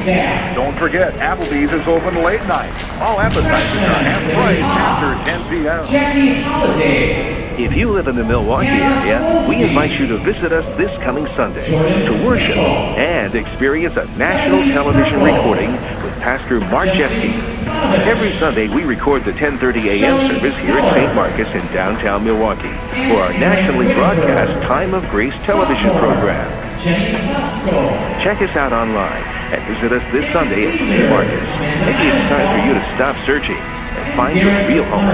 Don't forget, Applebee's is open late night. All appetizers are half price after 10 p.m. Jackie Holiday. If you live in the Milwaukee area, we invite you to visit us this coming Sunday to worship and experience a national television recording with Pastor Mark Jeske. Every Sunday, we record the 10:30 a.m. service here at St. Marcus in downtown Milwaukee for our nationally broadcast Time of Grace television program. Check us out online and visit us this Sunday at St. Marcus. Maybe it's time for you to stop searching and find your real home.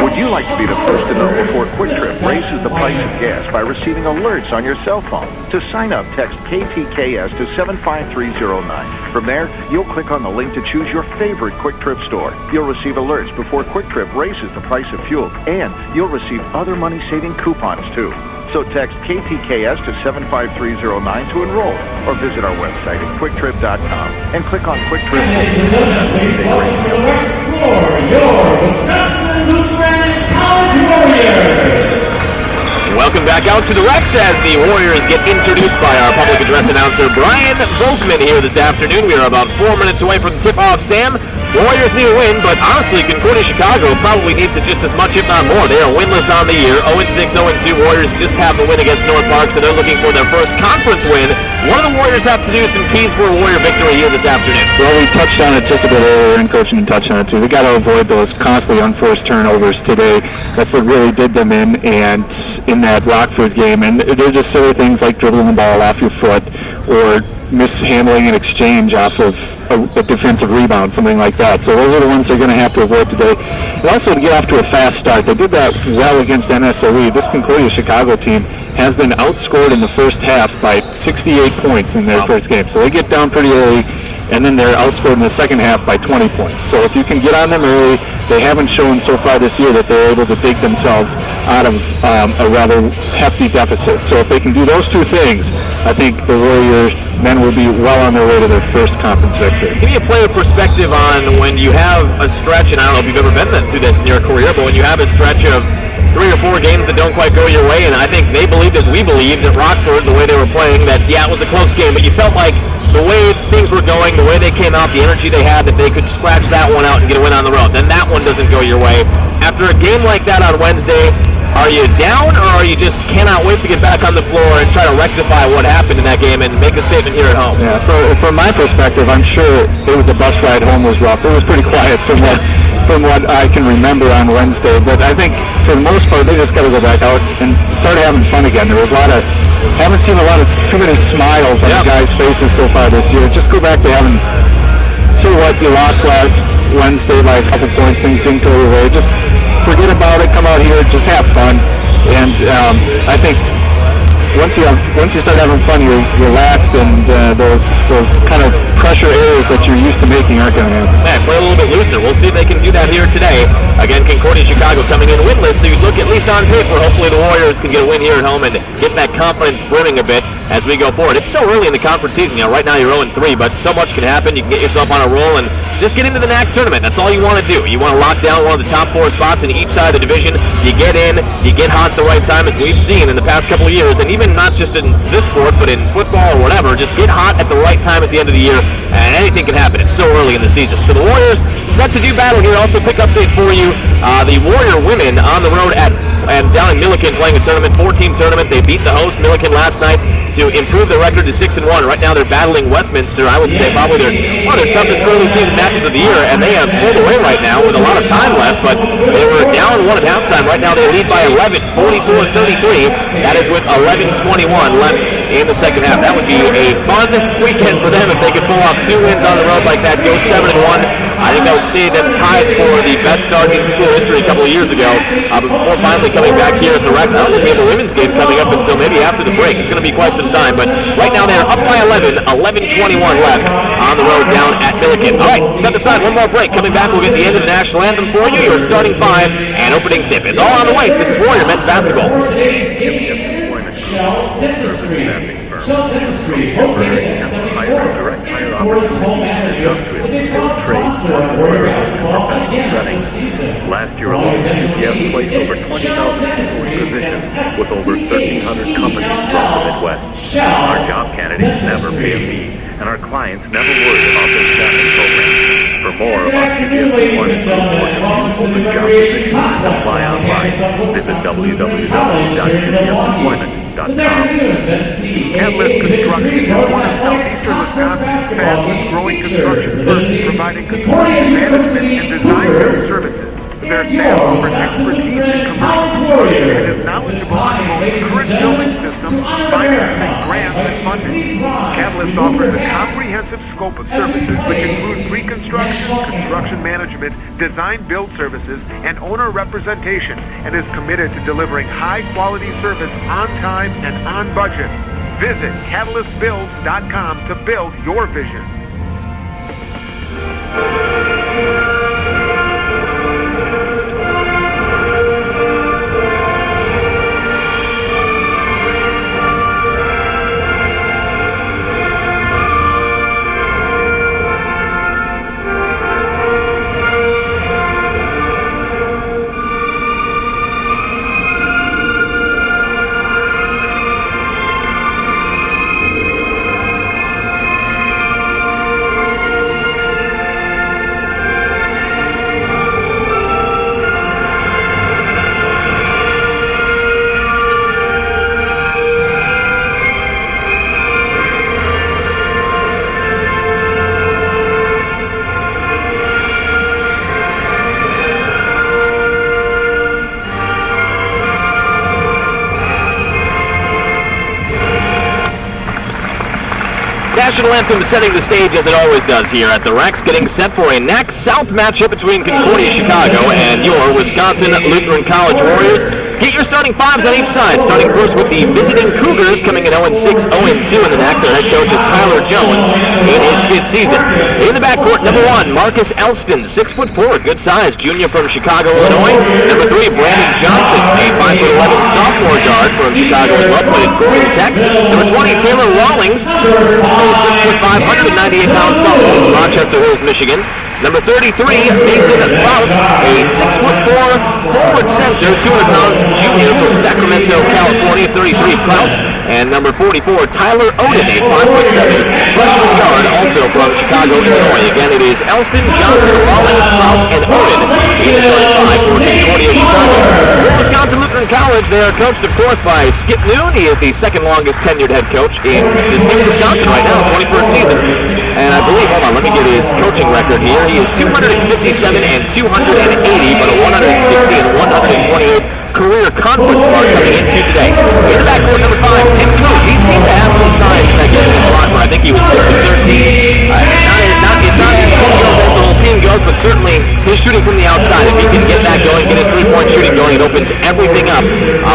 Would you like to be the first to know before Quick Trip raises the price of gas by receiving alerts on your cell phone? To sign up, text KTKS to 75309. From there, you'll click on the link to choose your favorite Quick Trip store. You'll receive alerts before Quick Trip raises the price of fuel, and you'll receive other money-saving coupons, too. So text KTKS to 75309 to enroll, or visit our website at quicktrip.com and click on Quick Trip. Explore your Wisconsin Lutheran College Warriors. Welcome back out to the Rex as the Warriors get introduced by our public address announcer Brian Volkman here this afternoon. We are about 4 minutes away from tip-off. Sam, Warriors need a win, but honestly, Concordia Chicago probably needs it just as much, if not more. They are winless on the year, 0-6, 0-2. Warriors just have the win against North Park, so they're looking for their first conference win. What do the Warriors have to do? Some keys for a Warrior victory here this afternoon. Well, we touched on it just a bit earlier, and Coach didn't touch on it too. They got to avoid those constantly unforced turnovers today. That's what really did them in, and in that Rockford game. And they're just silly things like dribbling the ball off your foot or mishandling an exchange off of a defensive rebound, something like that. So those are the ones they're going to have to avoid today. And also to get off to a fast start. They did that well against NSOE. This Concordia Chicago team has been outscored in the first half by 68 points in their first game. So they get down pretty early, and then they're outscored in the second half by 20 points. So if you can get on them early, they haven't shown so far this year that they're able to dig themselves out of a rather hefty deficit. So if they can do those two things, I think the Warrior men will be well on their way to their first conference victory. Give me a player perspective on when you have a stretch, and I don't know if you've ever been through this in your career, but when you have a stretch of 3 or 4 games that don't quite go your way, and I think they believed, as we believed, at Rockford, the way they were playing, that, yeah, it was a close game, but you felt like the way things were going, the way they came out, the energy they had, that they could scratch that one out and get a win on the road. Then that one doesn't go your way. After a game like that on Wednesday, are you down, or are you just cannot wait to get back on the floor and try to rectify what happened in that game and make a statement here at home? Yeah, from my perspective, I'm sure the bus ride home was rough. It was pretty quiet from what I can remember on Wednesday. But I think for the most part, they just got to go back out and start having fun again. There was haven't seen too many smiles on the guys' faces so far this year. Just go back to see what you lost last Wednesday by a couple points. Things didn't go your way. Just forget about it. Come out here, just have fun. And I think once you start having fun, you're relaxed, and those kind of pressure areas that you're used to making aren't going to happen. Yeah, play a little bit looser. We'll see if they can do that here today. Again, Concordia Chicago coming in winless, so you look at least on paper. Hopefully the Warriors can get a win here at home and get that confidence brimming a bit as we go forward. It's so early in the conference season. Right now you're 0-3, but so much can happen. You can get yourself on a roll and just get into the NAC tournament. That's all you want to do. You want to lock down one of the top 4 spots in each side of the division. You get in, you get hot at the right time, as we've seen in the past couple of years, and even not just in this sport, but in football or whatever. Just get hot at the right time at the end of the year, and anything can happen. It's so early in the season. So the Warriors set to do battle here. Also, quick update for you. The Warrior women on the road and down in Milliken playing a tournament, 4-team tournament. They beat the host, Milliken, last night to improve their record to 6-1. Right now they're battling Westminster. I would say probably one of their toughest early season matches of the year, and they have pulled away right now with a lot of time left, but they were down 1 at halftime. Right now they lead by 11, 44-33. That is with 11:21 left in the second half. That would be a fun weekend for them if they could pull off 2 wins on the road like that, go 7-1. I think that would stay them tied for the best start in school history a couple of years ago. But before finally coming back here at the Rex, I don't think we have a women's game coming up until maybe after the break. It's going to be quite some time, but right now they're up by 11, 11:21 left on the road down at Milliken. All right, step aside, one more break. Coming back, we'll get the end of the national anthem for you, your starting fives, and opening tip. It's all on the way. This is Warrior men's basketball. Shell Dentistry, located at 74 Forest Home Avenue, was a proud sponsor of Warrior basketball again this season. Last year alone, UCF placed over 20,000 people in positions with over 1,300 companies from the Midwest. Our job candidates never pay a fee. and our clients never worry about their staffing programs. For more about CBS Employment Group or to view open job positions and apply online, visit www.cbsemployment.com. Catalyst Construction is one of southeastern Wisconsin's fastest growing construction firms, providing construction management and design build services. Their staff offers expertise in commercial construction and is knowledgeable on the most current building systems, financing, grants, and funding. Catalyst offers a comprehensive scope of services which include pre-construction, construction management, design build services, and owner representation, and is committed to delivering high-quality service on time and on budget. Visit catalystbuilds.com to build your vision. National anthem setting the stage as it always does here at the Rex, getting set for a NAC South matchup between Concordia, Chicago, and your Wisconsin Lutheran College Warriors. Get your starting fives on each side, starting first with the visiting Cougars coming in 0-6, 0-2 in the NAC. Their head coach is Tyler Jones in his 5th season. In the backcourt, number 1, Marcus Elston, 6'4", good size, junior from Chicago, Illinois. Number 3, Brandon Johnson, a 5'11" sophomore guard from Chicago as well, played at Gordon Tech. Number 20, Taylor Rawlings, 6'5", 198-pound sophomore from Rochester Hills, Michigan. Number 33, Mason Klaus, a 6'4" forward center, 200 pounds junior from Sacramento, California, 33 Klaus. And number 44, Tyler Oden, a 5'7" freshman guard, also from Chicago, Illinois. Again, it is Elston, Johnson, Rawlings, Klaus, and Oden in the starting five for Concordia, Chicago. For Wisconsin Lutheran College, they are coached, of course, by Skip Noon. He is the second longest tenured head coach in the state of Wisconsin right now, 21st season. And I believe, hold on, let me get his coaching record here. He is 257 and 280, but a 160 and 128 career conference mark coming into today. In the backcourt, number 5, Tim Cook. He seemed to have some signs in that game against Rockford. I think he was 6 and 13. It's not as good as the whole team goes, but certainly his shooting from the outside, if he can get that going, get his three-point shooting going, it opens everything up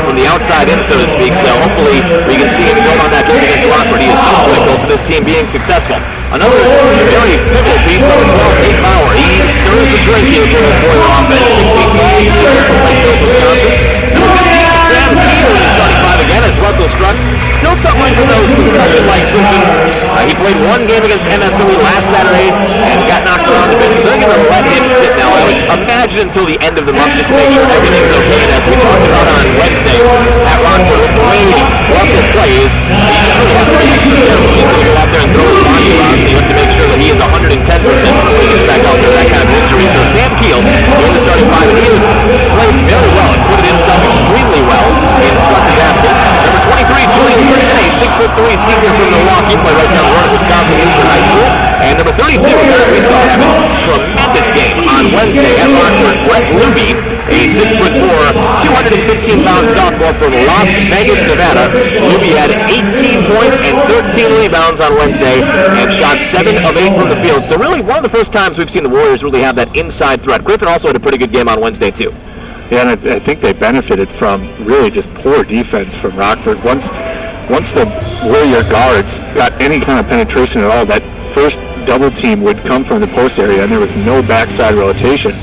from the outside in, so to speak. So hopefully we can see him build on that game against Rockford. He is so critical to this team being successful. Another very pivotal piece, number 12, Nate Bauer. He stirs the drink here for this Warrior offense. 6 feet tall, senior from Lake Hills, Wisconsin. Number 15, Sam Keel in the starting five again as Russell Strutz, still suffering from those concussion-like symptoms. He played one game against MSOE last Saturday and got knocked around a bit, so they're going to let him sit now. I would imagine until the end of the month just to make sure everything's okay. And as we talked about on Wednesday at Rockford, with the way Russell plays, he really has to be extra careful. He's going to go out there and throw his body around, so you have to make sure that he is 110% before he gets back out there with that kind of injury. So Sam Keel in the starting five, and he has played very well and put it himself extremely well in Strutz's absence. Number 23, Julian Griffin, a 6'3" senior from Milwaukee, played right down the road at Wisconsin Lutheran High School. And number 32, we saw having a tremendous game on Wednesday at Rockford, Brett Luby, a 6'4", 215-pound sophomore from Las Vegas, Nevada. Luby had 18 points and 13 rebounds on Wednesday and shot 7 of 8 from the field. So really one of the first times we've seen the Warriors really have that inside threat. Griffin also had a pretty good game on Wednesday too. Yeah, and I think they benefited from really just poor defense from Rockford. Once the Warrior guards got any kind of penetration at all, that first double team would come from the post area, and there was no backside rotation.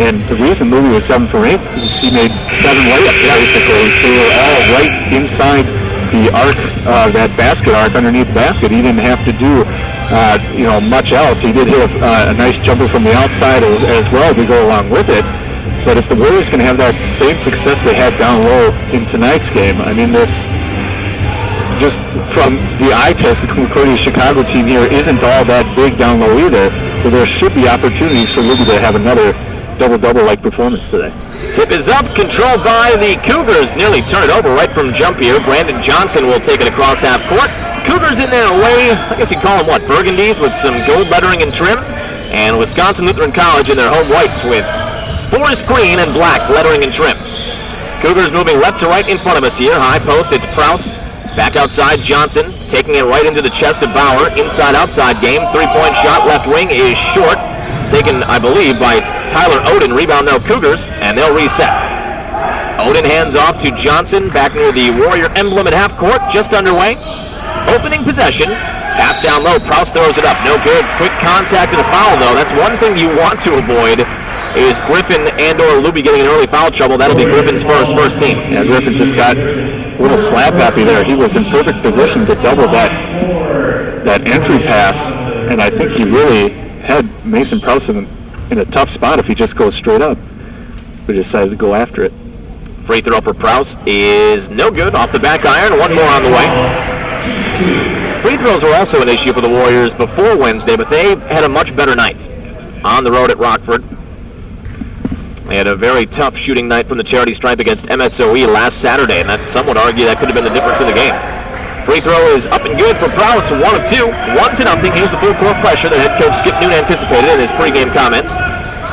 And the reason Louis was 7 for 8 is he made 7 layups, basically. They were all right inside the arc, that basket arc underneath the basket. He didn't have to do much else. He did hit a nice jumper from the outside as well to go along with it. But if the Warriors can have that same success they had down low in tonight's game, I mean, this just from the eye test, the Concordia Chicago team here isn't all that big down low either. So there should be opportunities for Libby to have another double-double-like performance today. Tip is up, controlled by the Cougars. Nearly turn it over right from jump here. Brandon Johnson will take it across half court. Cougars in their way, I guess you'd call them what, burgundies with some gold lettering and trim. And Wisconsin Lutheran College in their home whites with forest green and black lettering and trim. Cougars moving left to right in front of us here. High post, it's Prouse. Back outside, Johnson taking it right into the chest of Bauer. Inside-outside game. Three-point shot, left wing is short. Taken, I believe, by Tyler Oden. Rebound, no Cougars, and they'll reset. Oden hands off to Johnson, back near the Warrior emblem at half court, just underway. Opening possession. Pass down low. Prouse throws it up. No good. Quick contact and a foul, though. That's one thing you want to avoid is Griffin and or Luby getting in early foul trouble. That'll be Griffin's first team. Yeah, Griffin just got a little slap happy there. He was in perfect position to double that entry pass, and I think he really had Mason Prouse in a tough spot if he just goes straight up. We decided to go after it. Free throw for Prouse is no good. Off the back iron. One more on the way. Free throws were also an issue for the Warriors before Wednesday, but they had a much better night on the road at Rockford. They had a very tough shooting night from the charity stripe against MSOE last Saturday, and some would argue that could have been the difference in the game. Free throw is up and good for Prouse, 1 of 2, 1-0. Here's the full court pressure that head coach Skip Noon anticipated in his pregame comments.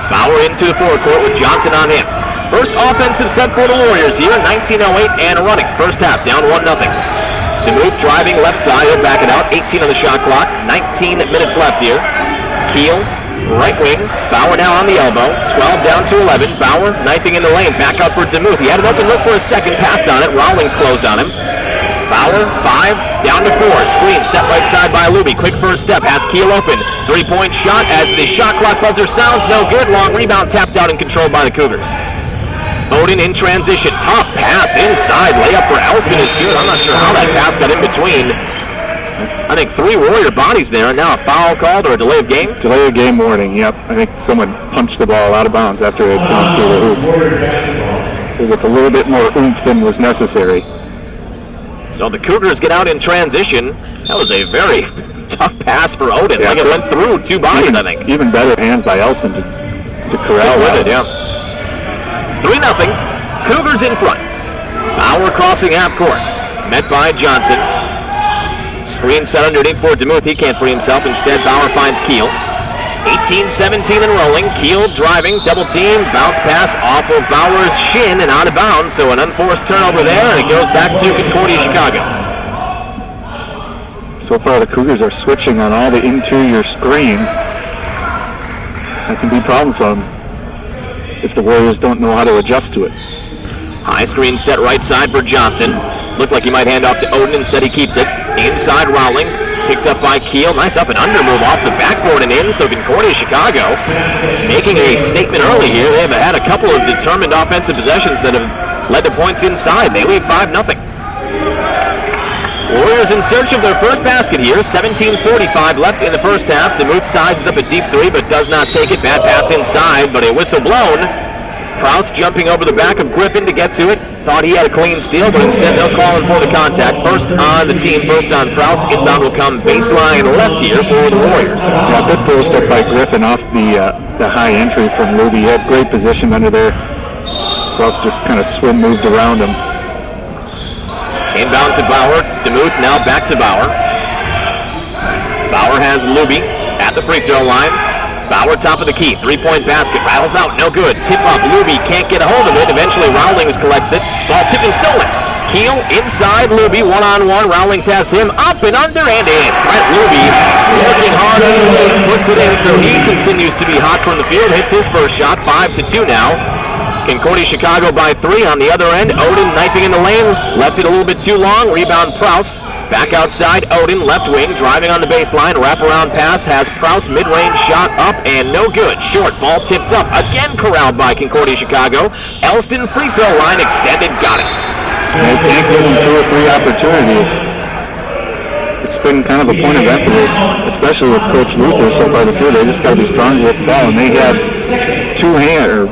Bauer into the forecourt with Johnson on him. First offensive set for the Warriors here, 19:08 and running. First half, down 1-0. DeMuth driving left side, he'll back it out. 18 on the shot clock, 19 minutes left here. Keel, right wing, Bauer now on the elbow. 12 down to 11. Bauer knifing in the lane, back out for DeMuth. He had an open look for a second, passed on it. Rawlings closed on him. Bauer, 5, down to 4. Screen set right side by Luby. Quick first step, has Keel open. Three-point shot as the shot clock buzzer sounds no good. Long rebound tapped out and controlled by the Cougars. Oden in transition. Tough pass inside. Layup for Elston is good. I'm not sure how that pass got in between. I think 3 Warrior bodies there. Now a foul called or a delay of game? Delay of game warning, yep. I think someone punched the ball out of bounds after it had gone through the hoop with a little bit more oomph than was necessary. So the Cougars get out in transition. That was a very tough pass for Oden. Yeah, like it went through 2 bodies, I think. Even better hands by Elston to corral with it, yeah. 3-0. Cougars in front. Bauer crossing half court. Met by Johnson. Screen set underneath for DeMuth. He can't free himself. Instead, Bauer finds Keel. 18-17 and rolling. Keel driving, double team, bounce pass off of Bauer's shin and out of bounds. So an unforced turnover there, and it goes back to Concordia, Chicago. So far, the Cougars are switching on all the interior screens. That can be problemsome if the Warriors don't know how to adjust to it. High screen set right side for Johnson. Looked like he might hand off to Oden. Instead, he keeps it. Inside Rawlings. Picked up by Keel. Nice up and under move off the backboard and in. So Concordia, Chicago making a statement early here. They have had a couple of determined offensive possessions that have led to points inside. They lead 5-0. Warriors in search of their first basket here. 17:45 left in the first half. DeMuth sizes up a deep 3 but does not take it. Bad pass inside, but a whistle blown. Prouse jumping over the back of Griffin to get to it. Thought he had a clean steal, but instead they'll call in for the contact. First on the team, first on Prouse. Inbound will come baseline left here for the Warriors. Yeah, good post up by Griffin off the high entry from Luby. He had great position under there. Prouse just kind of swim moved around him. Inbound to Bauer. DeMuth now back to Bauer. Bauer has Luby at the free throw line. Bauer top of the key. 3-point basket. Rattles out. No good. Tip up. Luby can't get a hold of it. Eventually Rawlings collects it. Ball tipped and stolen. Keel inside Luby. One-on-one. Rawlings has him up and under and in. Brett Luby working hard underneath. Puts it in, so he continues to be hot from the field. Hits his first shot. 5-2 now. Concordia, Chicago by 3 on the other end. Oden knifing in the lane. Left it a little bit too long. Rebound Prouse. Back outside, Oden, left wing, driving on the baseline. Wraparound pass has Prouse. Mid-range shot up and no good. Short ball tipped up. Again corralled by Concordia, Chicago. Elston free throw line extended. Got it. They can't give them 2 or 3 opportunities. It's been kind of a point of emphasis, especially with Coach Luther so far this year. They just got to be stronger with the ball, and they had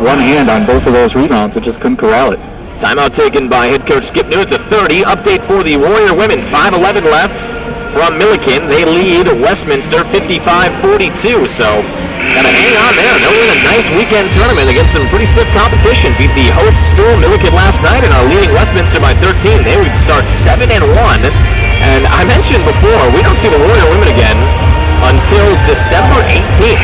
one hand on both of those rebounds. They just couldn't corral it. Timeout taken by head coach Skip New. It's a 30. Update for the Warrior women. 5:11 left from Milliken. They lead Westminster 55-42. So gotta hang on there. They're in a nice weekend tournament against some pretty stiff competition. Beat the host school Milliken last night and are leading Westminster by 13. They would start 7-1. And I mentioned before, we don't see the Warrior women again until December 18th.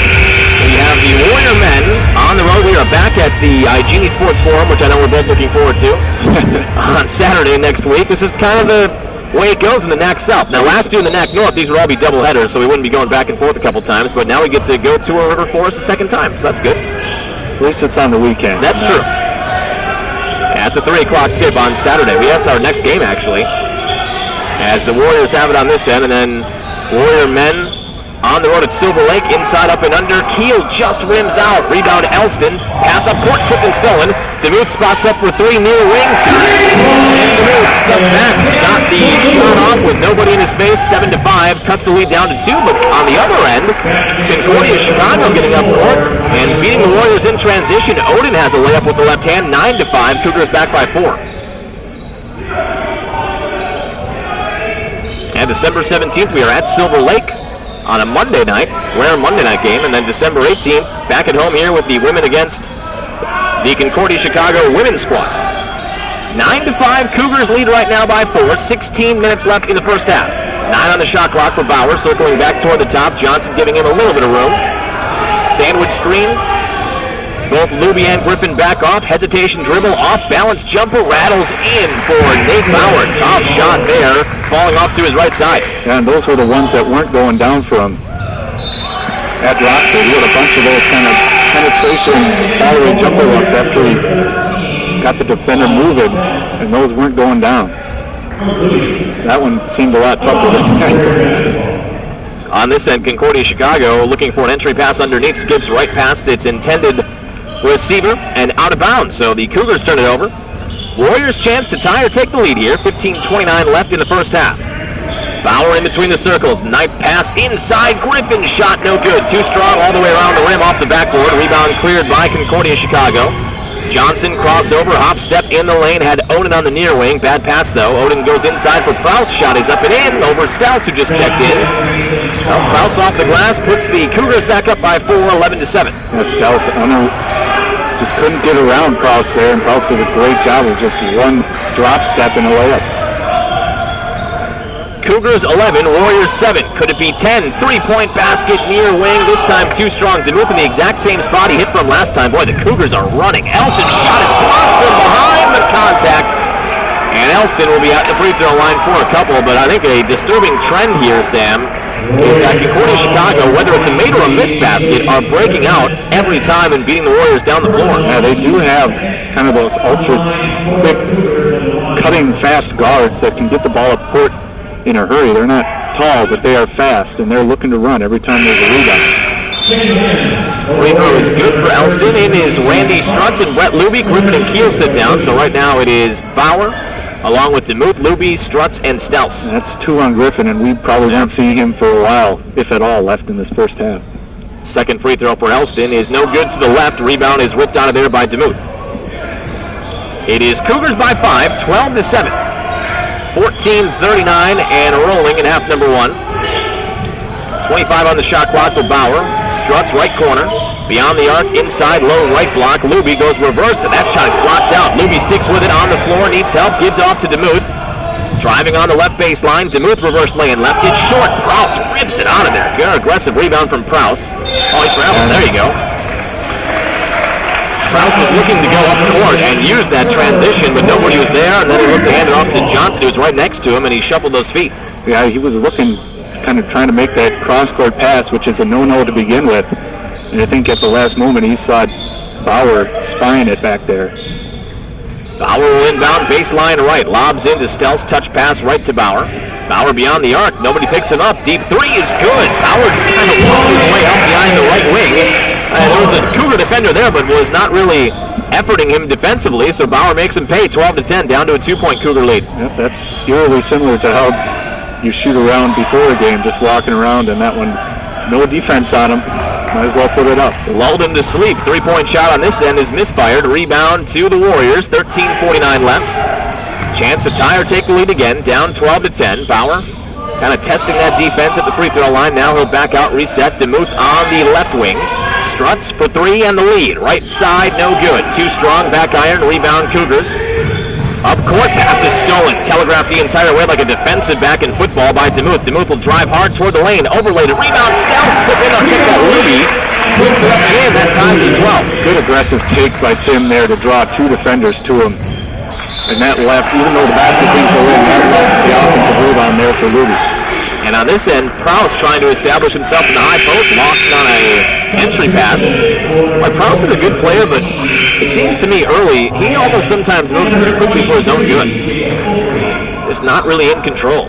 We have the Warrior men on the road. We are back at the Igini Sports Forum, which I know we're both looking forward to, on Saturday next week. This is kind of the way it goes in the NAC South. Now, last year in the NAC North, these would all be doubleheaders, so we wouldn't be going back and forth a couple times, but now we get to go to a River Forest a second time, so that's good. At least it's on the weekend. That's true. Yeah, it's a 3 o'clock tip on Saturday. That's our next game, actually, as the Warriors have it on this end, and then Warrior men on the road at Silver Lake, inside up and under. Keel just rims out. Rebound Elston. Pass up court, tipped and stolen. DeMuth spots up for 3 near wing. And DeMuth stepped back. Got the shot off with nobody in his face. 7-5. Cuts the lead down to 2. But on the other end, Concordia Chicago getting up court and beating the Warriors in transition. Odin has a layup with the left hand. 9-5. Cougars back by 4. And December 17th, we are at Silver Lake on a Monday night, rare Monday night game, and then December 18th, back at home here with the women against the Concordia Chicago women's squad. 9-5, Cougars lead right now by 4, 16 minutes left in the first half. 9 on the shot clock for Bauer, circling back toward the top, Johnson giving him a little bit of room. Sandwich screen, both Luby and Griffin back off, hesitation dribble, off balance jumper, rattles in for Nate Bauer. Tough shot there, falling off to his right side. Yeah, and those were the ones that weren't going down for him. At Rockford, he had a bunch of those kind of penetration follow-away jumper looks after he got the defender moving, and those weren't going down. That one seemed a lot tougher than that. On this end, Concordia Chicago looking for an entry pass underneath, skips right past its intended receiver and out of bounds. So the Cougars turn it over. Warriors chance to tie or take the lead here. 15:29 left in the first half. Bauer in between the circles. Knife pass inside. Griffin shot no good. Too strong all the way around the rim off the backboard. Rebound cleared by Concordia Chicago. Johnson crossover, hop step in the lane. Had Odin on the near wing. Bad pass though. Odin goes inside for Prouse. Shot is up and in over Stouse, who just checked in. Well, Prouse off the glass puts the Cougars back up by 4, 11-7. Stouse just couldn't get around Prouse there, and Prouse does a great job of just one drop step and a layup. Cougars 11, Warriors 7. Could it be 10? 3-point basket near wing. This time too strong. DeMuth in the exact same spot he hit from last time. Boy, the Cougars are running. Elston's shot is blocked from behind, but contact. And Elston will be at the free throw line for a couple, but I think a disturbing trend here, Sam, is that Concordia Chicago, whether it's a made or a missed basket, are breaking out every time and beating the Warriors down the floor. Yeah, they do have kind of those ultra quick, cutting fast guards that can get the ball up court in a hurry. They're not tall, but they are fast, and they're looking to run every time there's a rebound. Free throw is good for Elston. In is Randy Strutz and Brett Luby. Griffin and Keel sit down, so right now it is Bauer, along with DeMuth, Luby, Strutz, and Stouse. That's 2 on Griffin, and we probably won't see him for a while, if at all, left in this first half. Second free throw for Elston is no good to the left. Rebound is ripped out of there by DeMuth. It is Cougars by 5, 12-7. 14:39 and rolling in half number 1. 25 on the shot clock for Bauer. Strutz right corner. Beyond the arc, inside low right block. Luby goes reverse, and that shot is blocked out. Luby sticks with it on the floor, needs help, gives off to DeMuth. Driving on the left baseline, DeMuth reverse lane left. It's short. Prouse rips it out of there. Good aggressive rebound from Prouse. Oh, he traveled. There you go. Prouse was looking to go up court and use that transition, but nobody was there, and then he looked to hand it off to Johnson, who was right next to him, and he shuffled those feet. Yeah, he was looking, kind of trying to make that cross-court pass, which is a no-no to begin with. And I think at the last moment he saw Bauer spying it back there. Bauer will inbound, baseline right, lobs into Stelz, touch pass right to Bauer. Bauer beyond the arc, nobody picks him up. Deep 3 is good. Bauer just kind of walked his way up behind the right wing. There was a Cougar defender there, but was not really efforting him defensively, so Bauer makes him pay 12-10, down to a 2-point Cougar lead. Yep, that's eerily similar to how you shoot around before a game, just walking around, and that one, no defense on him. Might as well put it up. Lulled him to sleep. 3-point shot on this end is misfired. Rebound to the Warriors. 13:49 left. Chance to tie or take the lead again. Down 12-10. Bauer kind of testing that defense at the free throw line. Now he'll back out, reset. DeMuth on the left wing. Struts for three and the lead. Right side, no good. Too strong, back iron, rebound Cougars. Up court, pass is stolen. Telegraphed the entire way like a defensive back in football by DeMuth. DeMuth will drive hard toward the lane. Overlaid it. Rebound, Stells. Tip in on kick that Ruby. Tips it up and in. That ties at 12. Good aggressive take by Tim there to draw two defenders to him. And that left, even though the basket didn't go in, that left the offensive rebound there for Ruby. And on this end, Prowse trying to establish himself in the high post, lost on a entry pass. Well, Prowse is a good player, but it seems to me early, he almost sometimes moves too quickly for his own good. Is not really in control.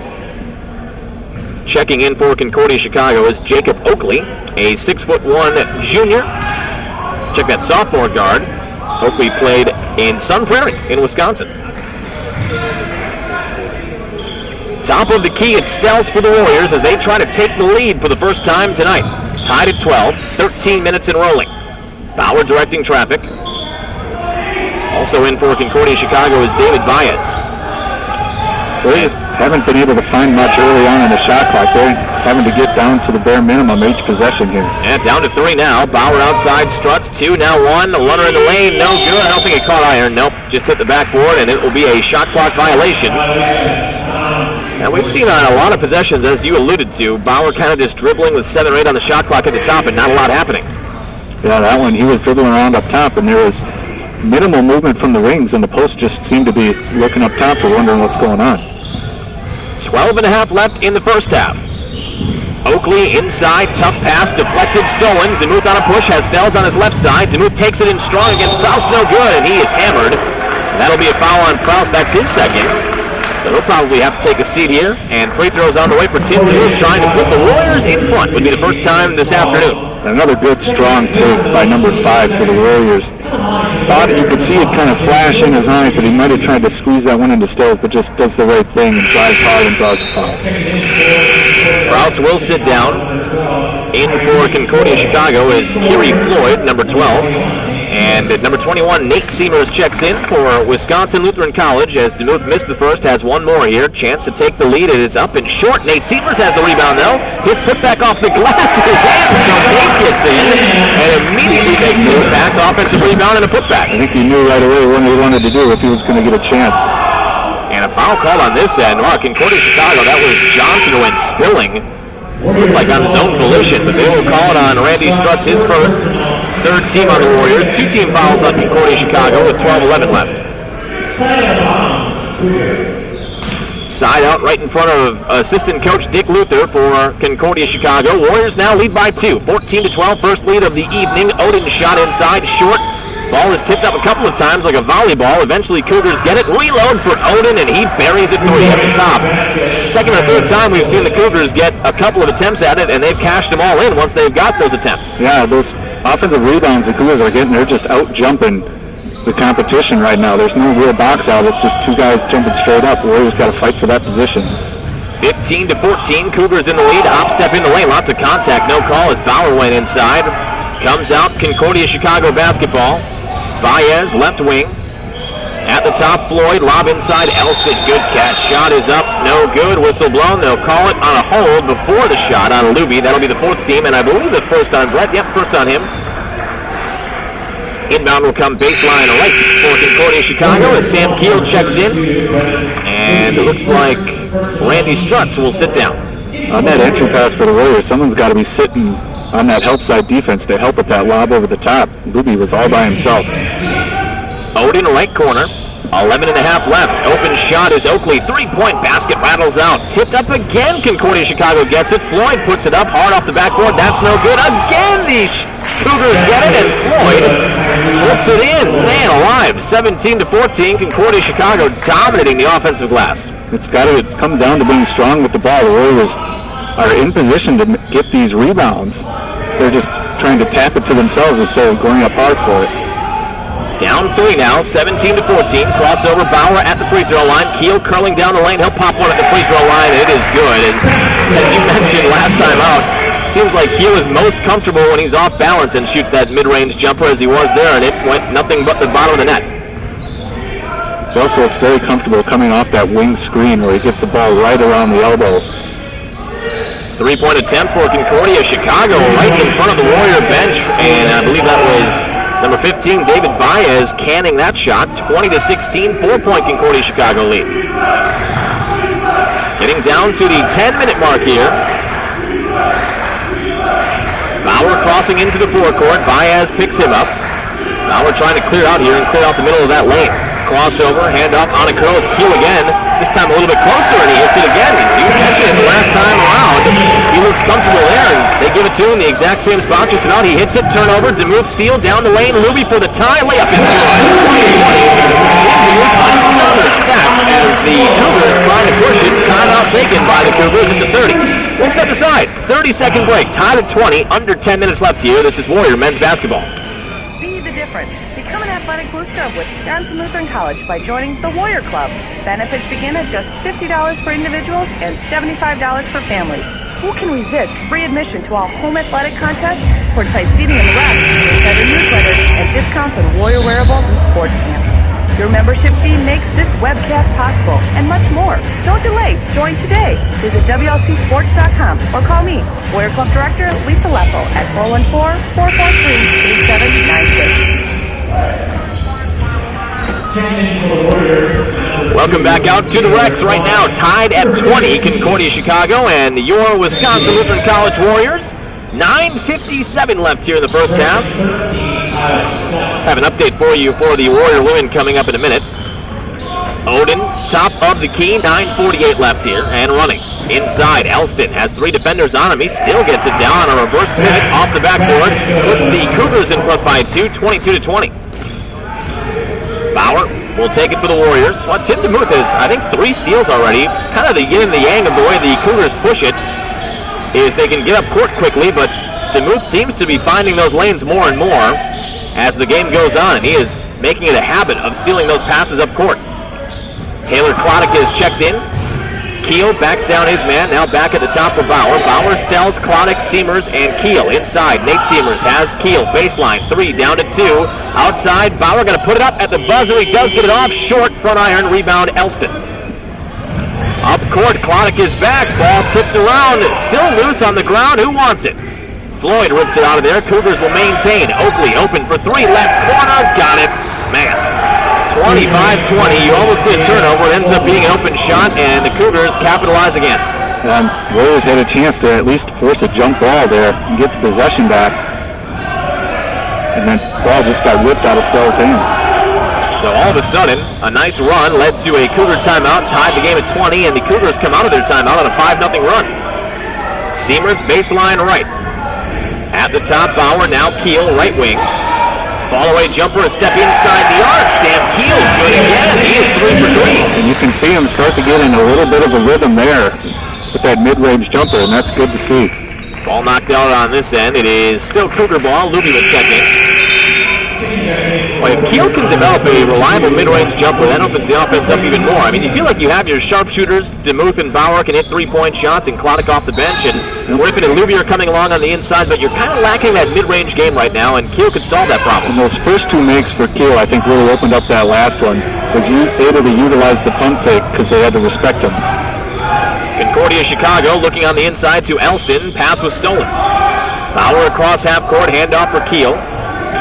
Checking in for Concordia Chicago is Jacob Oakley, a 6'1" junior. Check that sophomore guard. Oakley played in Sun Prairie in Wisconsin. Top of the key, it's Stells for the Warriors as they try to take the lead for the first time tonight. Tied at 12, 13 minutes and rolling. Bauer directing traffic. Also in for Concordia Chicago is David Baez. Warriors haven't been able to find much early on in the shot clock. They're having to get down to the bare minimum each possession here. And down to 3 now. Bauer outside, struts 2, now 1. The runner in the lane, no good. I don't think it caught iron. Nope, just hit the backboard, and it will be a shot clock violation. And we've seen on a lot of possessions, as you alluded to, Bauer kind of just dribbling with 7 or 8 on the shot clock at the top and not a lot happening. Yeah, that one, he was dribbling around up top, and there was minimal movement from the rings, and the post just seemed to be looking up top for wondering what's going on. 12 and a half left in the first half. Oakley inside, tough pass, deflected, stolen. DeMuth on a push, has Stells on his left side. DeMuth takes it in strong against Prowse, no good, and he is hammered. That'll be a foul on Prowse, that's his second. So he'll probably have to take a seat here, and free throws on the way for Tim DeMuth, trying to put the Warriors in front. Would be the first time this afternoon. Another good, strong take by number 5 for the Warriors. Thought you could see it kind of flash in his eyes that he might have tried to squeeze that one into Stells, but just does the right thing and drives hard and draws a foul. Prowse will sit down. In for Concordia Chicago is Kiri Floyd, number 12. And at number 21, Nate Seamers checks in for Wisconsin Lutheran College as DeMuth missed the first, has one more here. Chance to take the lead. It is up and short. Nate Seamers has the rebound, though. His putback off the glass in his hand, so Nate gets in and immediately makes the back offensive rebound and a putback. I think he knew right away what he wanted to do if he was going to get a chance. And a foul called on this end. Well, Concordia Chicago, that was Johnson who went spilling. Looked like on his own volition, but they will call it on Randy Struts, his first. Third team on the Warriors. 2 team fouls on Concordia Chicago with 12:11 left. Side out right in front of assistant coach Dick Luther for Concordia Chicago. Warriors now lead by 2. 14-12, first lead of the evening. Odin shot inside, short. Ball is tipped up a couple of times like a volleyball. Eventually Cougars get it. Reload for Odin, and he buries it 3 at the top. Second or third time we've seen the Cougars get a couple of attempts at it, and they've cashed them all in once they've got those attempts. Yeah, those offensive rebounds the Cougars are getting, they're just out-jumping the competition right now. There's no real box out. It's just 2 guys jumping straight up. Warriors got to fight for that position. 15-14, Cougars in the lead. Hop step in the lane. Lots of contact. No call as Bauer went inside. Comes out Concordia Chicago basketball. Baez, left wing. At the top, Floyd, lob inside, Elston, good catch. Shot is up, no good, whistle blown. They'll call it on a hold before the shot on Luby. That'll be the 4th team, and I believe the first on Brett. Yep, first on him. Inbound will come baseline right for Concordia Chicago as Sam Keel checks in. And it looks like Randy Struts will sit down. On that entry pass for the Warriors, someone's got to be sitting on that help side defense to help with that lob over the top. Luby was all by himself. Odin, right corner. 11 and a half left. Open shot is Oakley. 3-point basket rattles out. Tipped up again. Concordia Chicago gets it. Floyd puts it up hard off the backboard. That's no good. Again, these Cougars get it, and Floyd puts it in. Man alive. 17-14. Concordia Chicago dominating the offensive glass. It's come down to being strong with the ball. The Warriors are in position to get these rebounds. They're just trying to tap it to themselves instead of going up hard for it. Down 3 now, 17-14. Crossover, Bauer at the free throw line. Keel curling down the lane. He'll pop one at the free throw line, and it is good. And as you mentioned last time out, seems like Keel is most comfortable when he's off balance and shoots that mid-range jumper as he was there, and it went nothing but the bottom of the net. He also looks very comfortable coming off that wing screen where he gets the ball right around the elbow. Three-point attempt for Concordia. Chicago right in front of the Warrior bench, and I believe that was number 15, David Baez, canning that shot. 20-16, 4-point Concordia Chicago lead. Getting down to the 10-minute mark here. Bauer crossing into the forecourt. Baez picks him up. Bauer trying to clear out here and clear out the middle of that lane. Crossover, handoff on a curl. It's Keel again. This time a little bit closer, and he hits it again. You mentioned it the last time around. He looks comfortable there, and they give it to him the exact same spot just about. He hits it, turnover, DeMuth steal, down the lane. Luby for the tie. Layup is good. 20-20. Tim DeMuth another tap as the Cougars trying to push it. Timeout taken by the Cougars. It's a 30. We'll step aside. 30-second break. Tied at 20. Under 10 minutes left here. This is Warrior men's basketball. Be the difference. Become an athletic booster with Wisconsin Lutheran College by joining the Warrior Club. Benefits begin at just $50 for individuals and $75 for families. Who can resist free admission to all home athletic contests, courtside seating in the rec, insider newsletters, and discounts on Warrior wearables and sports camps? Your membership fee makes this webcast possible, and much more. Don't delay. Join today. Visit WLCsports.com or call me, Warrior Club Director Lisa Leffel, at 414-443-3796. Welcome back out to the Rex right now. Tied at 20, Concordia Chicago and your Wisconsin Lutheran College Warriors. 9:57 left here in the first half. Have an update for you for the Warrior women coming up in a minute. Odin, top of the key, 9:48 left here and running. Inside, Elston has three defenders on him. He still gets it down on a reverse pivot off the backboard. Puts the Cougars in front by 2, 22-20. Bauer will take it for the Warriors. Well, Tim DeMuth has, I think, 3 steals already. Kind of the yin and the yang of the way the Cougars push it is they can get up court quickly, but DeMuth seems to be finding those lanes more and more as the game goes on, and he is making it a habit of stealing those passes up court. Taylor Klodek is checked in. Keel backs down his man, now back at the top for Bauer. Bauer, Stells, Klodek, Seamers, and Keel. Inside, Nate Seamers has Keel. Baseline, 3, down to 2. Outside, Bauer going to put it up at the buzzer. He does get it off, short, front iron, rebound, Elston. Up court, Klodek is back. Ball tipped around, still loose on the ground. Who wants it? Floyd rips it out of there. Cougars will maintain. Oakley open for 3, left corner. Got it. Man. 25-20. You almost get a turnover. It ends up being an open shot, and the Cougars capitalize again. Warriors had a chance to at least force a jump ball there and get the possession back. And then the ball just got whipped out of Stell's hands. So all of a sudden, a nice run led to a Cougar timeout, tied the game at 20, and the Cougars come out of their timeout on a 5-0 run. Seamers, baseline right. At the top, Bauer, now Keel, right wing. Fall-away jumper, a step inside the arc. Sam Keel, good again. He is 3 for 3. And you can see him start to get in a little bit of a rhythm there with that mid-range jumper, and that's good to see. Ball knocked out on this end. It is still Cougar ball. Luby will check in. Well, if Keel can develop a reliable mid-range jumper, that opens the offense up even more. I mean, you feel like you have your sharpshooters. DeMuth and Bauer can hit 3-point shots, and Klodek off the bench, and Griffin and Luby are coming along on the inside, but you're kind of lacking that mid-range game right now, and Keel could solve that problem. And those first 2 makes for Keel, I think, really opened up that last one. Was able to utilize the pump fake because they had to respect him. Concordia Chicago looking on the inside to Elston. Pass was stolen. Bauer across half court, handoff for Keel.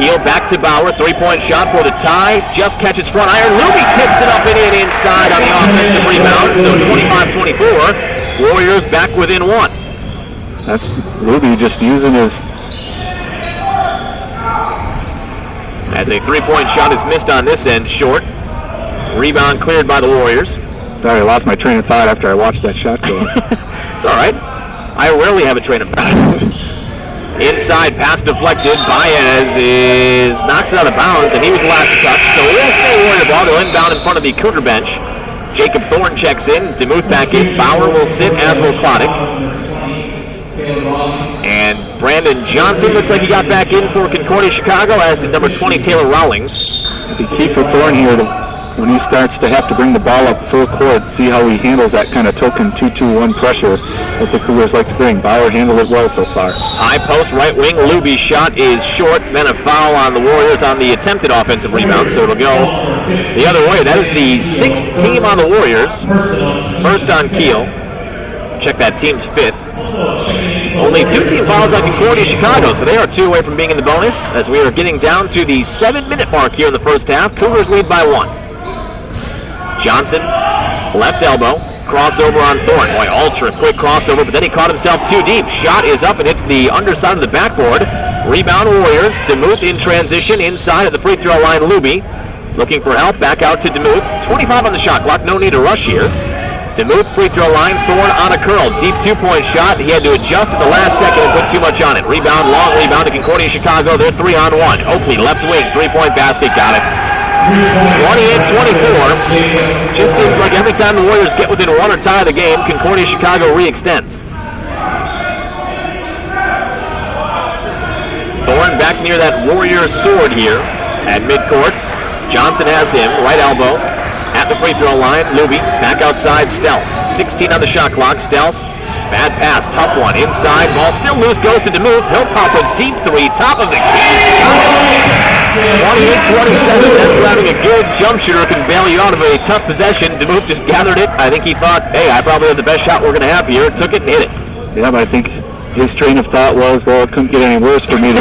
Keel back to Bauer, 3-point shot for the tie. Just catches front iron. Luby tips it up and in inside on the offensive rebound. So 25-24. Warriors back within 1. That's Luby just using his... As a 3-point shot is missed on this end, short. Rebound cleared by the Warriors. Sorry, I lost my train of thought after I watched that shot go. It's all right. I rarely have a train of thought. Inside, pass deflected. Baez knocks it out of bounds, and he was the last to touch. So we'll stay Warrior ball. They'll inbound in front of the Cougar bench. Jacob Thorne checks in. DeMuth back in. Bauer will sit, as will Klodek. And Brandon Johnson looks like he got back in for Concordia Chicago, as did number 20, Taylor Rawlings. It'd be key for Thorne here when he starts to have to bring the ball up full court, see how he handles that kind of token 2-2-1 pressure what the Cougars like to bring. Bauer handled it well so far. High post right wing. Luby's shot is short. Then a foul on the Warriors on the attempted offensive rebound, so it'll go the other way. That is the 6th team on the Warriors. First on Kiel. Check that, team's 5th. Only 2 team fouls on Concordia, Chicago, so they are 2 away from being in the bonus as we are getting down to the 7-minute mark here in the first half. Cougars lead by 1. Johnson, left elbow, crossover on Thorne. Boy, ultra quick crossover, but then he caught himself too deep. Shot is up and hits the underside of the backboard. Rebound Warriors. DeMuth in transition inside at the free throw line. Luby looking for help. Back out to DeMuth. 25 on the shot clock. No need to rush here. DeMuth free throw line. Thorne on a curl. Deep 2-point shot. He had to adjust at the last second and put too much on it. Rebound, long rebound to Concordia, Chicago. They're 3-on-1. Oakley left wing. 3-point basket. Got it. 28-24. Just seems like every time the Warriors get within 1 or tie the game, Concordia Chicago re-extends. Thorne back near that Warrior sword here at midcourt. Johnson has him, right elbow, at the free throw line. Luby back outside. Stels, 16 on the shot clock. Stels, bad pass, tough one. Inside, ball still loose, goes to DeMuth. He'll pop a deep 3, top of the key. Got it. 28-27, that's where having a good jump shooter can bail you out of a tough possession. DeMuth just gathered it. I think he thought, hey, I probably have the best shot we're going to have here. Took it and hit it. Yeah, but I think his train of thought was, well, it couldn't get any worse for me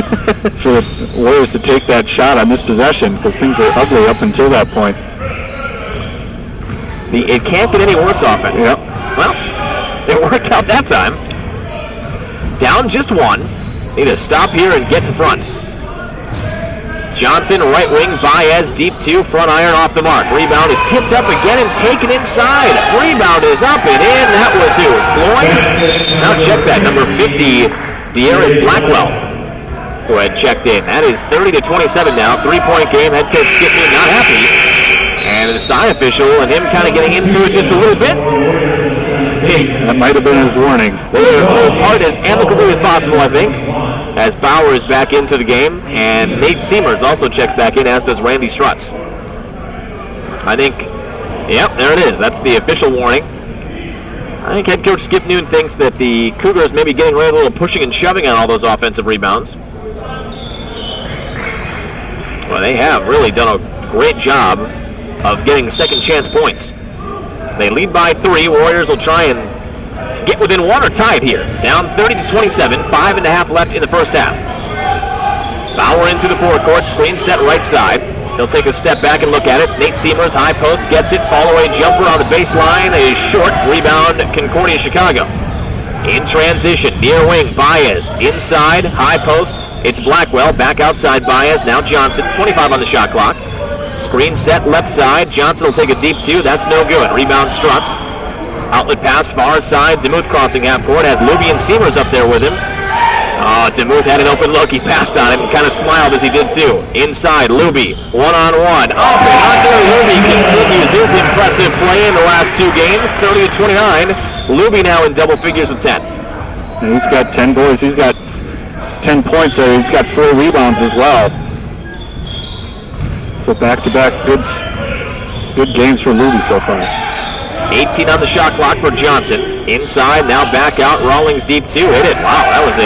for the Warriors to take that shot on this possession because things were ugly up until that point. It can't get any worse offense. Yep. Well, it worked out that time. Down just 1. Need to stop here and get in front. Johnson, right wing, Baez, deep 2, front iron off the mark. Rebound is tipped up again and taken inside. Rebound is up and in. That was who? Floyd? Now check that. Number 50, De'Aaron Blackwell, who had checked in. That is 30-27 now. 3-point game. Head coach Skip Newton not happy. And the side official and him kind of getting into it just a little bit. That might have been his warning. They will part as amicably as possible, I think, as Bauer is back into the game, and Nate Seamers also checks back in, as does Randy Strutz. I think, yep, there it is. That's the official warning. I think head coach Skip Newton thinks that the Cougars may be getting rid of a little pushing and shoving on all those offensive rebounds. Well, they have really done a great job of getting second chance points. They lead by 3. Warriors will try and get within 1 or tied here. Down 30-27, 5.5 left in the first half. Bauer into the forecourt, screen set right side. He'll take a step back and look at it. Nate Seamers, high post, gets it. Fall away jumper on the baseline. A short rebound, Concordia, Chicago. In transition, near wing, Baez. Inside, high post. It's Blackwell, back outside Baez. Now Johnson, 25 on the shot clock. Screen set left side. Johnson will take a deep 2. That's no good. Rebound Strutz. Outlet pass far side. DeMuth crossing half court. Has Luby and Seamers up there with him. DeMuth had an open look. He passed on him and kind of smiled as he did too. Inside, Luby, 1-on-1. Up and under. Luby continues his impressive play in the last 2 games. 30-29. Luby now in double figures with 10. And he's got 10 boards. He's got 10 points there. He's got 4 rebounds as well. So back-to-back good games for Luby so far. 18 on the shot clock for Johnson. Inside, now back out. Rawlings deep 2. Hit it. Wow, that was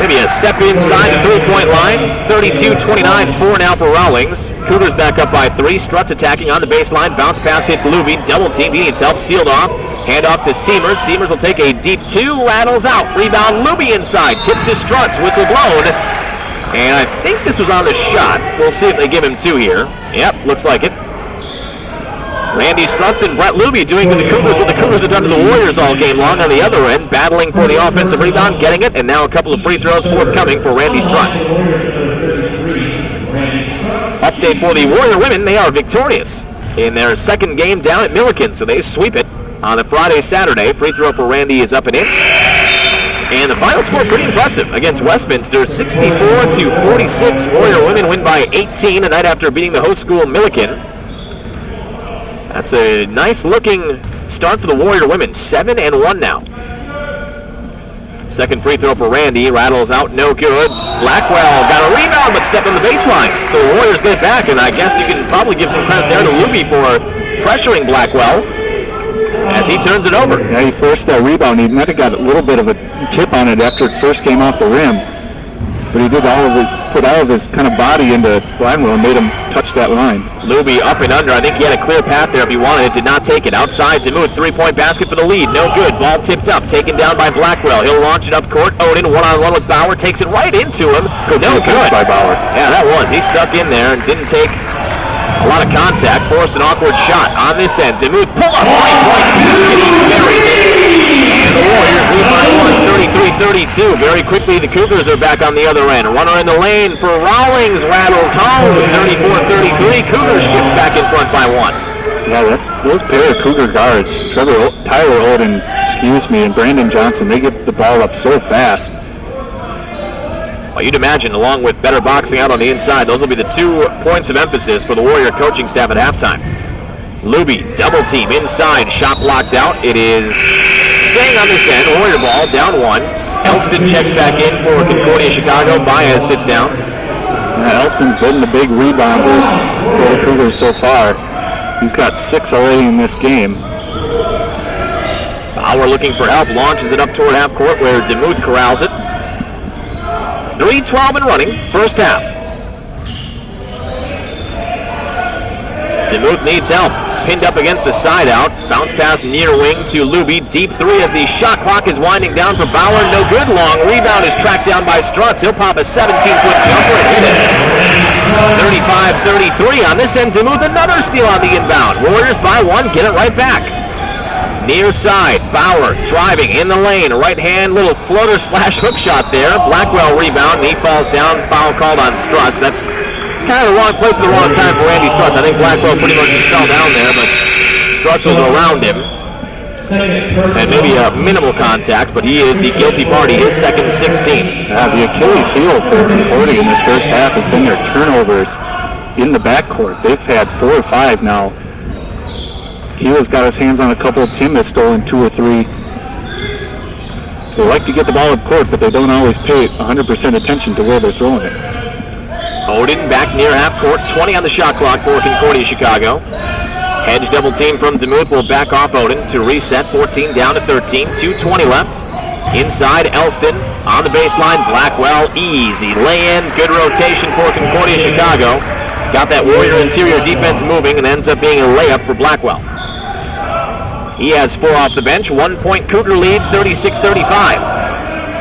maybe a step inside the 3-point line. 32-29, 4 now for Rawlings. Cougars back up by 3. Strutz attacking on the baseline. Bounce pass hits Luby. Double team. He needs help. Sealed off. Hand off to Seamers. Seamers will take a deep 2. Rattles out. Rebound Luby inside. Tip to Strutz. Whistle blown. And I think this was on the shot. We'll see if they give him 2 here. Yep, looks like it. Randy Strutz and Brett Luby doing to the Cougars what the Cougars have done to the Warriors all game long on the other end, battling for the offensive rebound, getting it, and now a couple of free throws forthcoming for Randy Strutz. Update for the Warrior women, they are victorious in their second game down at Milliken, so they sweep it on the Friday-Saturday. Free throw for Randy is up and in. And the final score pretty impressive against Westminster, 64-46. Warrior women win by 18 the night after beating the host school Milliken. That's a nice-looking start for the Warrior women, 7-1 now. Second free throw for Randy, rattles out, no good. Blackwell got a rebound, but stepped on the baseline. So the Warriors get it back, and I guess you can probably give some credit there to Luby for pressuring Blackwell. as he turns it over. Yeah, he forced that rebound. He might have got a little bit of a tip on it after it first came off the rim. But he did put all of his kind of body into Blackwell and made him touch that line. Luby up and under. I think he had a clear path there if he wanted it. Did not take it. Outside, DeMuth, three-point basket for the lead. No good. Ball tipped up. Taken down by Blackwell. He'll launch it up court. Odin, one-on-one with Bauer. Takes it right into him. No good. By Bauer. Yeah, that was. He stuck in there and didn't take a lot of contact. Forced an awkward shot on this end. DeMuth pull up. Three-point basket. He buries it. And the Warriors lead by one, 33-32. Very quickly, the Cougars are back on the other end. Runner in the lane for Rawlings, rattles home, 34-33. Cougars shift back in front by one. Yeah, those pair of Cougar guards, Tyler Odin, and Brandon Johnson, they get the ball up so fast. Well, you'd imagine, along with better boxing out on the inside, those will be the 2 points of emphasis for the Warrior coaching staff at halftime. Luby, double team inside, shot blocked out. It is staying on this end. Warrior ball, down one. Elston checks back in for Concordia Chicago. Baez sits down. Yeah, Elston's been the big rebounder for the Cougars so far. He's got 6 already in this game. Bauer looking for help, launches it up toward half court where DeMuth corrals it. 3:12 and running, first half. DeMuth needs help. Pinned up against the side out. Bounce pass near wing to Luby. Deep three as the shot clock is winding down for Bauer. No good. Long rebound is tracked down by Strutz. He'll pop a 17-foot jumper and hit it. 35-33 on this end. DeMuth another steal on the inbound. Warriors by one. Get it right back. Near side. Bauer driving in the lane. Right hand little floater slash hook shot there. Blackwell rebound and he falls down. Foul called on Strutz. That's kind of the wrong place at the wrong time for Randy Strutz. I think Blackwell pretty much just fell down there, but Strutz was around him. And maybe a minimal contact, but he is the guilty party, his second 16. The Achilles heel for Concordia in this first half has been their turnovers in the backcourt. They've had 4 or 5 now. Keela's got his hands on a couple. Tim has stolen 2 or 3. They like to get the ball up court, but they don't always pay 100% attention to where they're throwing it. Odin back near half court, 20 on the shot clock for Concordia Chicago. Hedge double team from DeMuth will back off Odin to reset, 14 down to 13, 2:20 left. Inside Elston on the baseline, Blackwell, easy lay-in, good rotation for Concordia Chicago. Got that Warrior interior defense moving and ends up being a layup for Blackwell. He has 4 off the bench, 1-point Cougar lead, 36-35.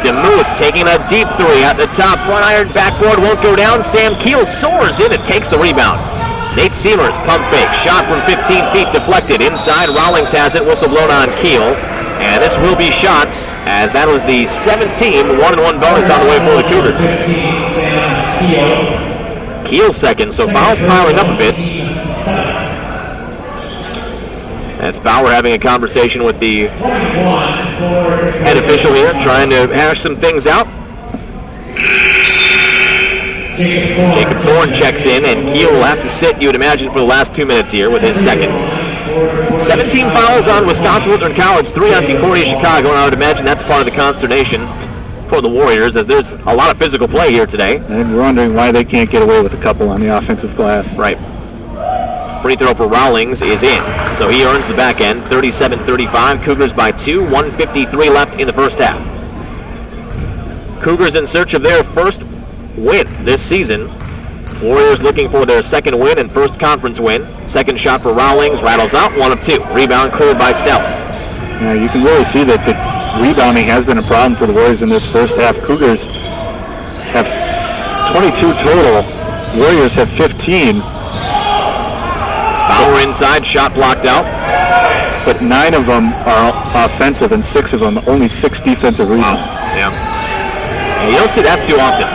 DeMuth taking a deep three at the top. Front iron backboard won't go down. Sam Keel soars in and takes the rebound. Nate Seamers pump fake. Shot from 15 feet deflected. Inside, Rawlings has it. Whistle blown on Keel. And this will be shots as that was the 7-team 1-1 bonus on the way for the Cougars. Keel's second, so fouls piling up a bit. That's Bauer having a conversation with the head official here, trying to hash some things out. Jacob Thorne checks in, and Keel will have to sit, you would imagine, for the last 2 minutes here with his second. 17 fouls on Wisconsin Lutheran College, 3 on Concordia Chicago, and I would imagine that's part of the consternation for the Warriors, as there's a lot of physical play here today. And we're wondering why they can't get away with a couple on the offensive glass. Right. Free throw for Rawlings is in, so he earns the back end, 37-35. Cougars by 2, 1:53 left in the first half. Cougars in search of their first win this season. Warriors looking for their second win and first conference win. Second shot for Rawlings, rattles out, 1 of 2. Rebound cleared by Stelz. Yeah, you can really see that the rebounding has been a problem for the Warriors in this first half. Cougars have 22 total. Warriors have 15. Bauer inside, shot blocked out. But 9 of them are offensive and 6 of them, only 6 defensive rebounds. Yeah. And you don't see that too often.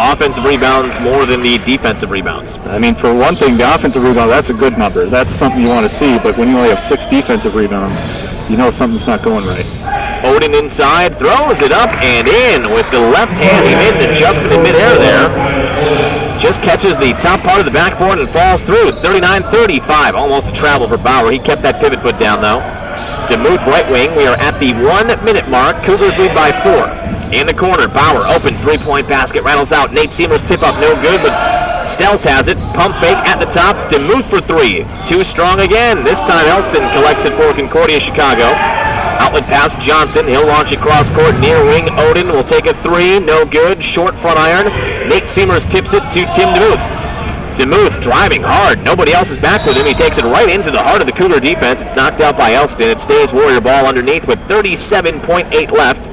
Offensive rebounds more than the defensive rebounds. I mean, for one thing, the offensive rebound, that's a good number. That's something you want to see, but when you only have 6 defensive rebounds, you know something's not going right. Odin inside, throws it up and in with the left hand. He made an adjustment in midair there. Just catches the top part of the backboard and falls through. 39-35, almost a travel for Bauer. He kept that pivot foot down, though. DeMuth right wing. We are at the 1-minute mark. Cougars lead by 4. In the corner, Bauer, open 3-point basket, rattles out. Nate Seamers tip up, no good, but Stells has it. Pump fake at the top. DeMuth for three. Too strong again. This time Elston collects it for Concordia Chicago. Outlet pass Johnson. He'll launch across court. Near wing Odin will take a three. No good. Short front iron. Nate Seamers tips it to Tim DeMuth. DeMuth driving hard. Nobody else is back with him. He takes it right into the heart of the Cougar defense. It's knocked out by Elston. It stays Warrior ball underneath with 37.8 left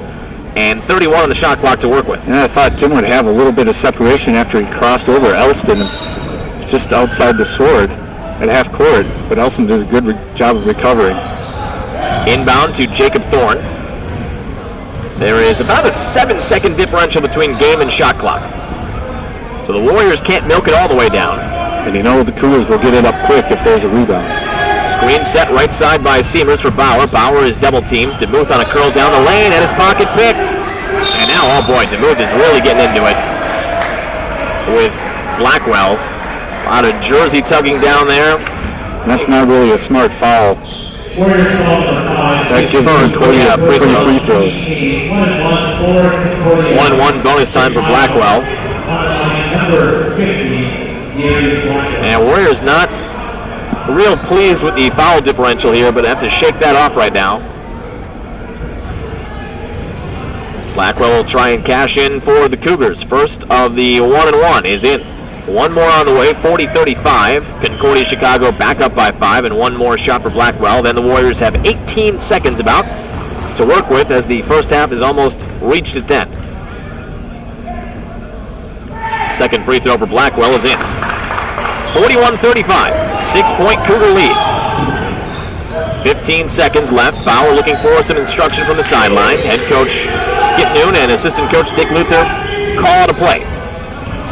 and 31 on the shot clock to work with. Yeah, I thought Tim would have a little bit of separation after he crossed over Elston just outside the sword at half court, but Elston does a good job of recovering. Inbound to Jacob Thorne. There is about a 7-second differential between game and shot clock. So the Warriors can't milk it all the way down. And you know the Cougars will get it up quick if there's a rebound. Screen set right side by Seamers for Bauer. Bauer is double teamed. DeMuth on a curl down the lane and his pocket picked. And now, oh boy, DeMuth is really getting into it with Blackwell. A lot of jersey tugging down there. That's not really a smart foul. That gives Concordia free throws. 1-1 bonus time for Blackwell. And Warriors not real pleased with the foul differential here, but have to shake that off right now. Blackwell will try and cash in for the Cougars. First of the 1-1 is in. One more on the way, 40-35. Concordia Chicago back up by 5, and one more shot for Blackwell. Then the Warriors have 18 seconds about to work with as the first half is almost reached at 10. Second free throw for Blackwell is in. 41-35, 6-point Cougar lead. 15 seconds left. Bauer looking for some instruction from the sideline. Head coach Skip Noon and assistant coach Dick Luther call it a play.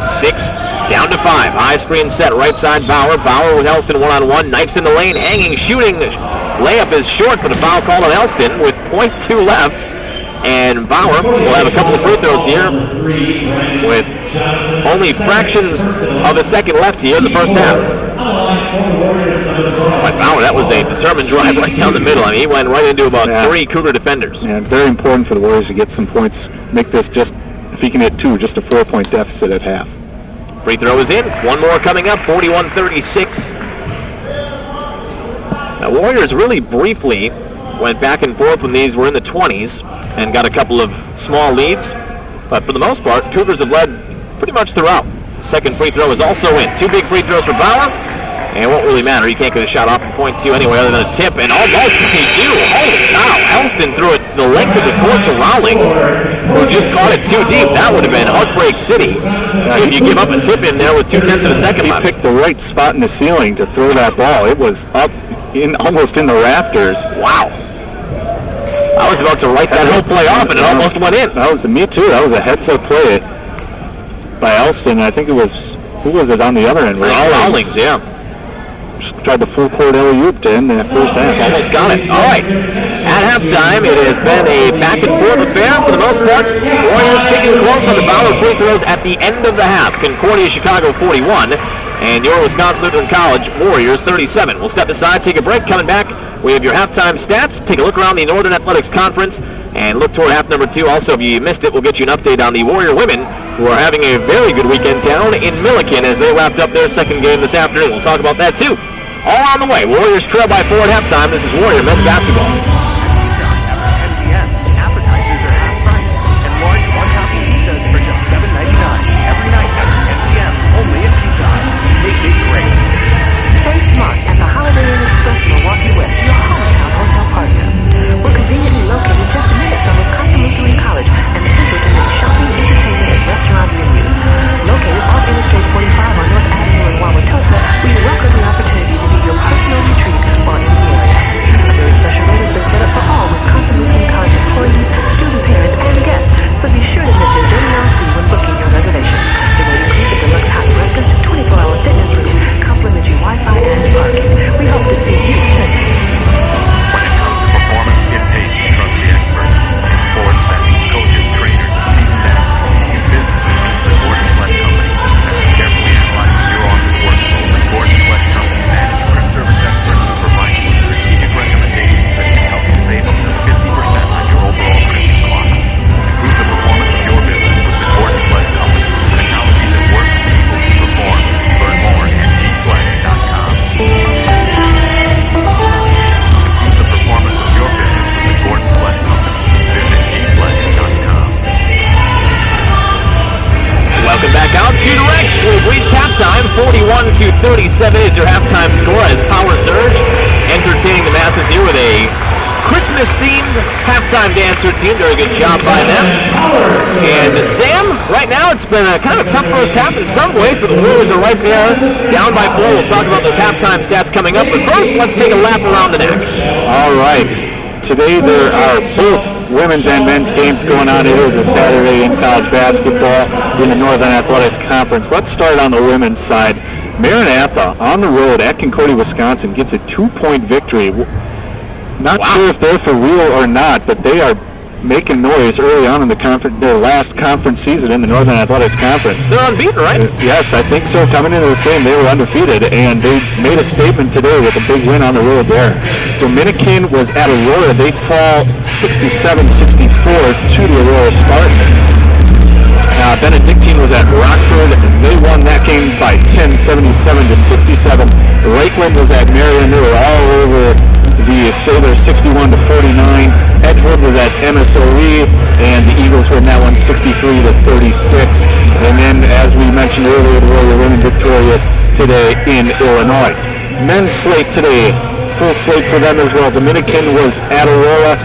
6 down to 5. High screen set right side Bauer. Bauer with Elston one-on-one. Knifes in the lane, hanging, shooting. Layup is short, but a foul call on Elston with .2 left. And Bauer will have a couple of free throws here with only fractions of a second left here in the first half. But Bauer, that was a determined drive right down the middle. I mean, he went right into about 3 Cougar defenders. Yeah, very important for the Warriors to get some points. Make this just, if he can hit 2, just a 4-point deficit at half. Free throw is in. One more coming up, 41-36. Now, Warriors really briefly went back and forth when these were in the 20s and got a couple of small leads. But for the most part, Cougars have led pretty much throughout. Second free throw is also in. 2 big free throws for Bauer. And it won't really matter. You can't get a shot off in .2 anyway other than a tip. And almost they do. Holy cow. Elston threw it the length of the court to Rawlings, who just caught it too deep. That would have been Heartbreak City if you give up a tip in there with 2/10 of a second left. He picked the right spot in the ceiling to throw that ball. It was up almost in the rafters. Wow. I was about to write that whole play off, and it almost went in. That was me too. That was a heads-up play by Elston. I think it was, who was it on the other end? Rawlings, yeah. Just tried the full court alley-oop to end the first half. Almost got it. All right. At halftime, it has been a back-and-forth affair for the most part. Warriors sticking close on the Bauer free throws at the end of the half. Concordia Chicago 41, and your Wisconsin Lutheran College Warriors 37. We'll step aside, take a break. Coming back, we have your halftime stats. Take a look around the Northern Athletics Conference and look toward half number 2. Also, if you missed it, we'll get you an update on the Warrior women, who are having a very good weekend down in Milliken as they wrapped up their second game this afternoon. We'll talk about that too. All on the way. Warriors trail by 4 at halftime. This is Warrior men's basketball. Appetizers are half price, and large one-topping pizzas for just $7.99 every night after 10 p.m. only at Pizza Hut. Make it great. Stay smart at the Holiday Inn Express Milwaukee West, your hometown hotel partner. We're conveniently located just a minute from Wisconsin Lutheran College and central to the shopping, entertainment, and restaurant venues. Located off Interstate 45 on North Avenue in Wauwatosa, we welcome the opportunity to be your personal retreat while in the area. A very special rate has been set 31-37 is your halftime score as Power Surge entertaining the masses here with a Christmas-themed halftime dance routine. Very good job by them. And Sam, right now it's been a kind of a tough first half in some ways, but the Warriors are right there, down by 4. We'll talk about those halftime stats coming up, but first let's take a lap around the neck. All right. Today there are both women's and men's games going on. It is a Saturday in college basketball in the Northern Athletics Conference. Let's start on the women's side. Maranatha on the road at Concordia, Wisconsin gets a 2-point victory. Not sure if they're for real or not, but they are making noise early on in their last conference season in the Northern Athletics Conference. They're unbeaten, right? Yes, I think so. Coming into this game, they were undefeated, and they made a statement today with a big win on the road there. Dominican was at Aurora. They fall 67-64 to the Aurora Spartans. Benedictine was at Rockford. They won that game by 10, 77-67. Lakeland was at Marion. They were all over the Sailors, 61-49. Edgewood was at MSOE, and the Eagles won that one 63-36. And then, as we mentioned earlier, the Warrior women victorious today in Illinois. Men's slate today, full slate for them as well. Dominican was at Aurora,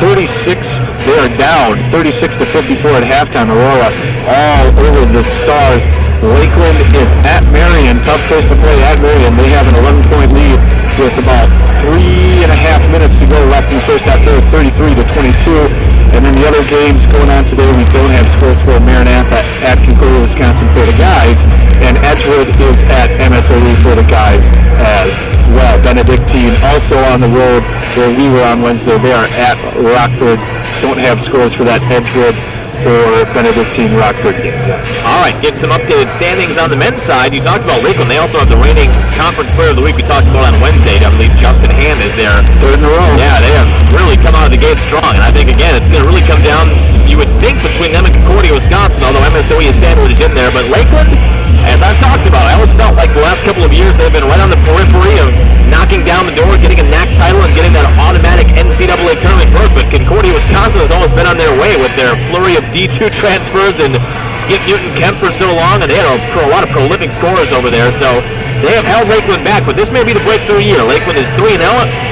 36. They are down 36-54 at halftime. Aurora all over the Stars. Lakeland is at Marion. Tough place to play at Marion. They have an 11-point lead with about 3.5 minutes to go left in the first half. They're 33-22. And then the other games going on today, we don't have scores for. Maranatha at Concordia, Wisconsin for the guys, and Edgewood is at MSOE for the guys as well. Benedictine also on the road where we were on Wednesday. They are at Rockford. Don't have scores for that Edgewood or Benedictine Rockford game. All right, get some updated standings on the men's side. You talked about Lakeland. They also have the reigning conference player of the week we talked about on Wednesday. I believe Justin Hand is there. Third in a row. Yeah, they have really come out of the gate strong. And I think, again, it's going to really come down, you would think, between them and Concordia, Wisconsin, although MSOE is sandwiched in there. But Lakeland, as I've talked about, I always felt like the last couple of years they've been right on the periphery of knocking down the door, getting a NAC title, and getting that automatic NCAA tournament berth. But Concordia, Wisconsin has always been on their way with their flurry of D2 transfers and Skip Newton-Kemp for so long, and they had a lot of prolific scorers over there. So they have held Lakeland back, but this may be the breakthrough year. Lakeland is 3-0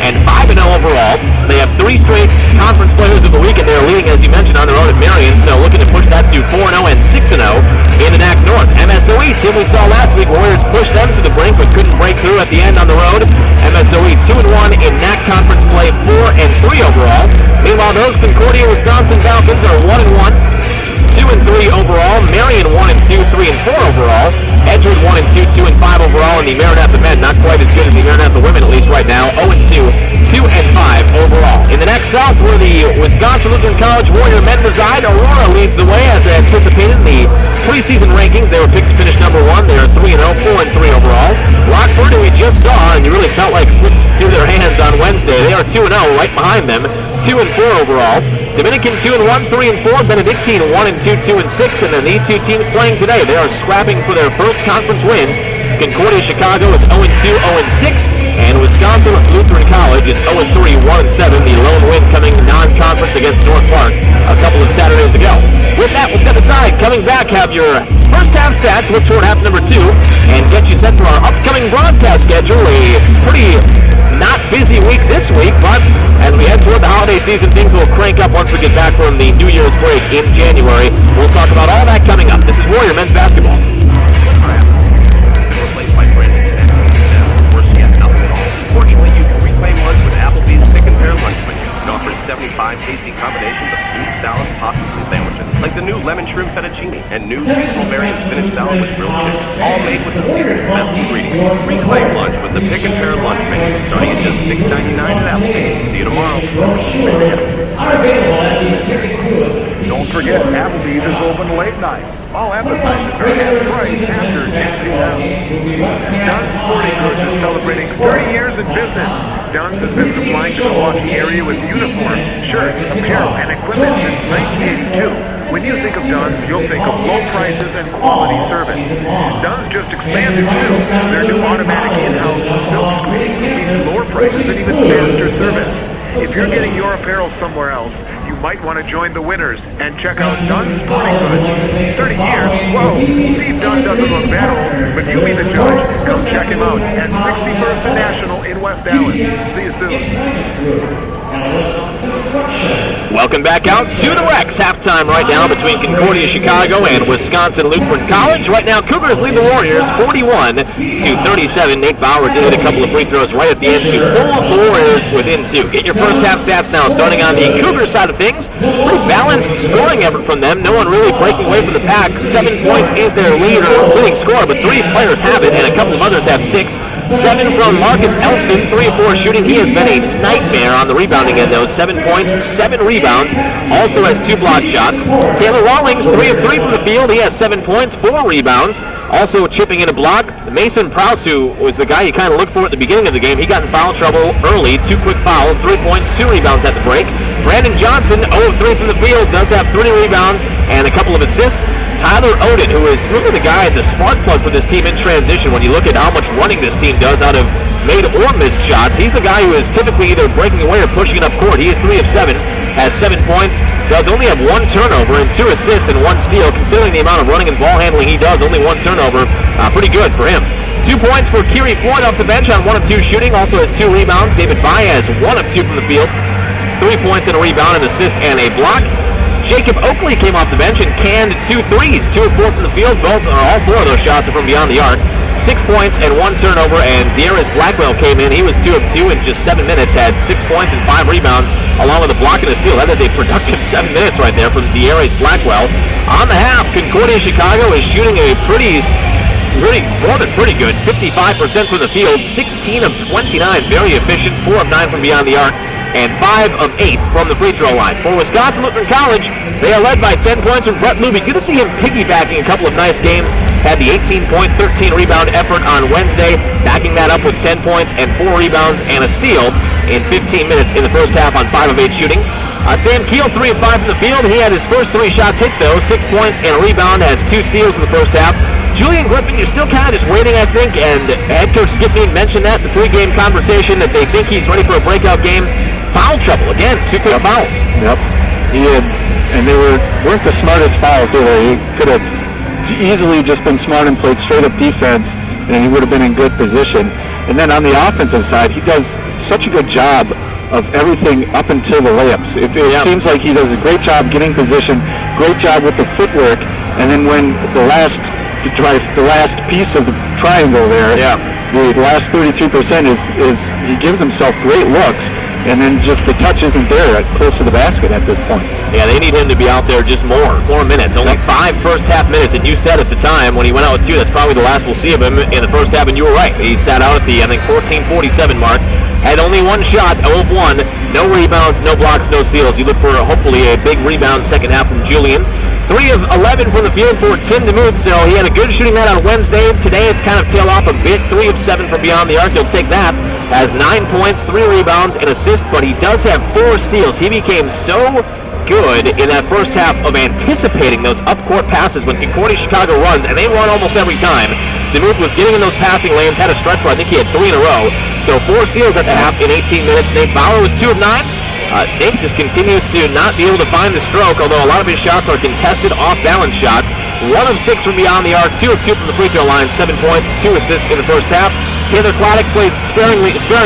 and 5-0 overall. They have 3 straight conference players of the week, and they're leading, as you mentioned, on the road at Marion. So looking to push that to 4-0 and 6-0 in the NAC North. MSOE, team we saw last week, Warriors pushed them to the brink, but couldn't break through at the end on the road. MSOE 2-1 in NAC conference play, 4-3 overall. Meanwhile, those Concordia, Wisconsin Falcons are 1-1. 2-3 overall. Marion 1-2, 3-4 overall. Edgewood 1-2, 2-5 overall. And the Maranatha men not quite as good as the Maranatha women, at least right now. 0-2, 2-5 overall. In the next South, where the Wisconsin Lutheran College Warrior men reside, Aurora leads the way as anticipated in the preseason rankings. They were picked to finish number 1. They are 3-0, 4-3 overall. Rockford, who we just saw, and you really felt like slipped through their hands on Wednesday. They are 2-0, right behind them. 2-4 overall. Dominican 2-1, 3-4. Benedictine 1-2, 2-6. And then these two teams playing today, they are scrapping for their first conference wins. Concordia Chicago is 0-2, 0-6. And Wisconsin Lutheran College is 0-3, 1-7. The lone win coming non-conference against North Park a couple of Saturdays ago. With that, we'll step aside. Coming back, have your first half stats, look toward half number 2, and get you set for our upcoming broadcast schedule. A pretty not busy week this week, but as we head toward the holiday season, things will crank up once we get back from the New Year's break in January. We'll talk about all that coming up. This is Warrior Men's Basketball. Replaced by Brandon. Worse yet, nothing at all. Fortunately, you can reclaim lunch with Applebee's Pick and Pair lunch menu. It offers 75 tasty combinations of fruit, salad, pastas, and sandwiches, like the new lemon shrimp fettuccine and new seasonal variant spinach salad with grilled chicken, all made with the season's best ingredients. Reclaim lunch with the Pick and Pair lunch menu, starting at just $6.99 at Applebee's. See you tomorrow. Don't forget, Applebee's is open late night. All appetizers are half price after 10 p.m. Dunn's Sporting Goods is celebrating 30 years in business. Dunn's has been supplying the Milwaukee area with uniforms, shirts, apparel, and equipment since 1982. When you think of Dunn's, you'll think of low prices and quality service. Dunn's just expanded too. Their new automatic in-house silk screening means lower prices and even faster service. If you're getting your apparel somewhere else, you might want to join the winners and check out Dunn's Sporting Goods. 30 years? Whoa! Steve Dunn doesn't look that old, but you be the judge. check him out at 61st and National in West Allen. See you soon. Welcome back out to the Rex. Halftime right now between Concordia, Chicago, and Wisconsin Lutheran College. Right now, Cougars lead the Warriors 41-37. Nate Bauer did hit a couple of free throws right at the end to pull the Warriors within 2. Get your first half stats now, starting on the Cougar side of things. Pretty balanced scoring effort from them. No one really breaking away from the pack. 7 points is their leading scorer, but 3 players have it, and a couple of others have 6. 7 from Marcus Elston, 3 of 4 shooting. He has been a nightmare on the rebounding end, though. 7 points, 7 rebounds. Also has 2 block shots. Taylor Rawlings, 3 of 3 from the field. He has 7 points, 4 rebounds. Also chipping in a block. Mason Prowse, who was the guy you kind of looked for at the beginning of the game, he got in foul trouble early. 2 quick fouls, 3 points, 2 rebounds at the break. Brandon Johnson, 0 of 3 from the field, does have 3 rebounds and a couple of assists. Tyler Oden, who is really the guy, the spark plug for this team in transition. When you look at how much running this team does out of made or missed shots, he's the guy who is typically either breaking away or pushing it up court. He is 3 of 7, has 7 points, does only have 1 turnover and 2 assists and 1 steal. Considering the amount of running and ball handling he does, only 1 turnover, pretty good for him. 2 points for Kiri Floyd off the bench on 1 of 2 shooting. Also has 2 rebounds. David Baez, 1 of 2 from the field, 3 points and a rebound, an assist and a block. Jacob Oakley came off the bench and canned 2 threes, 2 of 4 from the field. All 4 of those shots are from beyond the arc. 6 points and 1 turnover, and Darius Blackwell came in. He was 2 of 2 in just 7 minutes, had 6 points and 5 rebounds, along with a block and a steal. That is a productive 7 minutes right there from Darius Blackwell. On the half, Concordia Chicago is shooting a pretty good, 55% from the field, 16 of 29, very efficient, 4 of 9 from beyond the arc, and 5 of 8 from the free throw line. For Wisconsin Lutheran College, they are led by 10 points from Brett Luby. Good to see him piggybacking a couple of nice games. Had the 18-point, 13-rebound effort on Wednesday, backing that up with 10 points and 4 rebounds and a steal in 15 minutes in the first half on 5 of 8 shooting. Sam Keel, 3 of 5 from the field. He had his first 3 shots hit, though. 6 points and a rebound, has 2 steals in the first half. Julian Griffin, you're still kind of just waiting, I think, and head coach Skip Mead mentioned that in the pregame conversation, that they think he's ready for a breakout game. Foul trouble, again, 2 quick fouls. Yep, he had, and they weren't the smartest fouls either. He could have easily just been smart and played straight-up defense, and he would have been in good position. And then on the offensive side, he does such a good job of everything up until the layups. It seems like he does a great job getting position, great job with the footwork, and then when the last piece of the triangle there, the last 33% is he gives himself great looks, and then just the touch isn't there close to the basket at this point. Yeah, they need him to be out there just more minutes. Only 5 first half minutes, and you said at the time when he went out with 2, that's probably the last we'll see of him in the first half, and you were right. He sat out at the, I think, 14:47 mark. Had only 1 shot, 0 of 1, no rebounds, no blocks, no steals. You look for hopefully a big rebound second half from Julian. 3 of 11 from the field for Tim DeMuth, so he had a good shooting night on Wednesday. Today it's kind of tailed off a bit. 3 of 7 from beyond the arc. He'll take that. Has 9 points, 3 rebounds, and assist, but he does have 4 steals. He became so good in that first half of anticipating those up-court passes when Concordia Chicago runs, and they run almost every time. DeMuth was getting in those passing lanes, had a stretch where I think he had 3 in a row. So 4 steals at the half in 18 minutes. Nate Bauer was 2 of 9. Nate just continues to not be able to find the stroke, although a lot of his shots are contested off-balance shots. 1 of 6 from beyond the arc, 2 of 2 from the free throw line, 7 points, 2 assists in the first half. Taylor Claddock played sparing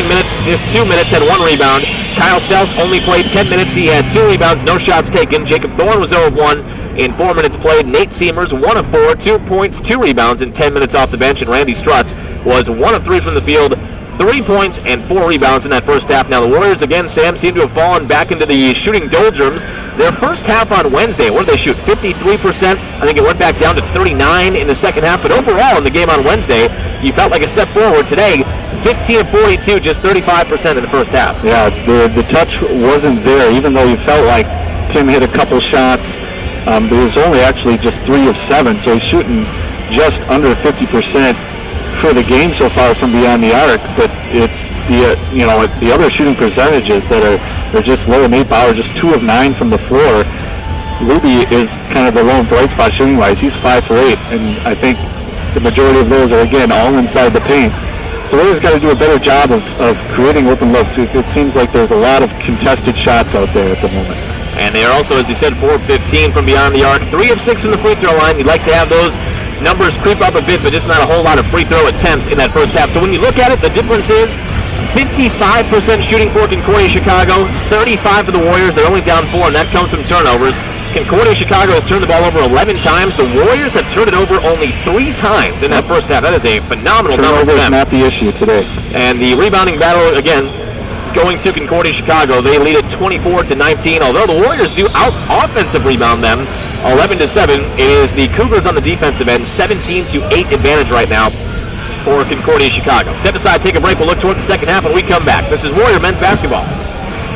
minutes, just 2 minutes, had 1 rebound. Kyle Stels only played 10 minutes, he had 2 rebounds, no shots taken. Jacob Thorne was 0 of 1 in 4 minutes played. Nate Seamers, 1 of 4, 2 points, 2 rebounds in 10 minutes off the bench. And Randy Strutz was 1 of 3 from the field, 3 points and 4 rebounds in that first half. Now the Warriors, again, Sam, seem to have fallen back into the shooting doldrums. Their first half on Wednesday, what did they shoot? 53%. I think it went back down to 39 in the second half. But overall, in the game on Wednesday, you felt like a step forward. Today, 15 of 42, just 35% in the first half. Yeah, the touch wasn't there, even though you felt like Tim hit a couple shots. But it was only actually just 3 of 7, so he's shooting just under 50% for the game so far from beyond the arc. But it's the other shooting percentages that are just low. Nate Bauer just 2 of 9 from the floor. Luby is kind of the lone bright spot shooting wise. He's 5 for 8, and I think the majority of those are again all inside the paint. So Warriors got to do a better job of creating open looks. It seems like there's a lot of contested shots out there at the moment. And they are also, as you said, 4 of 15 from beyond the arc, 3 of 6 from the free throw line. You'd like to have those numbers creep up a bit, but just not a whole lot of free throw attempts in that first half. So when you look at it, the difference is 55% shooting for Concordia Chicago, 35 for the Warriors. They're only down 4, and that comes from turnovers. Concordia Chicago has turned the ball over 11 times. The Warriors have turned it over only 3 times in that first half. That is a phenomenal number for them. Turnover is not the issue today. And the rebounding battle, again, going to Concordia Chicago. They lead it 24-19. Although the Warriors do out-offensive rebound them 11-7, it is the Cougars on the defensive end, 17-8 advantage right now for Concordia Chicago. Step aside, take a break. We'll look toward the second half when we come back. This is Warrior men's basketball.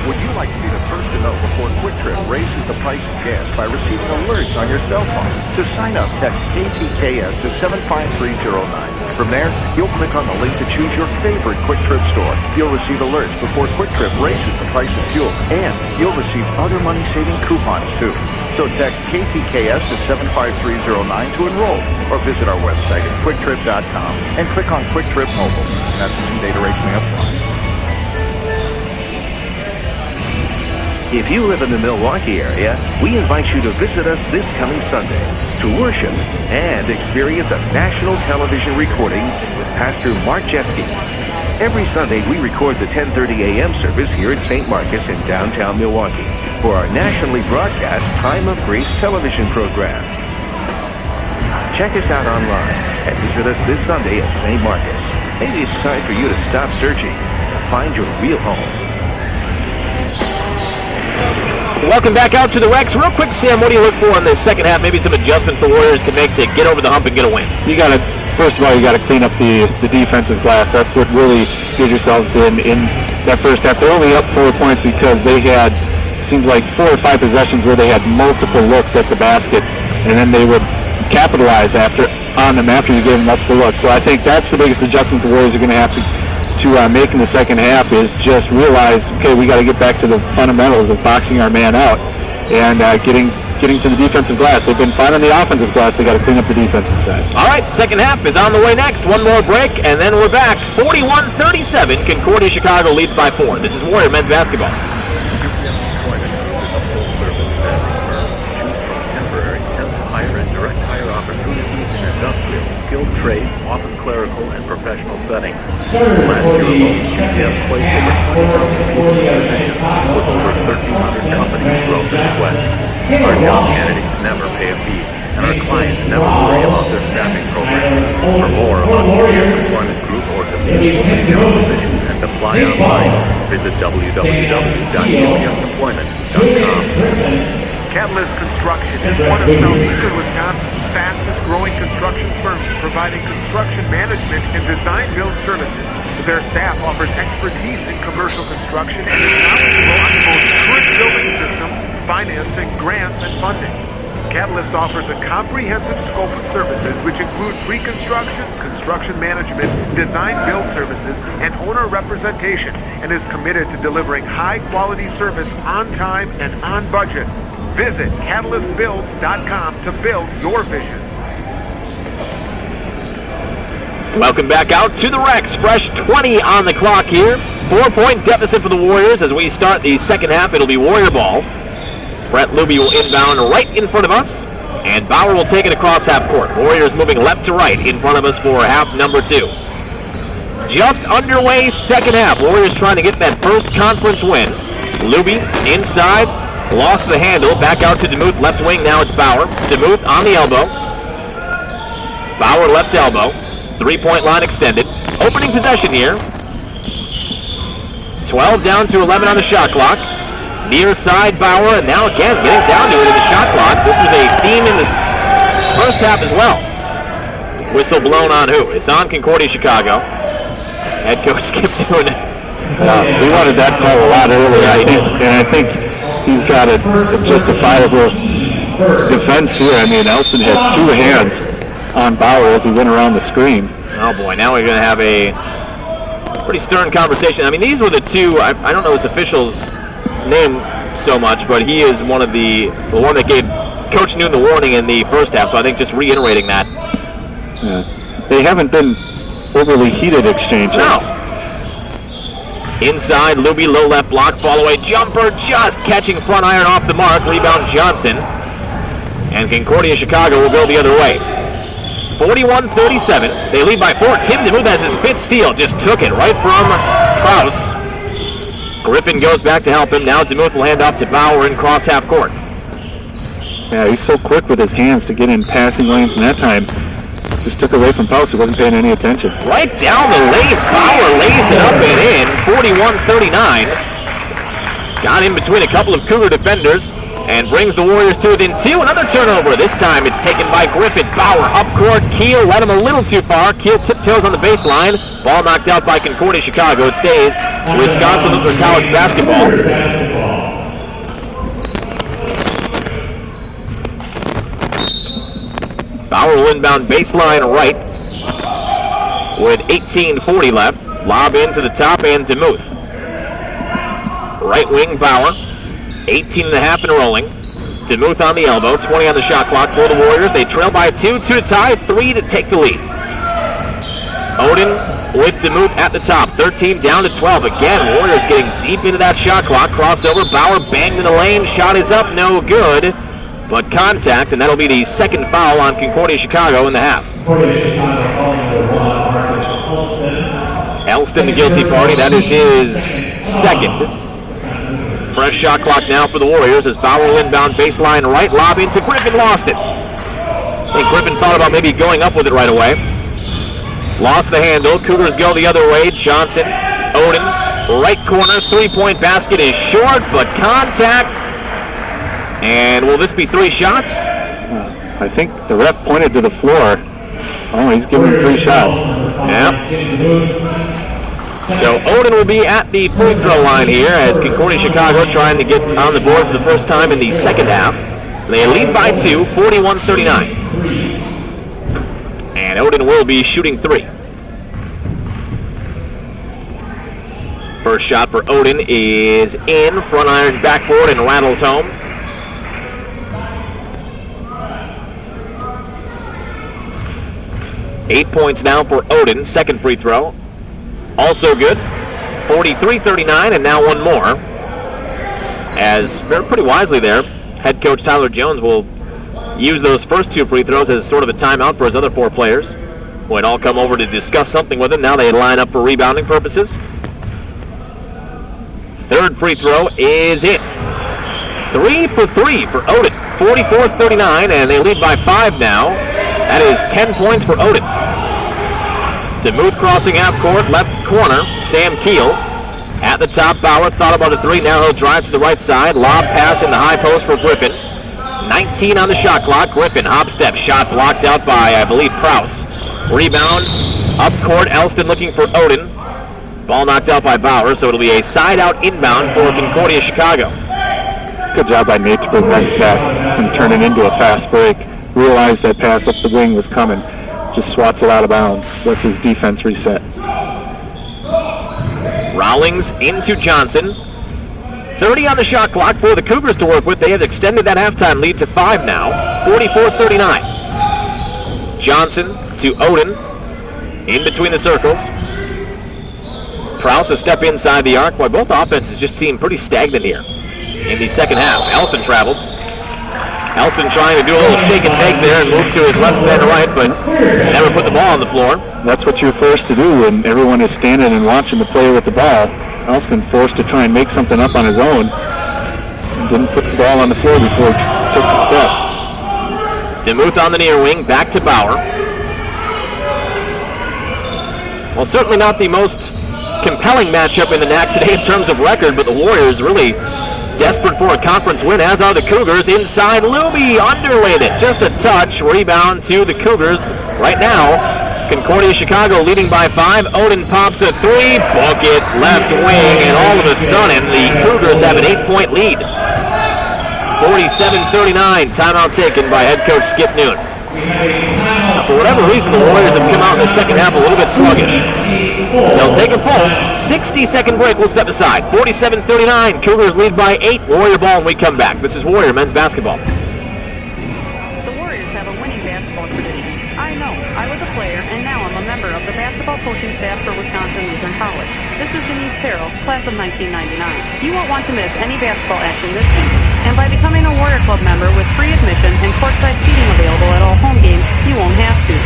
Would you like to be the first to know before Quick Trip raises the price of gas by receiving alerts on your cell phone? To sign up, text KTKS to 75309. From there, you'll click on the link to choose your favorite Quick Trip store. You'll receive alerts before Quick Trip raises the price of fuel, and you'll receive other money-saving coupons too. So text KTKS to 75309 to enroll, or visit our website at quicktrip.com and click on Quick Trip Mobile. Message and data rates may apply. If you live in the Milwaukee area, we invite you to visit us this coming Sunday to worship and experience a national television recording with Pastor Mark Jeske. Every Sunday, we record the 10:30 a.m. service here at St. Marcus in downtown Milwaukee for our nationally broadcast Time of Grace television program. Check us out online and visit us this Sunday at St. Marcus. Maybe it's time for you to stop searching and find your real home. Welcome back out to the Rex. Real quick, Sam, what do you look for in the second half? Maybe some adjustments the Warriors can make to get over the hump and get a win. First of all, you got to clean up the defensive glass. That's what really did yourselves in that first half. They're only up 4 points because they had, seems like 4 or 5 possessions where they had multiple looks at the basket, and then they would capitalize on them after you gave them multiple looks. So I think that's the biggest adjustment the Warriors are going to have to make in the second half, is just realize, okay, we got to get back to the fundamentals of boxing our man out and getting to the defensive glass. They've been fine on the offensive glass. They got to clean up the defensive side. All right, second half is on the way next. One more break, and then we're back. 41-37, Concordia Chicago leads by 4. This is Warrior men's basketball. Skilled trade, often clerical and professional settings. Starters for the second placed half over 20,000 for people in Concordia position Chicago. with over 1,300 companies throughout the West. Our young candidates never pay a fee, and our clients never worry about their staffing program. For more about the Employment Group or the positions and apply online, visit www.upsemployment.com. Catalyst Construction is one of southeastern Wisconsin's fastest growing construction firms, providing construction management and design build services. Their staff offers expertise in commercial construction and is knowledgeable on the most current building systems, financing, grants, and funding. Catalyst offers a comprehensive scope of services which include pre-construction, construction management, design build services, and owner representation, and is committed to delivering high-quality service on time and on budget. Visit CatalystBuilds.com to build your vision. Welcome back out to the Rex. Fresh 20 on the clock here. 4-point deficit for the Warriors as we start the second half. It'll be Warrior ball. Brett Luby will inbound right in front of us, and Bauer will take it across half court. Warriors moving left to right in front of us for half number 2. Just underway second half. Warriors trying to get that first conference win. Luby inside. Lost the handle, back out to DeMuth, left wing, now it's Bauer. DeMuth on the elbow. Bauer left elbow. 3-point line extended. Opening possession here. 12 down to 11 on the shot clock. Near side Bauer, and now again getting down to it in the shot clock. This was a theme in this first half as well. Whistle blown on who? It's on Concordia Chicago. Head coach Skip doing it. We wanted that call a lot earlier, I think he's got a justifiable defense here. I mean, Elson had 2 hands on Bauer as he went around the screen. Oh boy, now we're going to have a pretty stern conversation. I mean, these were the two, I don't know this official's name so much, but he is one of the one that gave Coach Noon the warning in the first half, so I think just reiterating that. Yeah. They haven't been overly heated exchanges. No. Inside, Luby, low left block, fall away jumper, just catching front iron off the mark. Rebound Johnson. And Concordia Chicago will go the other way. 41-37. They lead by 4. Tim DeMuth has his 5th steal. Just took it right from Kraus. Griffin goes back to help him. Now DeMuth will hand off to Bauer in cross half court. Yeah, he's so quick with his hands to get in passing lanes, and that time just took away from Kraus, who wasn't paying any attention. Right down the lane. Bauer lays it up and in. 41-39. Got in between a couple of Cougar defenders and brings the Warriors to within 2. Another turnover. This time it's taken by Griffin. Bauer up court. Keel led him a little too far. Keel tiptoes on the baseline. Ball knocked out by Concordia Chicago. It stays Wisconsin Lutheran College basketball. Bauer will inbound baseline right with 18:40 left. Lob into the top and DeMuth. Right wing Bauer. 18.5 and rolling. DeMuth on the elbow. 20 on the shot clock for the Warriors. They trail by 2. 2 to tie. 3 to take the lead. Odin with DeMuth at the top. 13 down to 12. Again, Warriors getting deep into that shot clock. Crossover. Bauer banged in the lane. Shot is up. No good. But contact, and that'll be the second foul on Concordia Chicago in the half. Elston, the guilty party. That is his second. Fresh shot clock now for the Warriors as Bauer will inbound baseline right. Lob into Griffin. Lost it. I think Griffin thought about maybe going up with it right away. Lost the handle. Cougars go the other way. Johnson, Odin, right corner. 3-point basket is short, but contact. And will this be 3 shots? I think the ref pointed to the floor. Oh, he's giving him 3 shots. Yeah. So Odin will be at the free throw line here as Concordia Chicago trying to get on the board for the first time in the second half. They lead by 2, 41-39. And Odin will be shooting 3. First shot for Odin is in. Front iron backboard and rattles home. Eight points now for Odin. Second free throw. Also good. 43-39, and now one more. As pretty wisely there, head coach Tyler Jones will use those first 2 free throws as sort of a timeout for his other 4 players. Would all come over to discuss something with him. Now they line up for rebounding purposes. Third free throw is in. 3 for 3 for Odin. 44-39, and they lead by 5 now. That is 10 points for Odin. DeMuth crossing half court, left corner. Sam Keel at the top. Bauer thought about a 3. Now he'll drive to the right side. Lob pass in the high post for Griffin. 19 on the shot clock. Griffin, hop step shot blocked out by, I believe, Prowse. Rebound up court. Elston looking for Odin. Ball knocked out by Bauer, so it'll be a side out inbound for Concordia Chicago. Good job by Nate to prevent that from turning into a fast break. Realized that pass up the wing was coming. Just swats it out of bounds. Lets his defense reset. Rawlings into Johnson. 30 on the shot clock for the Cougars to work with. They have extended that halftime lead to 5 now. 44-39. Johnson to Odin. In between the circles. Prowse a step inside the arc. Boy, both offenses just seem pretty stagnant here in the second half. Elston traveled. Elston trying to do a little shake and bake there and move to his left and right, but never put the ball on the floor. That's what you're forced to do when everyone is standing and watching the player with the ball. Elston forced to try and make something up on his own. Didn't put the ball on the floor before he took the step. DeMuth on the near wing, back to Bauer. Well, certainly not the most compelling matchup in the NAC today in terms of record, but the Warriors really desperate for a conference win, as are the Cougars. Inside, Luby underlaid it. Just a touch. Rebound to the Cougars right now. Concordia Chicago leading by 5. Odin pops a 3. Bucket left wing, and all of a sudden the Cougars have an 8-point lead. 47-39. Timeout taken by head coach Skip Noon. Now, for whatever reason, the Warriors have come out in the second half a little bit sluggish. They'll take a full 60-second break. We'll step aside. 47-39. Cougars lead by 8. Warrior ball when we come back. This is Warrior men's basketball. The Warriors have a winning basketball tradition. I know. I was a player, and now I'm a member of the basketball coaching staff for Wisconsin Lutheran College. This is Denise Terrell, class of 1999. You won't want to miss any basketball action this season. And by becoming a Warrior Club member with free admission and courtside seating available at all home games, you won't have to.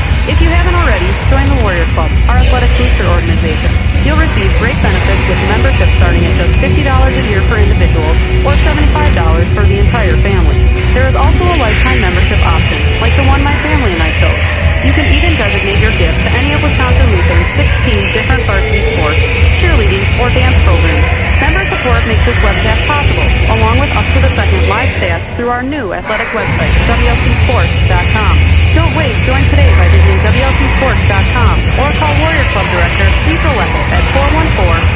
16 different varsity sports, cheerleading, or dance programs. Member support makes this webcast possible, along with up-to-the-second live stats through our new athletic website, WLCsports.com. Don't wait. Join today by visiting WLCsports.com or call Warrior Club Director Steve Rolette at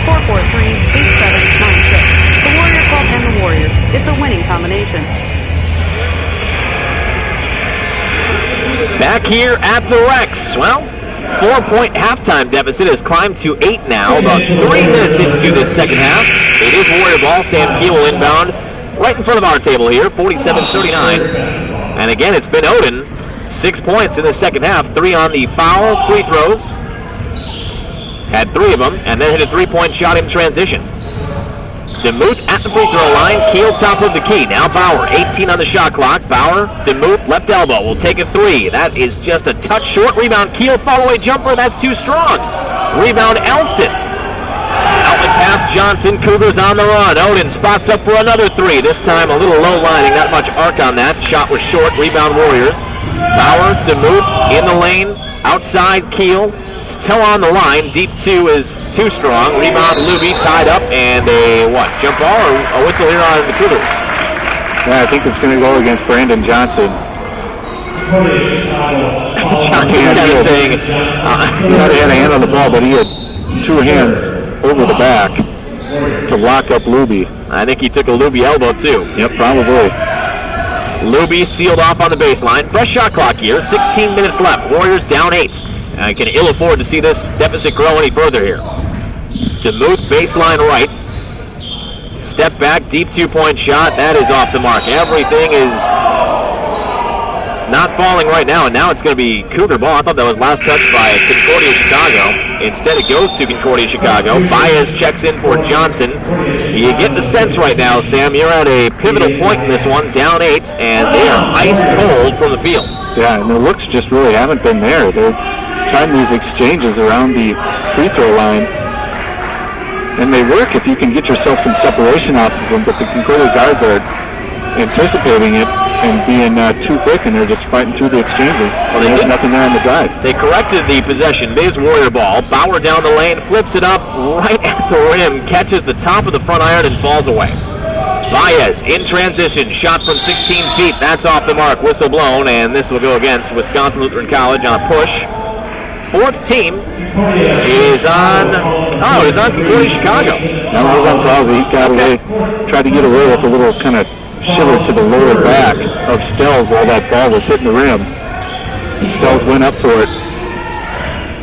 414-443-8796. The Warrior Club and the Warriors. It's a winning combination. Back here at the Rex. Well, 4-point halftime deficit has climbed to 8 now, about 3 minutes into this second half. It is Warrior ball. Sam Keel will inbound right in front of our table here, 47-39. And again, it's been Odin. 6 points in the second half, 3 on the foul free throws. Had 3 of them, and then hit a 3-point shot in transition. DeMuth at the free throw line, Keel top of the key. Now Bauer, 18 on the shot clock. Bauer, DeMuth, left elbow, will take a 3. That is just a touch short. Rebound, Keel, follow-away jumper, that's too strong. Rebound, Elston. Outlet pass, Johnson, Cougars on the run. Odin spots up for another 3. This time a little low lining, not much arc on that. Shot was short, rebound Warriors. Bauer, DeMuth, in the lane, outside Keel. Still on the line, deep 2 is too strong. Rebound, Luby tied up, and a jump ball or a whistle here on the Cougars? Yeah, I think it's going to go against Brandon Johnson. Johnson's kind of saying... he had a hand on the ball, but he had 2 hands over the back to lock up Luby. I think he took a Luby elbow, too. Yep, probably. Luby sealed off on the baseline. Fresh shot clock here, 16 minutes left. Warriors down 8. I can ill afford to see this deficit grow any further here. DeMuth baseline right. Step back, deep 2-point shot. That is off the mark. Everything is not falling right now, and now it's going to be Cougar ball. I thought that was last touch by Concordia Chicago. Instead, it goes to Concordia Chicago. Baez checks in for Johnson. You get the sense right now, Sam, you're at a pivotal point in this one, down 8, and they are ice cold from the field. Yeah, and their looks just really haven't been there. They're trying these exchanges around the free throw line, and they work if you can get yourself some separation off of them, but the Concordia guards are anticipating it and being too quick, and they're just fighting through the exchanges. Well, there's nothing there on the drive. They corrected the possession. Biz Warrior ball. Bauer down the lane, flips it up right at the rim, catches the top of the front iron and falls away. Baez in transition, shot from 16 feet. That's off the mark, whistle blown, and this will go against Wisconsin Lutheran College on a push. 4th team is on Concordia Chicago. No, it was on Krause. He got away, tried to get away with a little kind of shiver to the lower back of Stells while that ball was hitting the rim. And Stells went up for it,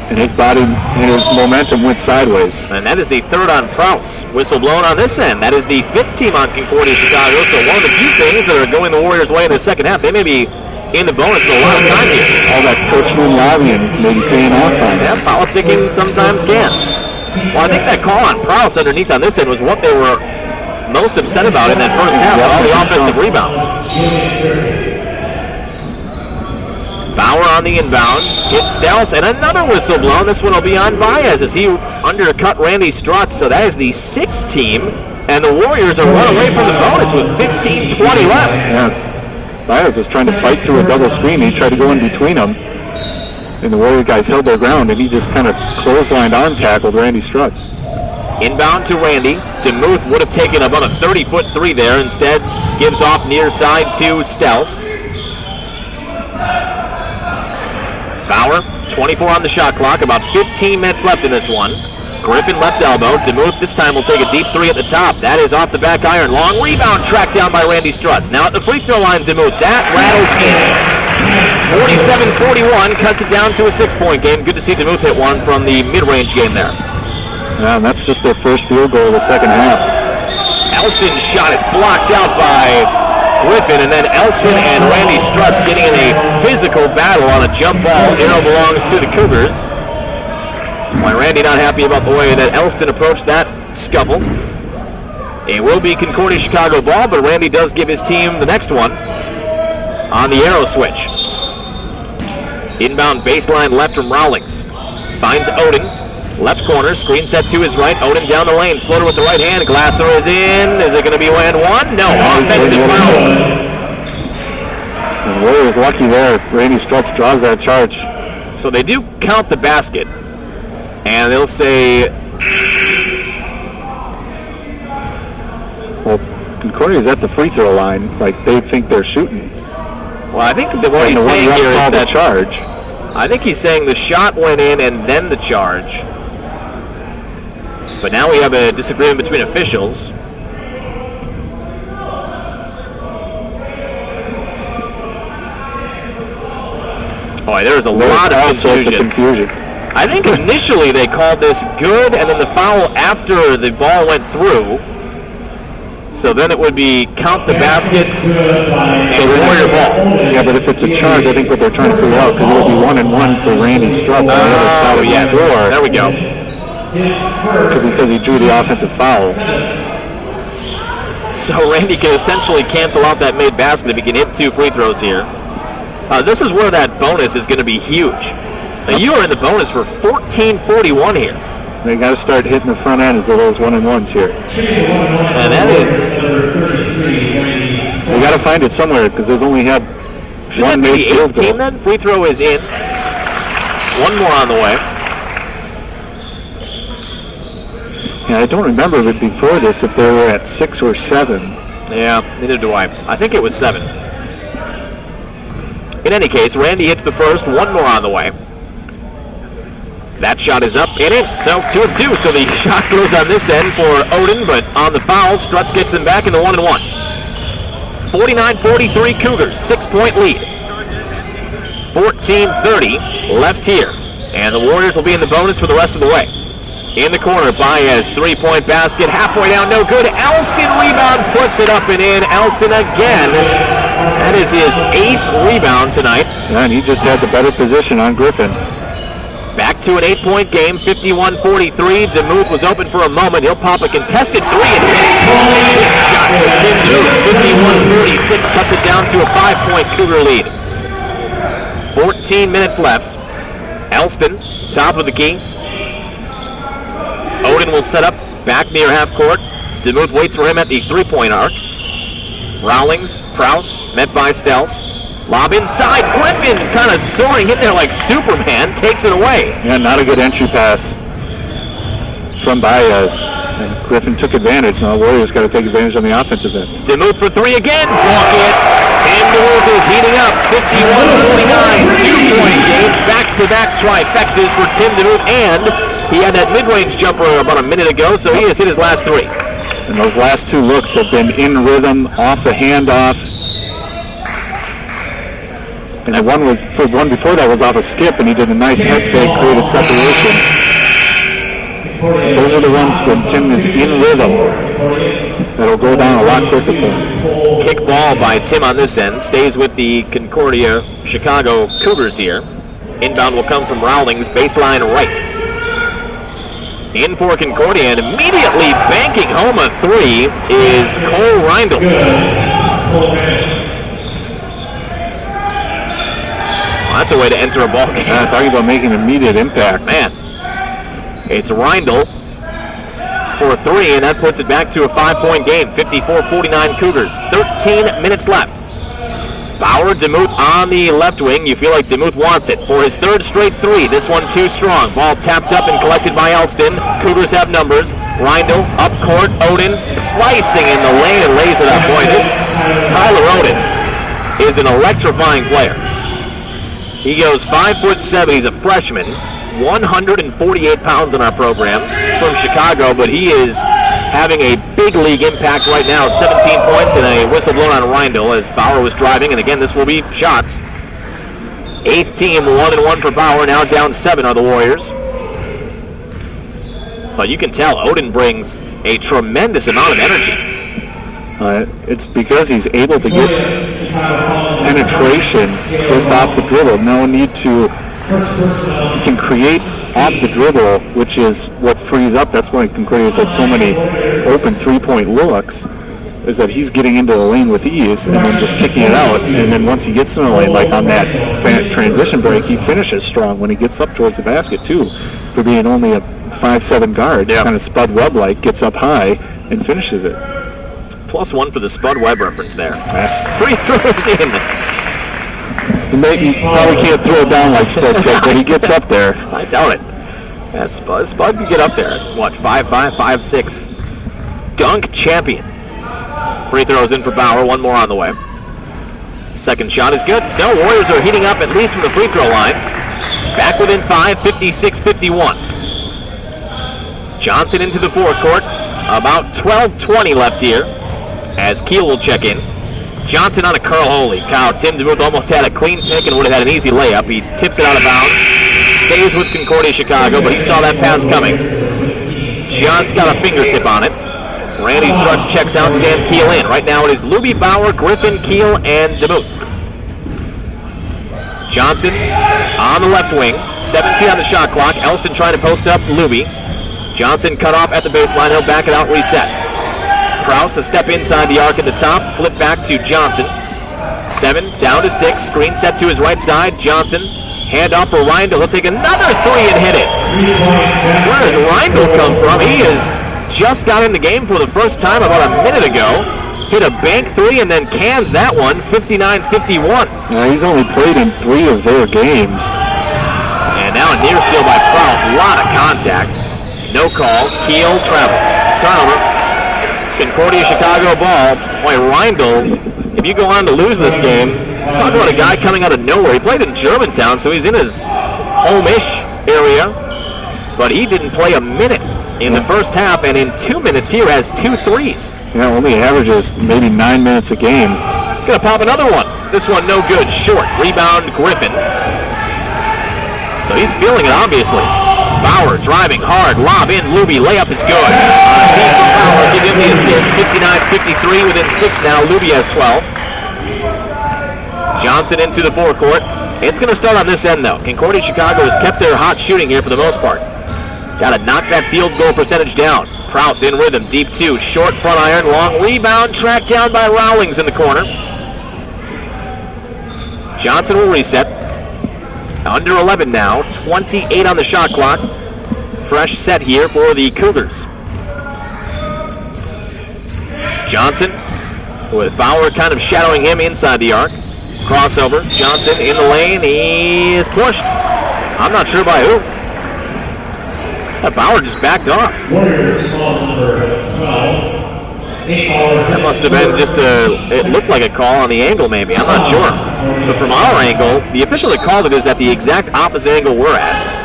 and his body and his momentum went sideways. And that is the 3rd on Prowse. Whistle blown on this end. That is the 5th team on Concordia Chicago. So one of the few things that are going the Warriors' way in the second half. They may be in the bonus for a lot of time here. All that coaching and lobbying maybe paying off on it. Yeah, politicking sometimes can. Well, I think that call on Prowse underneath on this end was what they were most upset about in that first half, all the offensive rebounds. Bauer on the inbound, hits Stells, and another whistle blown. This one will be on Baez as he undercut Randy Strutz. So that is the 6th team, and the Warriors are run away from the bonus with 15-20 left. Yeah. Baez was trying to fight through a double screen. He tried to go in between them, and the Warrior guys held their ground, and he just kind of clotheslined arm tackled Randy Strutz. Inbound to Randy. DeMuth would have taken about a 30-foot 3 there. Instead, gives off near side to Stells. Bauer, 24 on the shot clock. About 15 minutes left in this one. Griffin left elbow. DeMuth this time will take a deep 3 at the top. That is off the back iron. Long rebound tracked down by Randy Strutz. Now at the free throw line, DeMuth. That rattles in. 47-41 cuts it down to a 6-point game. Good to see DeMuth hit one from the mid-range game there. Yeah, and that's just their first field goal of the second half. Elston's shot is blocked out by Griffin, and then Elston and Randy Strutz getting in a physical battle on a jump ball. Arrow belongs to the Cougars. Why Randy not happy about the way that Elston approached that scuffle. It will be Concordia Chicago ball, but Randy does give his team the next one on the arrow switch. Inbound baseline left from Rawlings. Finds Odin. Left corner, screen set to his right. Odin down the lane, floater with the right hand. Glasser is in. Is it going to be and one? No, offensive foul. The Warriors lucky there. Randy Strutz draws that charge. So they do count the basket. And they'll say... Well, Concordia's at the free throw line. Like, they think they're shooting. Well, I think that what he's saying here is that... charge. I think he's saying the shot went in and then the charge. But now we have a disagreement between officials. Boy, there's a lot of confusion. I think initially they called this good, and then the foul after the ball went through. So then it would be count the basket, so Warrior ball. Yeah, but if it's a charge, I think what they're trying to figure out, because it would be 1-1 for Randy Strutz on the other side of the floor. There we go. Because he drew the offensive foul. So Randy can essentially cancel out that made basket if he can hit 2 free throws here. This is where that bonus is going to be huge. Now you are in the bonus for 14-41 here. They got to start hitting the front end as those 1-1s here. And that is... They got to find it somewhere because they've only had one made field goal. Team then? Free throw is in. One more on the way. Yeah, I don't remember it before this if they were at 6 or 7. Yeah, neither do I. I think it was 7. In any case, Randy hits the first. One more on the way. That shot is up and in. So 2-2. So the shot goes on this end for Odin, but on the foul, Strutz gets them back in the 1-1. 49-43 Cougars, 6-point lead. 14:30 left here. And the Warriors will be in the bonus for the rest of the way. In the corner, Baez, 3-point basket, halfway down, no good. Alston rebound, puts it up and in. Alston again. That is his 8th rebound tonight. Yeah, and he just had the better position on Griffin. Back to an 8-point game, 51-43. DeMuth was open for a moment. He'll pop a contested 3 and hit it. Big shot for Tim DeMuth. 51-46 cuts it down to a 5-point Cougar lead. 14 minutes left. Alston, top of the key. Odin will set up back near half court. DeMuth waits for him at the 3-point arc. Rawlings, Prowse, met by Stels. Lob inside. Griffin kind of soaring in there like Superman. Takes it away. Yeah, not a good entry pass from Baez. And Griffin took advantage. Now the Warriors got to take advantage on the offensive end. DeMuth for 3 again. Block it. Tim DeMuth is heating up. 51-49. 2-point game. Back-to-back trifectas for Tim DeMuth. And he had that mid-range jumper about a minute ago, so he has hit his last 3. And those last 2 looks have been in rhythm, off the handoff. And the one before that was off a skip, and he did a nice head fake, created separation. Those are the ones when Tim is in rhythm that'll go down a lot quicker for him. Kick ball by Tim on this end. Stays with the Concordia Chicago Cougars here. Inbound will come from Rawlings, baseline right. In for Concordia, and immediately banking home a 3 is Cole Reindl. Well, that's a way to enter a ball game. Talking about making immediate impact. Man, it's Reindl for 3, and that puts it back to a 5-point game. 54-49 Cougars. 13 minutes left. Bauer, DeMuth on the left wing. You feel like DeMuth wants it for his 3rd straight 3. This one too strong. Ball tapped up and collected by Alston. Cougars have numbers. Reindl, up court. Odin slicing in the lane and lays it up. Boy, this Tyler Odin is an electrifying player. He goes 5'7". He's a freshman. 148 pounds in our program from Chicago, but he is having a big league impact right now. 17 points and a whistle blown on Reindl as Bauer was driving, and again, this will be shots. 8th team, 1-1 for Bauer. Now down 7 are the Warriors. But you can tell Odin brings a tremendous amount of energy. It's because he's able to get penetration just off the dribble. No need to... He can create off the dribble, which is what frees up. That's why Concordia's had so many open 3-point looks, is that he's getting into the lane with ease and then just kicking it out. And then once he gets in the lane, like on that transition break, he finishes strong when he gets up towards the basket too, for being only a 5'7" guard. Yeah. Kind of Spud Webb-like, gets up high and finishes it. +1 for the Spud Webb reference there. Free throws in. He probably can't throw it down like Spud could, but he gets up there. I doubt it. Yeah, Spud can get up there. What, 5'5", 5'6"? Dunk champion. Free throws in for Bauer. One more on the way. Second shot is good. So Warriors are heating up at least from the free throw line. Back within 5, 56-51. Johnson into the forecourt. About 12:20 left here as Keel will check in. Johnson on a curl. Holy cow. Tim DeMuth almost had a clean pick and would have had an easy layup. He tips it out of bounds. Stays with Concordia Chicago, but he saw that pass coming. Just got a fingertip on it. Randy Strutz checks out Sam Keel in. Right now it is Luby, Bauer, Griffin, Keel, and DeMuth. Johnson on the left wing. 17 on the shot clock. Elston trying to post up Luby. Johnson cut off at the baseline. He'll back it out, reset. Krause a step inside the arc at the top. Flip back to Johnson. 7 down to 6. Screen set to his right side. Johnson. Hand off for Reindl. He'll take another three and hit it. Where does Reindl come from? He has just got in the game for the first time about a minute ago. Hit a bank three and then cans that one. 59-51. He's only played in 3 of their games. And now a near steal by Krause. A lot of contact. No call. Keel travel. Turnover. Concordia Chicago ball. Boy, Reindl, if you go on to lose this game, talk about a guy coming out of nowhere. He played in Germantown, so he's in his home-ish area. But he didn't play a minute in the first half, and in 2 minutes here has 2 threes. Yeah, only averages maybe 9 minutes a game. Gonna pop another one. This one no good. Short. Rebound Griffin. So he's feeling it, obviously. Bauer driving hard. Lob in. Luby. Layup is good. On a feed from Bauer. Give him the assist. 59-53 within 6 now. Luby has 12. Johnson into the forecourt. It's going to start on this end, though. Concordia Chicago has kept their hot shooting here for the most part. Got to knock that field goal percentage down. Krause in rhythm. Deep 2. Short front iron. Long rebound. Tracked down by Rowlings in the corner. Johnson will reset. Under 11 now. 28 on the shot clock. Fresh set here for the Cougars. Johnson with Bauer kind of shadowing him inside the arc. Crossover. Johnson in the lane. He is pushed. I'm not sure by who. That Bauer just backed off. That must have been just it looked like a call on the angle maybe. I'm not sure. But from our angle, the official that called it is at the exact opposite angle we're at.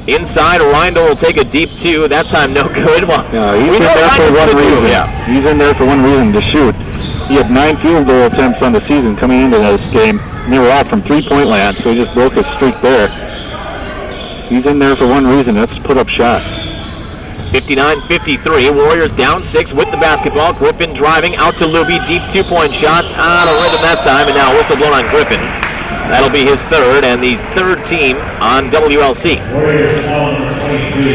Inside, Reindl will take a deep 2. That time no good. Well, he's in there for one reason. Yeah. He's in there for one reason, to shoot. He had 9 field goal attempts on the season coming into this game, and they were out from 3-point land, so he just broke his streak there. He's in there for one reason, that's to put up shots. 59-53, Warriors down 6 with the basketball. Griffin driving out to Luby, deep 2-point shot. Out of rhythm that time, and now whistle blown on Griffin. That'll be his third, and the third team on WLC.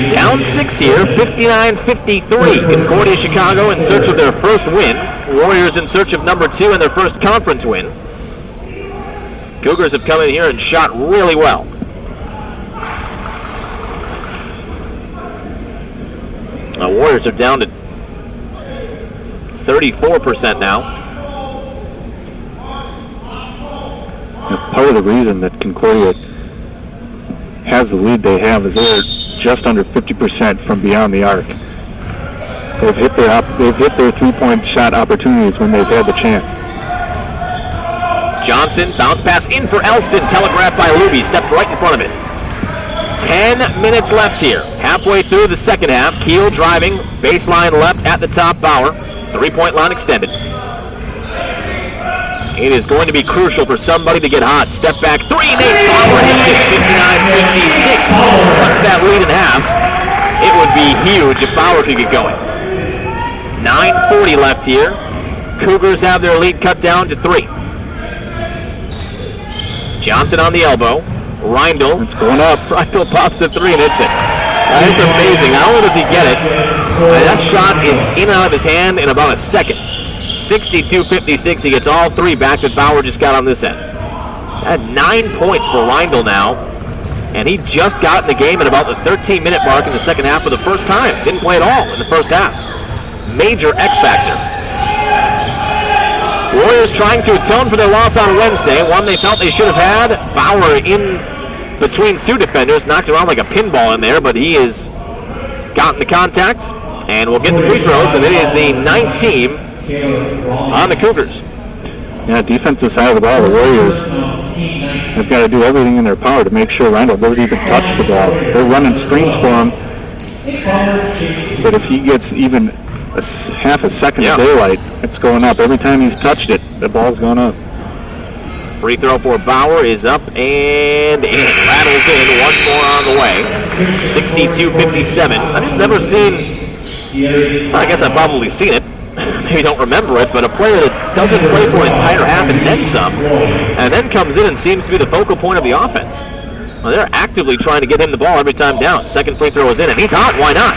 Down 6 here, 59-53. Concordia Chicago in search of their first win. Warriors in search of number 2 and their first conference win. Cougars have come in here and shot really well. The Warriors are down to 34% now. Part of the reason that Concordia has the lead they have is they're just under 50% from beyond the arc. They've hit their 3-point shot opportunities when they've had the chance. Johnson, bounce pass in for Elston, telegraphed by Luby, stepped right in front of it. 10 minutes left here, halfway through the second half. Keel driving, baseline left at the top, Bauer. 3-point line extended. It is going to be crucial for somebody to get hot. Step back 3, Nate Bauer hits it, 59-56. Cuts that lead in half. It would be huge if Bauer could get going. 9:40 left here. Cougars have their lead cut down to 3. Johnson on the elbow. Reindl. It's going up. Reindl pops the 3 and hits it. It's amazing. Not only does he get it, that shot is in and out of his hand in about a second. 62-56. He gets all 3 back that Bauer just got on this end. At 9 points for Reindl now. And he just got in the game at about the 13-minute mark in the second half for the first time. Didn't play at all in the first half. Major X factor. Warriors trying to atone for their loss on Wednesday, one they felt they should have had. Bauer in between two defenders, knocked around like a pinball in there, but he has gotten the contact and will get the free throws, and it is the ninth team on the Cougars. Yeah, defensive side of the ball, the Warriors have got to do everything in their power to make sure Randall doesn't even touch the ball. They're running screens for him, but if he gets even half a second of daylight, it's going up. Every time he's touched it, the ball's going up. Free throw for Bauer is up and it rattles in. One more on the way. 62-57. I've just never seen, I guess I've probably seen it, maybe don't remember it, but a player that doesn't play for an entire half and then some, and then comes in and seems to be the focal point of the offense. Well, they're actively trying to get him the ball every time down. Second free throw is in, and he's hot. Why not?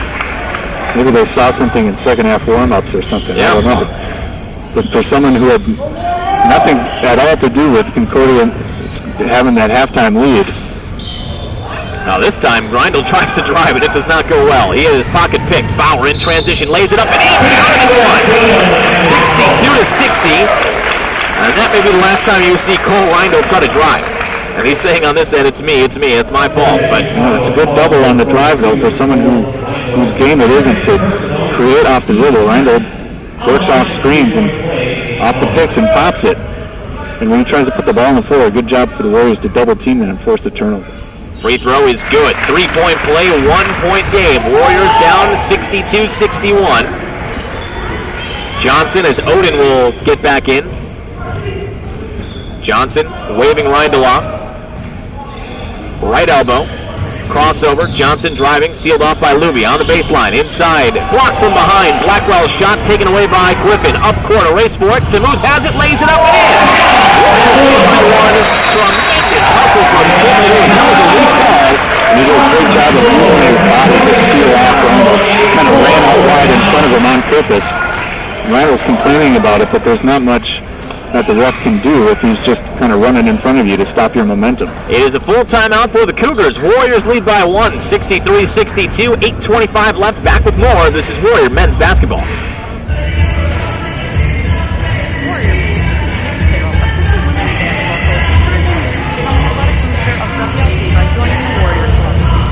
Maybe they saw something in second half warm-ups or something. I don't know. But for someone who had nothing at all to do with Concordia having that halftime lead. Now this time, Grindel tries to drive it. It does not go well. He has his pocket picked. Bauer in transition, lays it up and in. Out of the one. 62-60. And that may be the last time you see Cole Grindel try to drive. And he's saying on this end, it's me, it's my fault. But it's a good double on the drive, though, for someone whose game it isn't to create off the dribble. Grindel works off screens and off the picks and pops it. And when he tries to put the ball on the floor, good job for the Warriors to double team it and force the turnover. Free throw is good. 3-point play, 1-point game. Warriors down 62-61. Johnson as Odin will get back in. Johnson waving Reindl off. Right elbow. Crossover. Johnson driving. Sealed off by Luby on the baseline. Inside. Blocked from behind. Blackwell's shot taken away by Griffin. Up court. A race for it. DeMuth has it. Lays it up and in. Tremendous hustle from Jim Newton. That was a loose ball. And he did a great job of using his body to seal off Randall. Kind of ran out wide in front of him on purpose. Randall's complaining about it, but there's not much that the ref can do if he's just kind of running in front of you to stop your momentum. It is a full timeout for the Cougars. Warriors lead by 1, 63-62, 8:25 left. Back with more. This is Warrior men's basketball.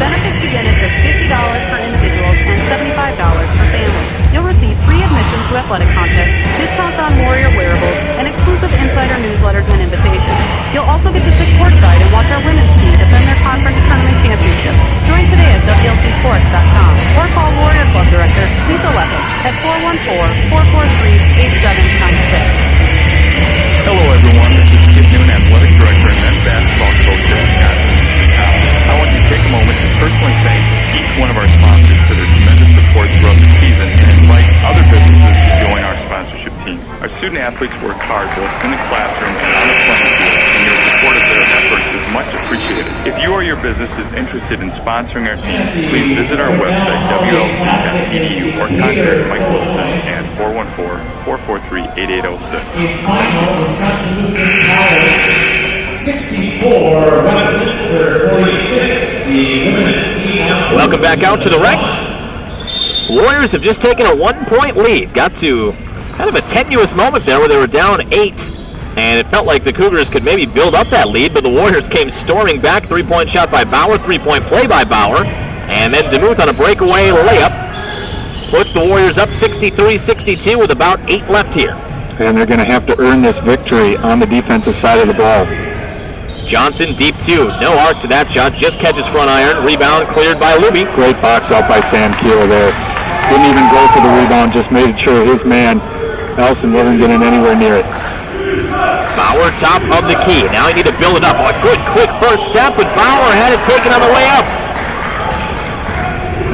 Benefits begin at just $50 for individuals and $75 for families. You'll receive free admission to athletic contests, discounts on Warrior wearables, and exclusive insider newsletters and invitations. You'll also get to sit courtside and watch our women's team defend their conference tournament championship. Join today at WLCsports.com or call Warrior Club Director Lisa Levitt at 414-443-8796. Hello everyone, this is Skip Noon, Athletic Director and Men's Basketball Coach at Wisconsin. I want to take a moment to personally thank each one of our sponsors for their tremendous support throughout the season and invite other businesses to join our sponsorship team. Our student athletes work hard both in the classroom and on the playing field, and your support of their efforts is much appreciated. If you or your business is interested in sponsoring our team, please visit our website, WLC.edu, or contact Mike Wilson at 414-443-8806. 64, Westminster 46, the women's team. Welcome back out to the Rex. Warriors have just taken a 1-point lead. Got to kind of a tenuous moment there where they were down 8. And it felt like the Cougars could maybe build up that lead, but the Warriors came storming back. 3-point shot by Bauer, 3-point play by Bauer. And then DeMuth on a breakaway layup puts the Warriors up 63-62 with about 8 left here. And they're going to have to earn this victory on the defensive side of the ball. Johnson deep 2. No arc to that shot. Just catches front iron. Rebound cleared by Luby. Great box out by Sam Keeler there. Didn't even go for the rebound. Just made sure his man, Elson, wasn't getting anywhere near it. Bauer top of the key. Now you need to build it up. A good quick first step, but Bauer had it taken on the way up.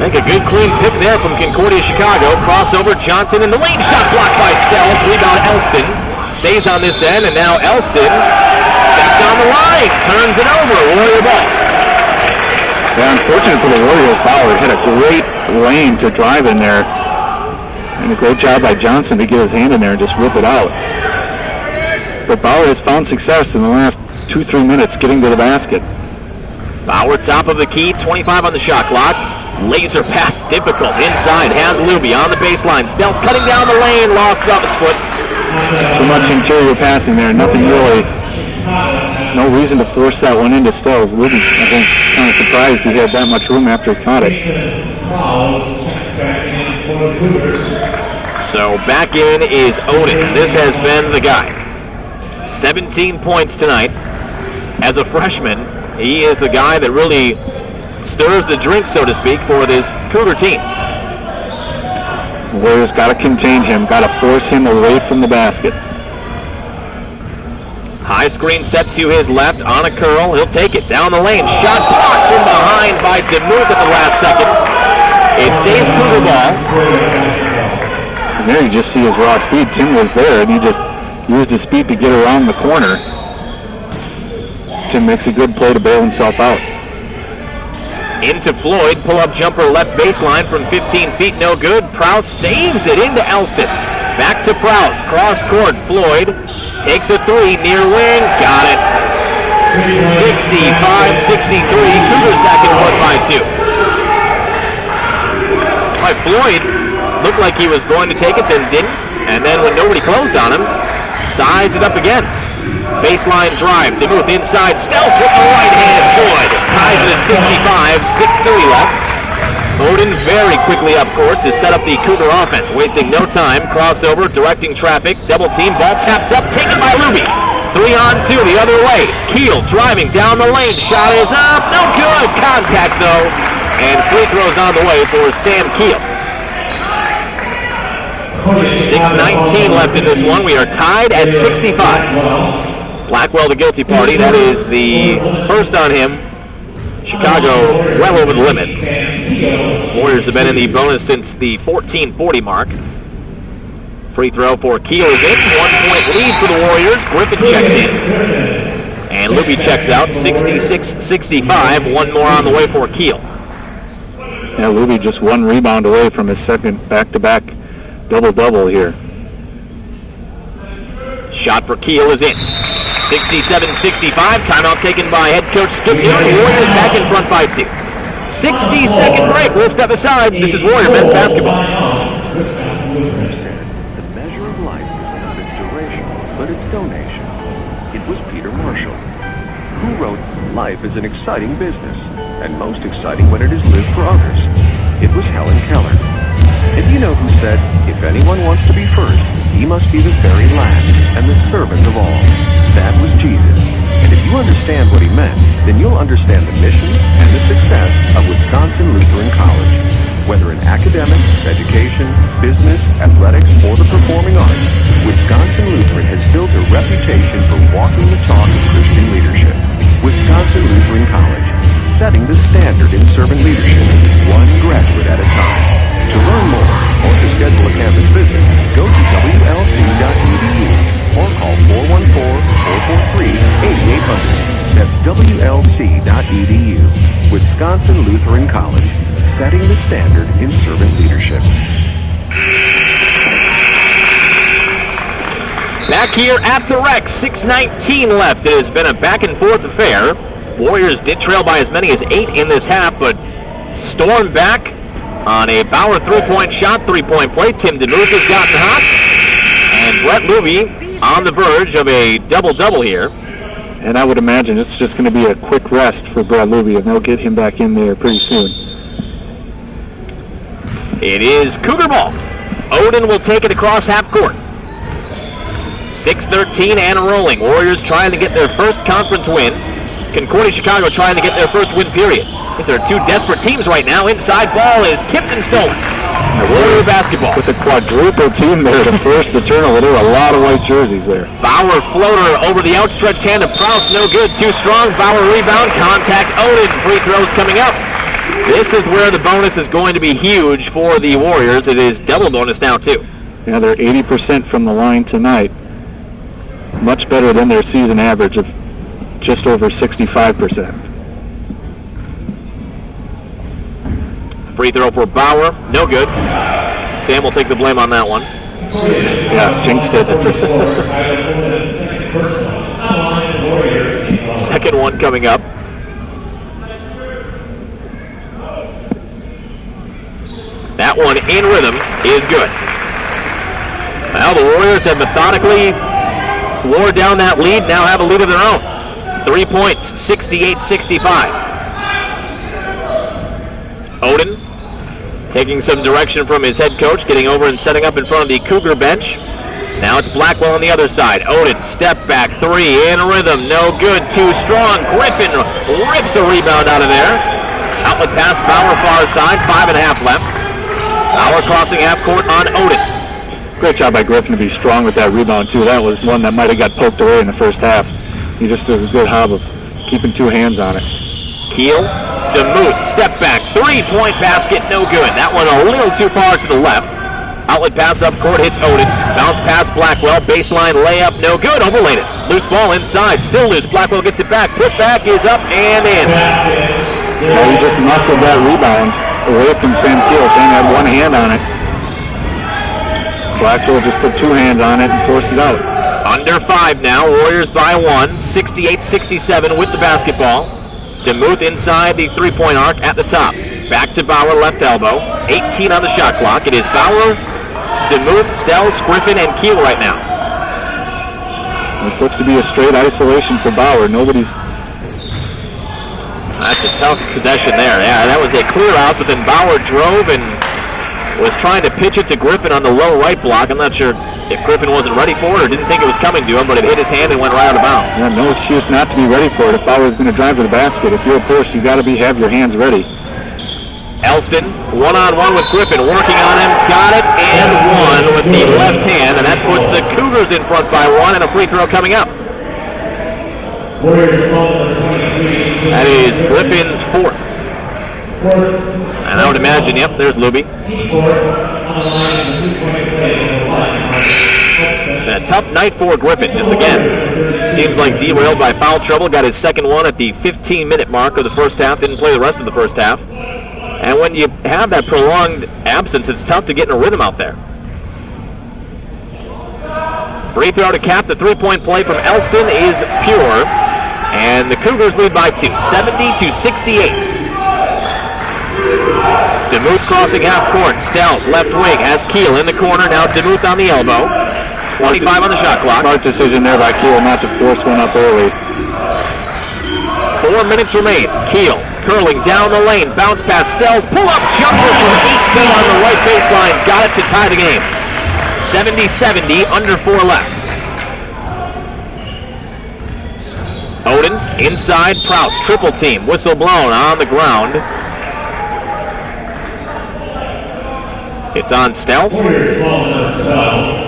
I think a good clean pick there from Concordia, Chicago. Crossover, Johnson in the lane. Shot blocked by Stells. Rebound, Elston. Stays on this end, and now Elston stepped on the line. Turns it over. Warrior ball. Yeah, unfortunate for the Warriors, Bauer had a great lane to drive in there. And a great job by Johnson to get his hand in there and just rip it out. But Bauer has found success in the last 2-3 minutes getting to the basket. Bauer top of the key, 25 on the shot clock. Laser pass difficult. Inside has Luby on the baseline. Stells cutting down the lane, lost it off his foot. Too much interior passing there. Nothing really No reason to force that one into Stells. Luby, I think, kind of surprised he had that much room after he caught it. So back in is Odin. This has been the guy. 17 points tonight. As a freshman, he is the guy that really stirs the drink, so to speak, for this Cougar team. Warriors got to contain him, got to force him away from the basket. High screen set to his left on a curl. He'll take it down the lane. Shot blocked from behind by DeMuth at the last second. It stays Cougar ball. And there you just see his raw speed. Tim was there, and he just used his speed to get around the corner. Tim makes a good play to bail himself out. Into Floyd. Pull-up jumper left baseline from 15 feet. No good. Prowse saves it into Elston. Back to Prowse. Cross court. Floyd takes a three. Near wing. Got it. 65-63. Cougars back in front by 2. All right, Floyd looked like he was going to take it, then didn't. And then when nobody closed on him, sized it up again. Baseline drive. DeMuth inside. Stells with the right hand. Good. Ties it at 65. 6:30 left. Odin very quickly up court to set up the Cougar offense. Wasting no time. Crossover. Directing traffic. Double team. Ball tapped up. Taken by Luby. 3-on-2 the other way. Keel driving down the lane. Shot is up. No good. Contact though. And free throws on the way for Sam Keel. 6:19 left in this one. We are tied at 65. Blackwell the guilty party. That is the first on him. Chicago well over the limit. Warriors have been in the bonus since the 14:40 mark. Free throw for Keel is in. 1-point lead for the Warriors. Griffin checks in. And Luby checks out. 66-65. One more on the way for Keel. Yeah, Luby just one rebound away from his second back-to-back double-double here. Shot for Keel is in. 67-65. Timeout taken by head coach Skip Hill. Warriors back in front by 2. 60-second break. We'll step aside. This is Warrior men's basketball. The measure of life is not its duration, but its donation. It was Peter Marshall, who wrote, "Life is an exciting business, and most exciting when it is lived for others." It was Helen Keller. And you know who said, "If anyone wants to be first, he must be the very last and the servant of all." That was Jesus. And if you understand what he meant, then you'll understand the mission and the success of Wisconsin Lutheran College. Whether in academics, education, business, athletics, or the performing arts, Wisconsin Lutheran has built a reputation for walking the talk of Christian leadership. Wisconsin Lutheran College, setting the standard in servant leadership, one graduate at a time. To learn more or to schedule a campus visit, go to WLC.edu or call 414-443-8800. That's WLC.edu. Wisconsin Lutheran College, setting the standard in servant leadership. Back here at the Rec, 6:19 left. It has been a back-and-forth affair. Warriors did trail by as many as 8 in this half, but stormed back on a Bauer three-point shot, three-point play. Tim DeMuth has gotten hot. And Brett Luby on the verge of a double-double here. And I would imagine it's just going to be a quick rest for Brett Luby, and they'll get him back in there pretty soon. It is Cougar ball. Odin will take it across half court. 6:13 and rolling. Warriors trying to get their first conference win. Concordia Chicago trying to get their first win period. These are two desperate teams right now. Inside ball is tipped and stolen. Warrior basketball. With a quadruple team there to force the turnover. There were a lot of white jerseys there. Bauer floater over the outstretched hand of Prowse. No good. Too strong. Bauer rebound. Contact Odin. Free throws coming up. This is where the bonus is going to be huge for the Warriors. It is double bonus now, too. Yeah, they're 80% from the line tonight. Much better than their season average of just over 65%. Free throw for Bauer. No good. Sam will take the blame on that one. Yeah, jinxed it. Second one coming up. That one in rhythm is good. Well, the Warriors have methodically wore down that lead, now have a lead of their own. 3 points, 68-65. Odin taking some direction from his head coach, getting over and setting up in front of the Cougar bench. Now it's Blackwell on the other side. Odin, step back, three, in rhythm, no good, too strong. Griffin rips a rebound out of there. Outlet pass, Bauer far side, 5.5 left. Bauer crossing half court on Odin. Great job by Griffin to be strong with that rebound, too. That was one that might have got poked away in the first half. He just does a good job of keeping two hands on it. Keel, DeMuth, step back, three-point basket, no good. That one a little too far to the left. Outlet pass up court, hits Odin. Bounce pass Blackwell, baseline layup, no good, overlaid it. Loose ball inside, still loose. Blackwell gets it back, put back is up and in. Well, he just muscled that rebound away from Sam Keel. Sam had one hand on it. Blackwell just put two hands on it and forced it out. Under 5 now, Warriors by 1, 68-67 with the basketball. DeMuth inside the three-point arc at the top. Back to Bauer, left elbow. 18 on the shot clock. It is Bauer, DeMuth, Stells, Griffin, and Keel right now. This looks to be a straight isolation for Bauer. Nobody's... That's a tough possession there. Yeah, that was a clear out, but then Bauer drove and was trying to pitch it to Griffin on the low right block. I'm not sure if Griffin wasn't ready for it or didn't think it was coming to him, but it hit his hand and went right out of bounds. Yeah, no excuse not to be ready for it if Bauer's going to drive to the basket. If you're a push, you got to have your hands ready. Elston, one-on-one with Griffin, working on him, got it, and one with the left hand, and that puts the Cougars in front by 1, and a free throw coming up. That is Griffin's 4th. And I would imagine, yep, there's Luby. A tough night for Griffin, just again. Seems like derailed by foul trouble. Got his second one at the 15-minute mark of the first half. Didn't play the rest of the first half. And when you have that prolonged absence, it's tough to get in a rhythm out there. Free throw to cap the three-point play from Elston is pure. And the Cougars lead by 2, 70-68. DeMuth crossing half court. Stells, left wing, has Keel in the corner. Now DeMuth on the elbow. 25 on the shot clock. Smart decision there by Keel not to force one up early. 4 minutes remain. Keel curling down the lane. Bounce pass Stells. Pull up jumper from 8 feet on the right baseline. Got it to tie the game. 70-70, under 4 left. Odin inside. Prouse, triple team. Whistle blown on the ground. It's on Stells.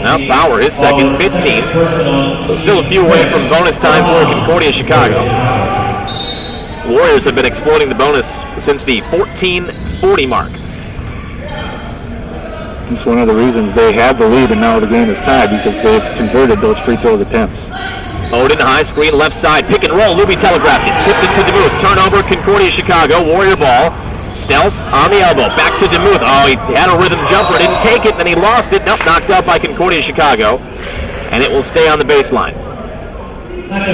Now Bauer, his second, 15. So still a few away from bonus time for Concordia, Chicago. Warriors have been exploiting the bonus since the 14:40 mark. That's one of the reasons they had the lead and now the game is tied, because they've converted those free throws attempts. Odin, high screen, left side, pick and roll. Luby telegraphed it, tipped it to DeMuth. Turnover, Concordia, Chicago. Warrior ball. Stells on the elbow, back to DeMuth. Oh, he had a rhythm jumper, didn't take it, then he lost it. Nope, knocked out by Concordia, Chicago. And it will stay on the baseline. Not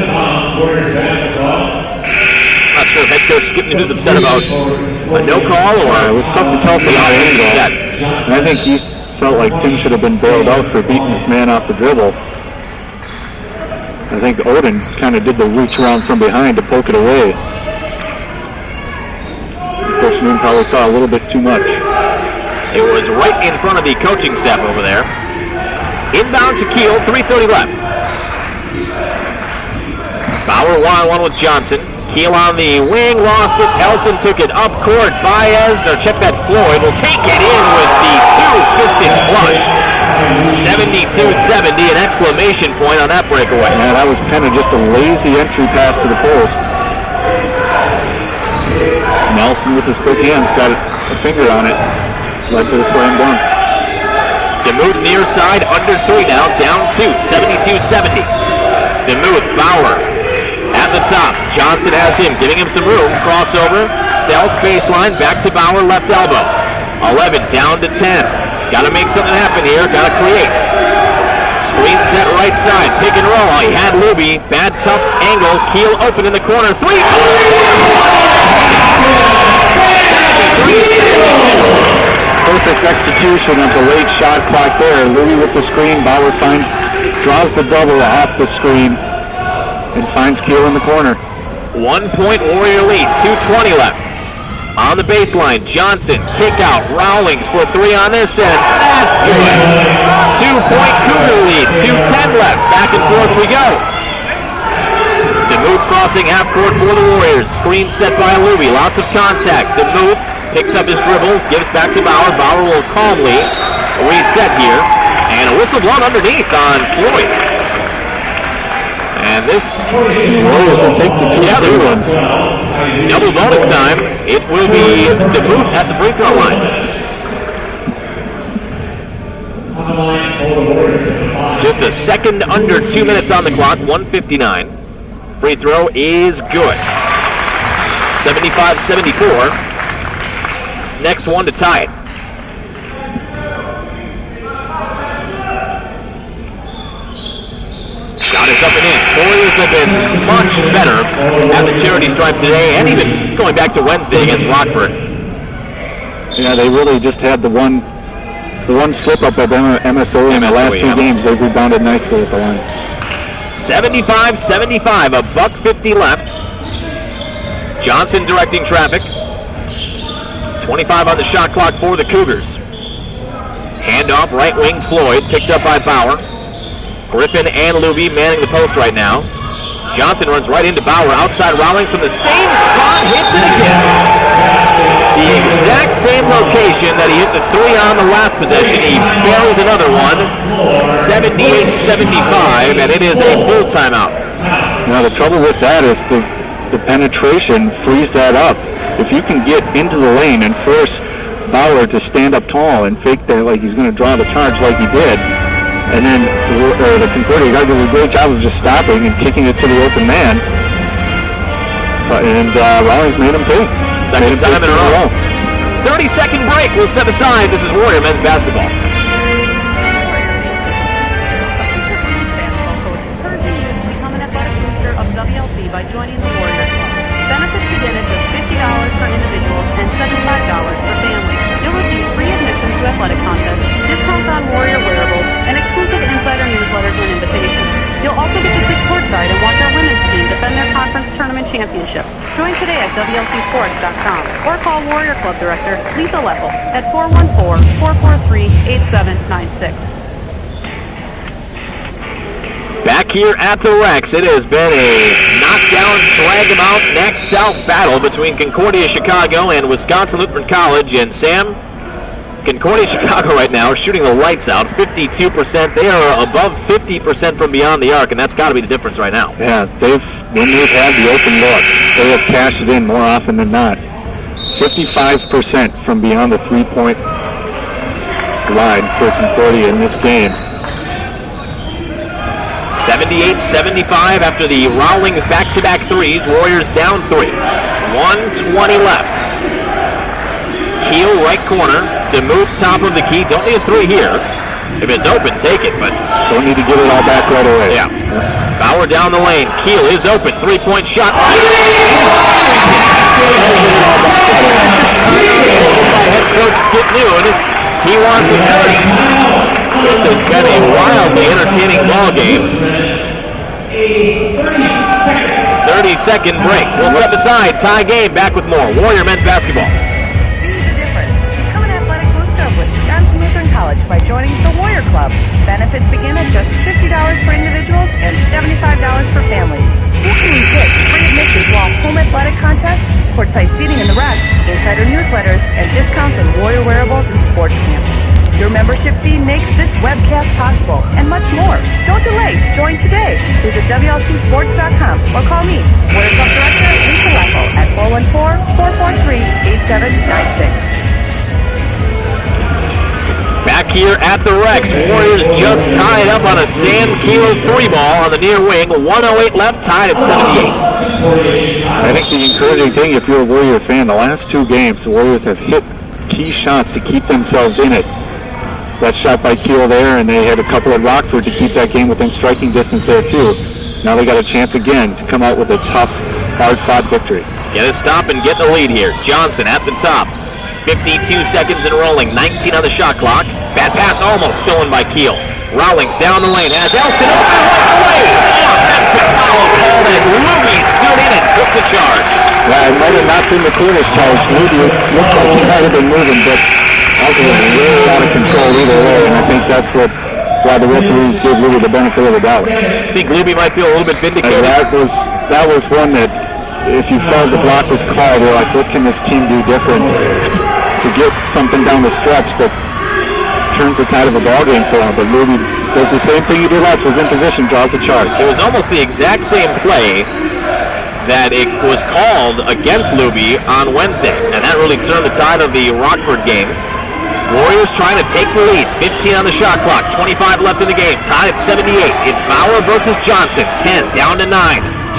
sure if head coach Skip News upset about a no call or... It was tough to tell from the angle. And I think he felt like Tim should have been bailed out for beating his man off the dribble. I think Odin kind of did the reach around from behind to poke it away. Coach Noon probably saw a little bit too much. It was right in front of the coaching staff over there. Inbound to Keel, 3:30 left. Bauer one-on-one with Johnson. Keel on the wing, lost it. Elston took it up court. Baez, no, check that. Floyd will take it in with the two-fisted flush. 72-70, an exclamation point on that breakaway. Yeah, that was kind of just a lazy entry pass to the post. Nelson with his quick hands got a finger on it. Led to the slam dunk. DeMuth near side, under 3 now, down 2, 72-70. DeMuth, Bauer at the top. Johnson has him, giving him some room. Crossover, Stells baseline, back to Bauer, left elbow. 11 down to 10. Got to make something happen here, got to create. Screen set right side, pick and roll. Oh, he had Luby, bad tough angle. Keel open in the corner, 3. Perfect execution of the late shot clock there. Luby with the screen. Bauer finds draws the double off the screen and finds Keel in the corner. 1 point Warrior lead, 2:20 left. On the baseline, Johnson, kick out, Rawlings for 3 on this end. That's good. 2-point Cougar lead, 2:10 left. Back and forth we go. DeMuth crossing half court for the Warriors. Screen set by Luby, lots of contact. DeMuth picks up his dribble, gives back to Bauer. Bauer will calmly reset here. And a whistle blown underneath on Floyd. And this Warriors will take the 2 free ones. Double bonus time. It will be DeMuth at the free throw line. Just a second under 2 minutes on the clock, 1:59. Free throw is good. 75-74. Next one to tie it. Shot is up and in. Warriors have been much better at the charity stripe today, and even going back to Wednesday against Rockford. Yeah, they really just had the one slip up of MSO in the last 2 games. They've rebounded nicely at the line. 75-75, a $1.50 left. Johnson directing traffic. 25 on the shot clock for the Cougars. Handoff, right wing Floyd, picked up by Bauer. Griffin and Luby manning the post right now. Johnson runs right into Bauer, outside Rawlings from the same spot, hits it again. The exact same location that he hit the 3 on the last possession. He buries another one, 78-75, and it is a full timeout. Now the trouble with that is the penetration frees that up. If you can get into the lane and force Bauer to stand up tall and fake that like he's going to draw the charge like he did, and then the Concordia guy does a great job of just stopping and kicking it to the open man. And Rawlings made him pay. Second time in a row. 30-second break. We'll step aside. This is Warrior men's basketball. Become an athletic booster of WLC by joining the Warrior Club. Benefits begin at just $50 for individuals and $75 for families. You'll receive free admission to athletic contests, discounts on Warrior wearables, and exclusive insider newsletters and invitations. You'll also get to sit courtside and watch our women's team defend their conference tournament championship. Join today at WLCsports.com or call Warrior Club Director Lisa Leffel at 414-443-8796. Back here at the Rex, it has been a knockdown, drag 'em out, neck-south battle between Concordia Chicago and Wisconsin Lutheran College. And Sam, Concordia Chicago right now are shooting the lights out, 52%. They are above 50% from beyond the arc, and that's got to be the difference right now. Yeah, when they've had the open look, they have cashed it in more often than not. 55% from beyond the 3-point line for Concordia in this game. 78-75 after the Rawlings back-to-back threes. Warriors down 3. 1:20 left. Keel right corner. DeMuth top of the key. Don't need a 3 here. If it's open, take it, but don't need to get it all back right away. Yeah. Bauer down the lane. Keel is open. 3-point shot. By head coach Skip Noon. He wants a 30. This has been a wildly entertaining ball game. 30-second break. We'll step aside. Tie game. Back with more Warrior men's basketball. College by joining the Warrior Club. Benefits begin at just $50 for individuals and $75 for families. Who can resist free admission to all home athletic contests, courtside seating in the Rex, insider newsletters, and discounts on Warrior wearables and sports camps? Your membership fee makes this webcast possible, and much more. Don't delay. Join today. Visit WLCsports.com or call me, Warrior Club Director Lisa Leffel, at 414-443-8796. Back here at the Rex, Warriors just tied up on a Sam Keel 3-ball on the near wing. 1:08 left, tied at 78. I think the encouraging thing, if you're a Warrior fan, the last 2 games, the Warriors have hit key shots to keep themselves in it. That shot by Keel there, and they had a couple at Rockford to keep that game within striking distance there too. Now they got a chance again to come out with a tough, hard-fought victory. Get a stop and get the lead here. Johnson at the top. 52 seconds and rolling, 19 on the shot clock. Bad pass almost stolen by Keel. Rawlings down the lane, has Elston open right away. Offensive foul called as Luby stood in and took the charge. Yeah, it might have not been the cleanest charge. Luby looked like he might have been moving, but also was way out of control either way, and I think that's why the referees gave Luby the benefit of the doubt. I think Luby might feel a little bit vindicated. And that was one that, if you felt the block was called, you're like, what can this team do different to get something down the stretch that turns the tide of a ball game for him? But Luby does the same thing he did last, was in position, draws the charge. It was almost the exact same play that it was called against Luby on Wednesday, and that really turned the tide of the Rockford game. Warriors trying to take the lead. 15 on the shot clock, 25 left in the game, tied at 78. It's Bauer versus Johnson, 10 down to 9.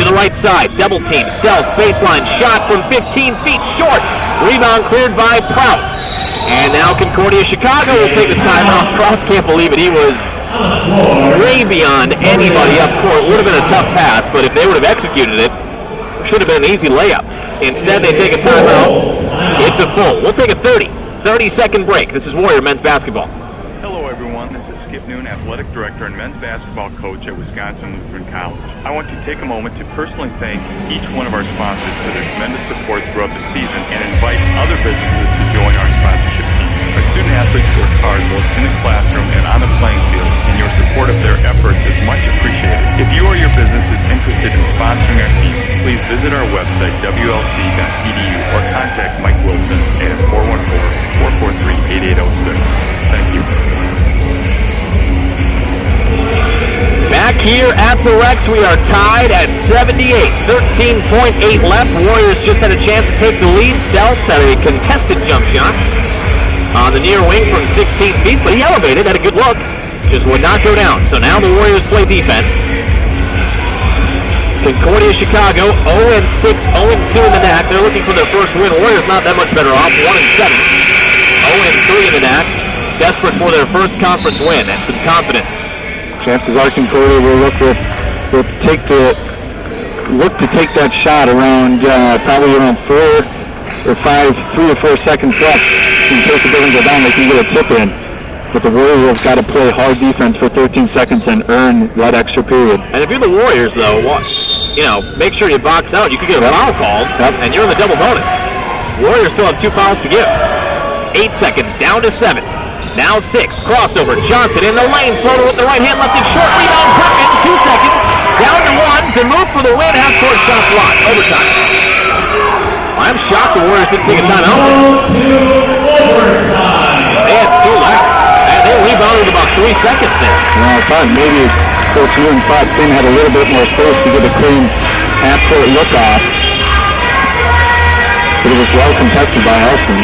To the right side, double team, Stells, baseline, shot from 15 feet short. Rebound cleared by Prouse. And now Concordia Chicago will take the timeout. Prouse can't believe it. He was way beyond anybody up court. Would have been a tough pass, but if they would have executed it, should have been an easy layup. Instead, they take a timeout. It's a full. We'll take a 30-second break. This is Warrior men's basketball. Hello everyone, this is Skip Noon, Athletic Director and Men's Basketball Coach at Wisconsin Lutheran College. I want to take a moment to personally thank each one of our sponsors for their tremendous support throughout the season and invite other businesses to join our sponsorship team. Our student athletes work hard both in the classroom and on the playing field, and your support of their efforts is much appreciated. If you or your business is interested in sponsoring our team, please visit our website, wlc.edu, or contact Mike Wilson at 414-443-8806. Thank you. Back here at the Rex, we are tied at 78. 13.8 left. Warriors just had a chance to take the lead. Stells had a contested jump shot on the near wing from 16 feet, but he elevated, had a good look, just would not go down. So now the Warriors play defense. Concordia Chicago 0-6, 0-2 in the NAC. They're looking for their first win. Warriors not that much better off, 1-7, 0-3 in the NAC. Desperate for their first conference win and some confidence. Chances are Concordia will look to take that shot around probably around 3 or 4 seconds left. So in case it doesn't go down, they can get a tip in. But the Warriors have got to play hard defense for 13 seconds and earn that extra period. And if you're the Warriors, though, make sure you box out. You could get a foul called, and you're in the double bonus. Warriors still have 2 fouls to give. 8 seconds, down to 7. Now 6, crossover, Johnson in the lane, floater with the right hand, left it short, rebound, Perkin, 2 seconds, down to 1, to move for the win, half-court shot blocked, overtime. I'm shocked the Warriors didn't take a timeout. They had 2 left, and they rebounded about 3 seconds there. Well, I thought maybe Coach Newton thought Tim had a little bit more space to get a clean half-court look off. But it was well contested by Elson.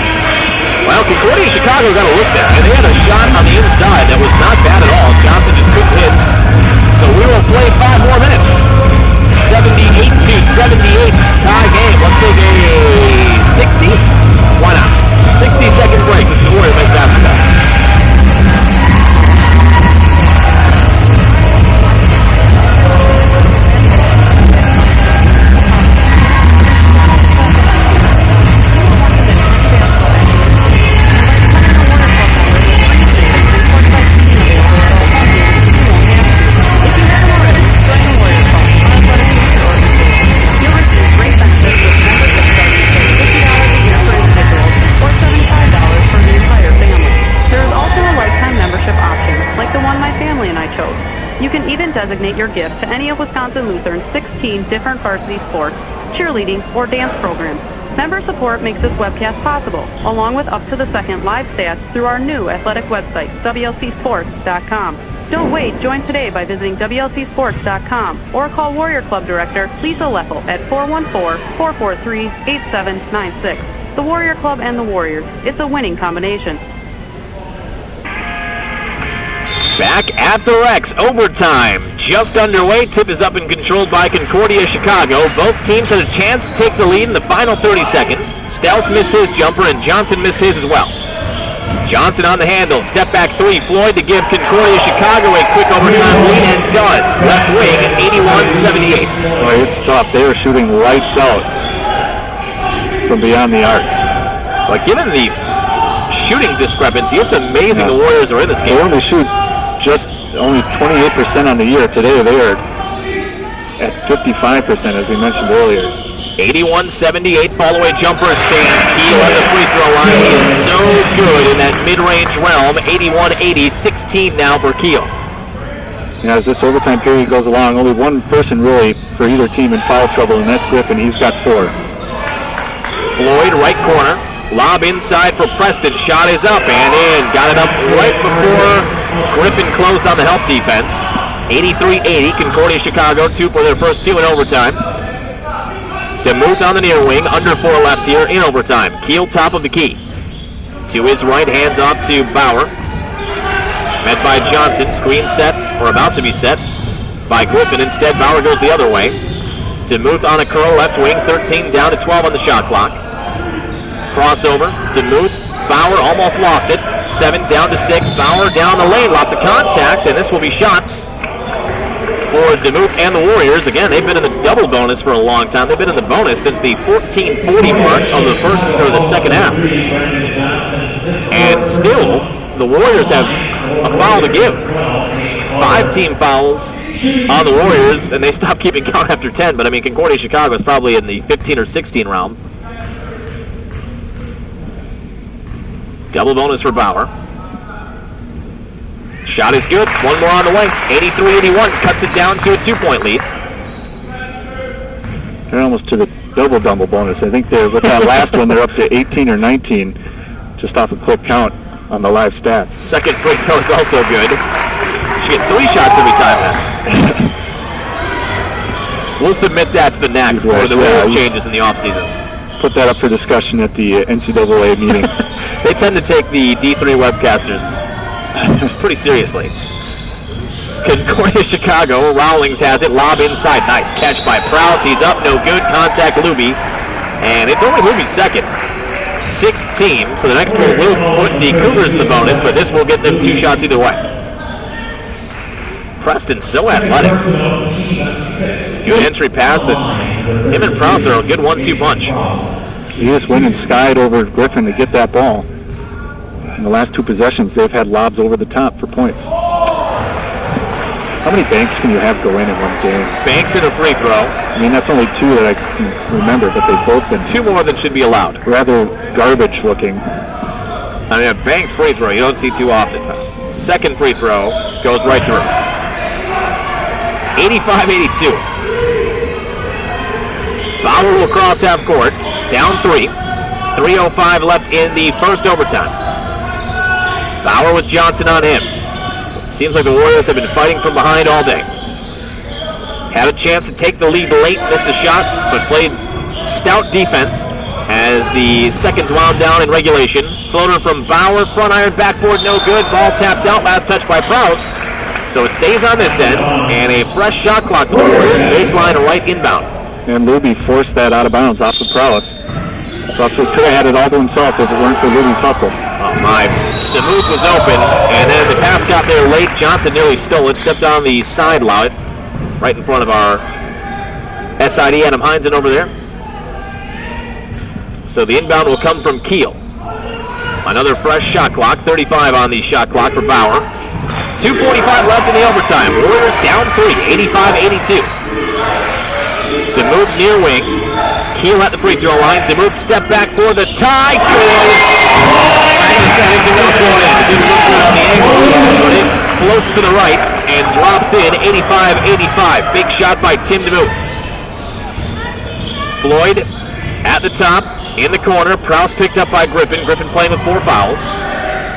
Well, Concordia Chicago got a look there, and they had a shot on the inside that was not bad at all. Johnson just couldn't hit. So we will play 5 more minutes. 78-78, tie game. Let's take a 60. Why not? 60-second break. This is Warrior men's basketball. You can even designate your gift to any of Wisconsin Lutheran's 16 different varsity sports, cheerleading, or dance programs. Member support makes this webcast possible, along with up-to-the-second live stats through our new athletic website, WLCsports.com. Don't wait. Join today by visiting WLCsports.com or call Warrior Club Director Lisa Leffel at 414-443-8796. The Warrior Club and the Warriors. It's a winning combination. Back at the Rex, overtime just underway. Tip is up and controlled by Concordia Chicago. Both teams had a chance to take the lead in the final 30 seconds. Stells missed his jumper and Johnson missed his as well. Johnson on the handle, step back 3. Floyd to give Concordia Chicago a quick overtime lead, and does. Left wing, 81-78. Boy, it's tough. They are shooting lights out from beyond the arc. But given the shooting discrepancy, it's amazing the Warriors are in this game. They only shoot just only 28% on the year. Today they are at 55%, as we mentioned earlier. 81-78 fall-away jumper. Sam Keel at the free throw line. He is so good in that mid-range realm. 81-80, 16 now for Keel. As this overtime period goes along, only one person really for either team in foul trouble, and that's Griffin. He's got 4. Floyd, right corner. Lob inside for Preston. Shot is up and in. Got it up right before Griffin closed on the help defense. 83-80. Concordia Chicago, 2 for their first 2 in overtime. DeMuth on the near wing. Under 4 left here in overtime. Keel top of the key. To his right, hands off to Bauer. Met by Johnson. Screen set, or about to be set, by Griffin. Instead, Bauer goes the other way. DeMuth on a curl left wing. 13 down to 12 on the shot clock. Crossover. DeMuth. Bauer almost lost it. 7 down to 6. Bauer down the lane. Lots of contact, and this will be shots for DeMuth and the Warriors. Again, they've been in the double bonus for a long time. They've been in the bonus since the 14:40 mark of the first or the second half. And still, the Warriors have a foul to give. 5 team fouls on the Warriors, and they stopped keeping count after 10. But I mean, Concordia Chicago is probably in the 15 or 16 realm. Double bonus for Bauer. Shot is good. One more on the way. 83-81 cuts it down to a 2-point lead. They're almost to the double bonus. I think they're with that last one. They're up to 18 or 19, just off a quick count on the live stats. Second free throw is also good. She get 3 shots every time now. We'll submit that to the NAC for the rules changes in the offseason. Put that up for discussion at the NCAA meetings. They tend to take the D3 webcasters pretty seriously. Concordia Chicago. Rawlings has it. Lob inside. Nice catch by Prowse. He's up. No good. Contact Luby. And it's only Luby's second. 6th team. So the next one will put the Cougars in the bonus, but this will get them 2 shots either way. Preston's so athletic. Good entry pass. And him and Prowse are a good 1-2 punch. He just went and skied over Griffin to get that ball. In the last 2 possessions, they've had lobs over the top for points. How many banks can you have go in one game? Banks in a free throw. I mean, that's only 2 that I can remember, but they've both been 2 more than should be allowed. Rather garbage looking. I mean, a banked free throw you don't see too often. Second free throw goes right through. 85-82. Bauer will cross half court. Down 3. 3:05 left in the first overtime. Bauer with Johnson on him. Seems like the Warriors have been fighting from behind all day. Had a chance to take the lead late, missed a shot, but played stout defense as the seconds wound down in regulation. Floater from Bauer, front iron, backboard, no good. Ball tapped out, last touch by Prowse. So it stays on this end, and a fresh shot clock for the Warriors. Baseline right inbound. And Luby forced that out of bounds off of Prowse. Russell could have had it all to himself if it weren't for Luby's hustle. Oh my. DeMuth was open, and then the pass got there late. Johnson nearly stole it, stepped on the side loud, right in front of our SID, Adam Heinzen over there. So the inbound will come from Keel. Another fresh shot clock, 35 on the shot clock for Bauer. 2:45 left in the overtime. Warriors down 3, 85-82. DeMuth near wing. Keel at the free throw line. DeMuth step back for the tie. Good. I don't see anything else going in. It didn't look good on the angle, but it floats to the right and drops in 85-85. Big shot by Tim DeMuth. Floyd at the top, in the corner. Prowse picked up by Griffin. Griffin playing with 4 fouls.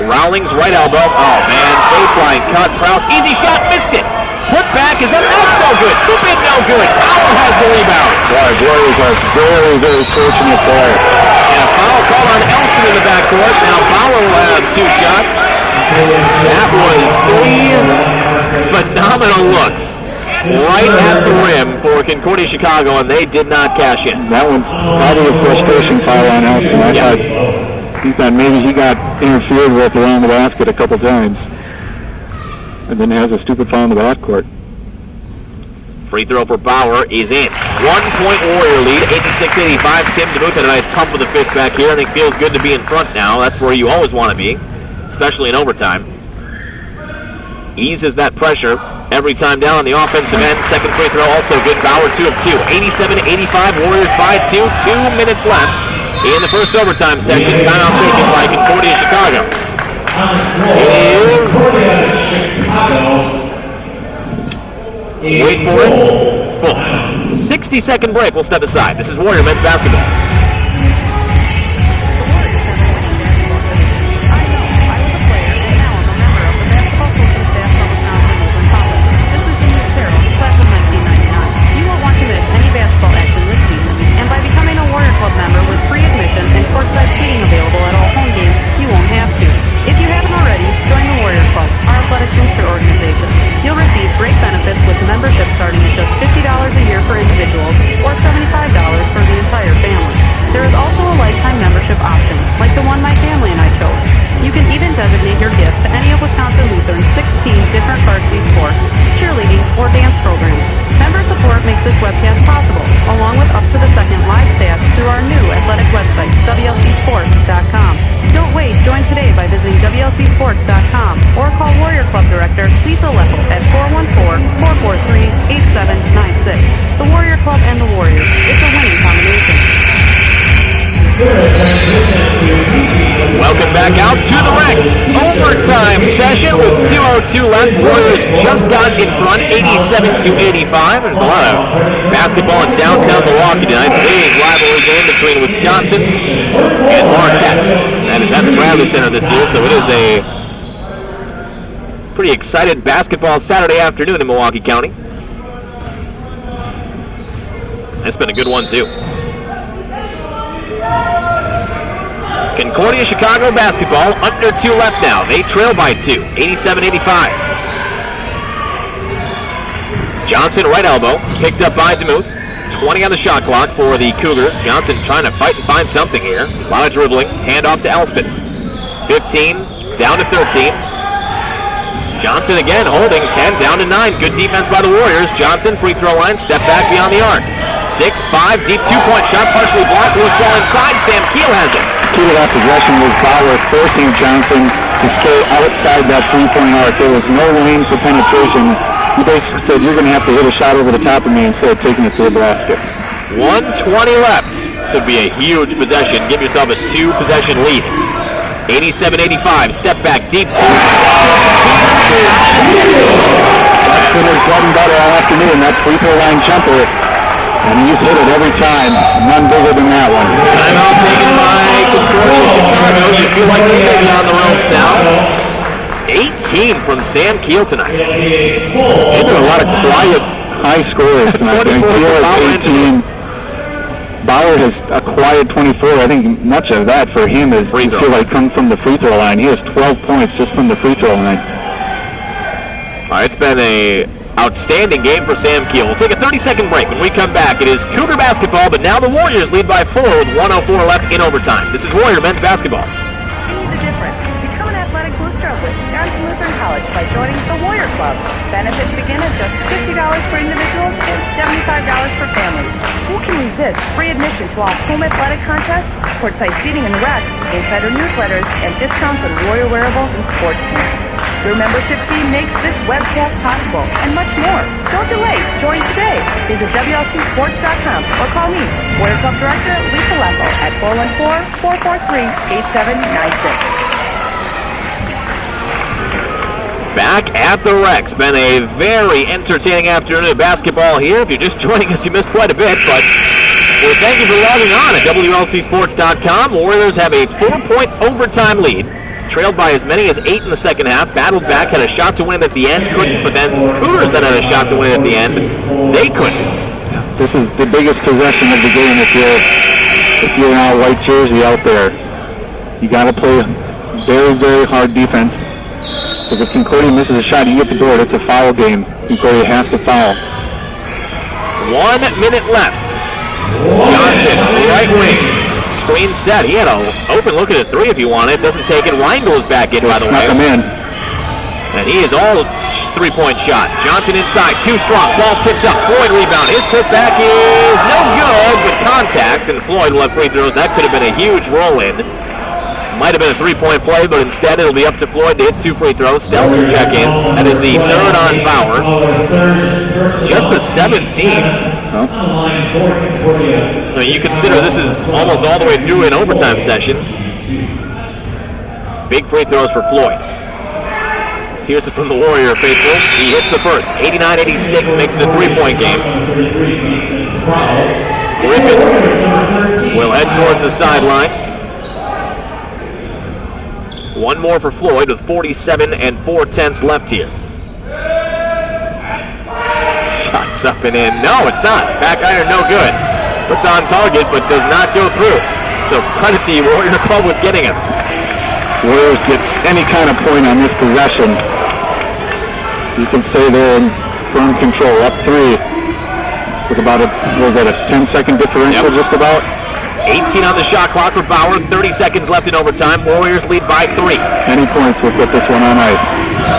Rowlings right elbow. Oh man, baseline cut. Prowse, easy shot, missed it. Put back is up, that's no good. Tip in, no good. Bauer has the rebound. Boy, Warriors are very, very fortunate there. And a foul call on Elston in the backcourt. Now Bauer will have 2 shots. That was 3 phenomenal looks right at the rim for Concordia Chicago, and they did not cash in. That one's probably a frustration foul on Elston. He thought maybe he got interfered with around the basket a couple times. And then has a stupid foul in the backcourt. Free throw for Bauer is in. 1-point Warrior lead, 86-85. Tim DeMuth had a nice pump with the fist back here. I think feels good to be in front now. That's where you always want to be, especially in overtime. eases that pressure every time down on the offensive end. Second free throw also good. Bauer 2 of 2. 87-85. Warriors by 2. 2 minutes left in the first overtime session. Timeout taken by Concordia, Chicago. It is... Wait for it. Full. 60-second break. We'll step aside. This is Warrior men's basketball. Left. Warriors just got in front, 87-85. There's a lot of basketball in downtown Milwaukee tonight. Big rivalry game between Wisconsin and Marquette. That is at the Bradley Center this year, so it is a pretty excited basketball Saturday afternoon in Milwaukee County. It's been a good one, too. Concordia, Chicago basketball, under 2 left now. They trail by 2, 87-85. Johnson, right elbow, picked up by DeMuth. 20 on the shot clock for the Cougars. Johnson trying to fight and find something here. A lot of dribbling. Hand off to Elston. 15, down to 13. Johnson again holding 10, down to 9. Good defense by the Warriors. Johnson, free throw line, step back beyond the arc. 6-5, deep 2-point shot, partially blocked. Loose ball inside. Sam Keel has it. Key to that possession was Bauer forcing Johnson to stay outside that three-point arc. There was no lane for penetration. He basically said, you're going to have to hit a shot over the top of me instead of taking it to the basket. 1:20 left. This would be a huge possession. Give yourself a 2-possession lead. 87-85, step back, deep 2. That's been his bread and butter all afternoon, that free throw line jumper. And he's hit it every time. None bigger than that one. Timeout taken by Concordia, Chicago. You feel like they may be on the ropes now. 18 from Sam Keel tonight. They've been a lot of quiet, high scorers tonight. Keel has 18. Bauer has a quiet 24. I think much of that for him is you feel like come from the free throw line. He has 12 points just from the free throw line. All right, it's been a outstanding game for Sam Keel. We'll take a 30-second break. When we come back, it is Cougar basketball, but now the Warriors lead by 4 with 1:04 left in overtime. This is Warrior men's basketball. See the difference. Become an athletic booster of Wisconsin Lutheran College by joining the Warrior Club. Benefits begin at just $50 for individuals and $75 for families. Who can resist free admission to all home athletic contests, courtside seating and rec, insider newsletters, and discounts on Warrior wearables and sports gear? Your membership fee makes this webcast possible, and much more. Don't delay. Join today. Visit WLCsports.com or call me, Warrior Club Director Lisa Leffel, at 414-443-8796. Back at the Rex. Been a very entertaining afternoon of basketball here. If you're just joining us, you missed quite a bit, but we thank you for logging on at WLCsports.com. Warriors have a 4-point overtime lead. Trailed by as many as 8 in the second half. Battled back, had a shot to win at the end, couldn't, but then Cougars then had a shot to win at the end. They couldn't. This is the biggest possession of the game if you're in a white jersey out there. You got to play very, very hard defense. Because if Concordia misses a shot, you get the board. It's a foul game. Concordia has to foul. 1 minute left. Johnson, right wing. Screen set. He had an open look at a 3 if you want it. Doesn't take it. Reingold's back in, by the way. Snuck him in. And he is all 3-point shot. Johnson inside. Too strong. Ball tipped up. Floyd rebound. His putback is no good, but contact. And Floyd will have free throws. That could have been a huge roll-in. Might have been a three-point play, but instead it'll be up to Floyd to hit 2 free throws. Stells will check in. That is the third on Bauer. Just the 17th. I mean, you consider this is almost all the way through an overtime session. Big free throws for Floyd. Here's it from the Warrior faithful. He hits the first. 89-86 makes it a three-point game. Griffin will head towards the sideline. One more for Floyd with 47 4/10 left here. Shots up and in. No, it's not. Back iron, no good. Put on target, but does not go through. So credit the Warrior Club with getting it. Warriors get any kind of point on this possession. You can say they're in firm control, up 3 with about a 10-second differential, just about. 18 on the shot clock for Bauer, 30 seconds left in overtime. Warriors lead by 3. Any points will put this one on ice.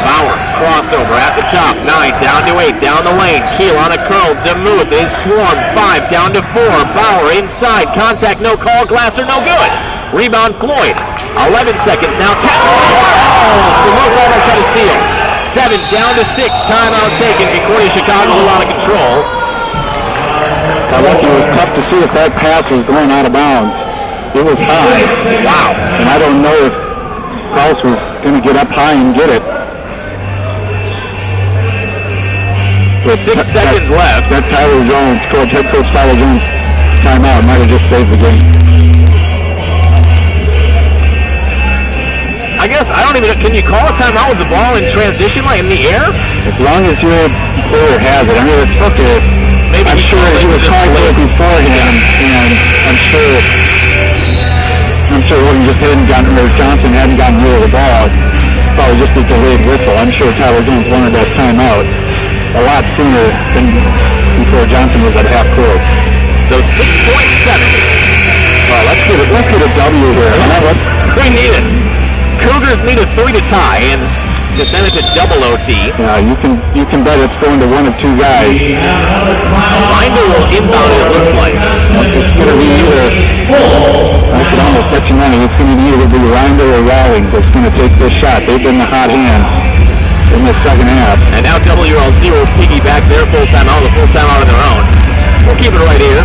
Bauer, crossover at the top, 9, down to 8, down the lane. Keel on a curl, DeMuth is swarmed, 5, down to 4. Bauer inside, contact, no call, Glasser, no good. Rebound, Floyd. 11 seconds now, 10. Oh, DeMuth almost had a steal. 7, down to 6, timeout taken. Concordia Chicago a lot of control. Lucky, it was tough to see if that pass was going out of bounds. It was high. Wow. And I don't know if Kraus was going to get up high and get it. With 6 seconds left. That Tyler Jones, head coach Tyler Jones timeout might have just saved the game. I guess, I don't even, can you call a timeout with the ball in transition, like in the air? As long as your player has it. I mean, it's tough to... Maybe I'm sure he was calling for it beforehand, and I'm sure Johnson hadn't gotten rid of the ball. Probably just a delayed whistle. I'm sure Tyler Jones wanted that timeout a lot sooner than before Johnson was at half court. So 6.7. Well, let's get a W here. We need it. Cougars need a 3 to tie and to send it to double OT. Yeah, you can bet it's going to one of 2 guys. Binder will inbound it looks like. It's going to be either, I could almost bet you money, it's going to either be Reinder or Rawlings that's going to take this shot. They've been the hot hands in the second half. And now WLC will piggyback their full timeout with a full timeout of their own. We'll keep it right here.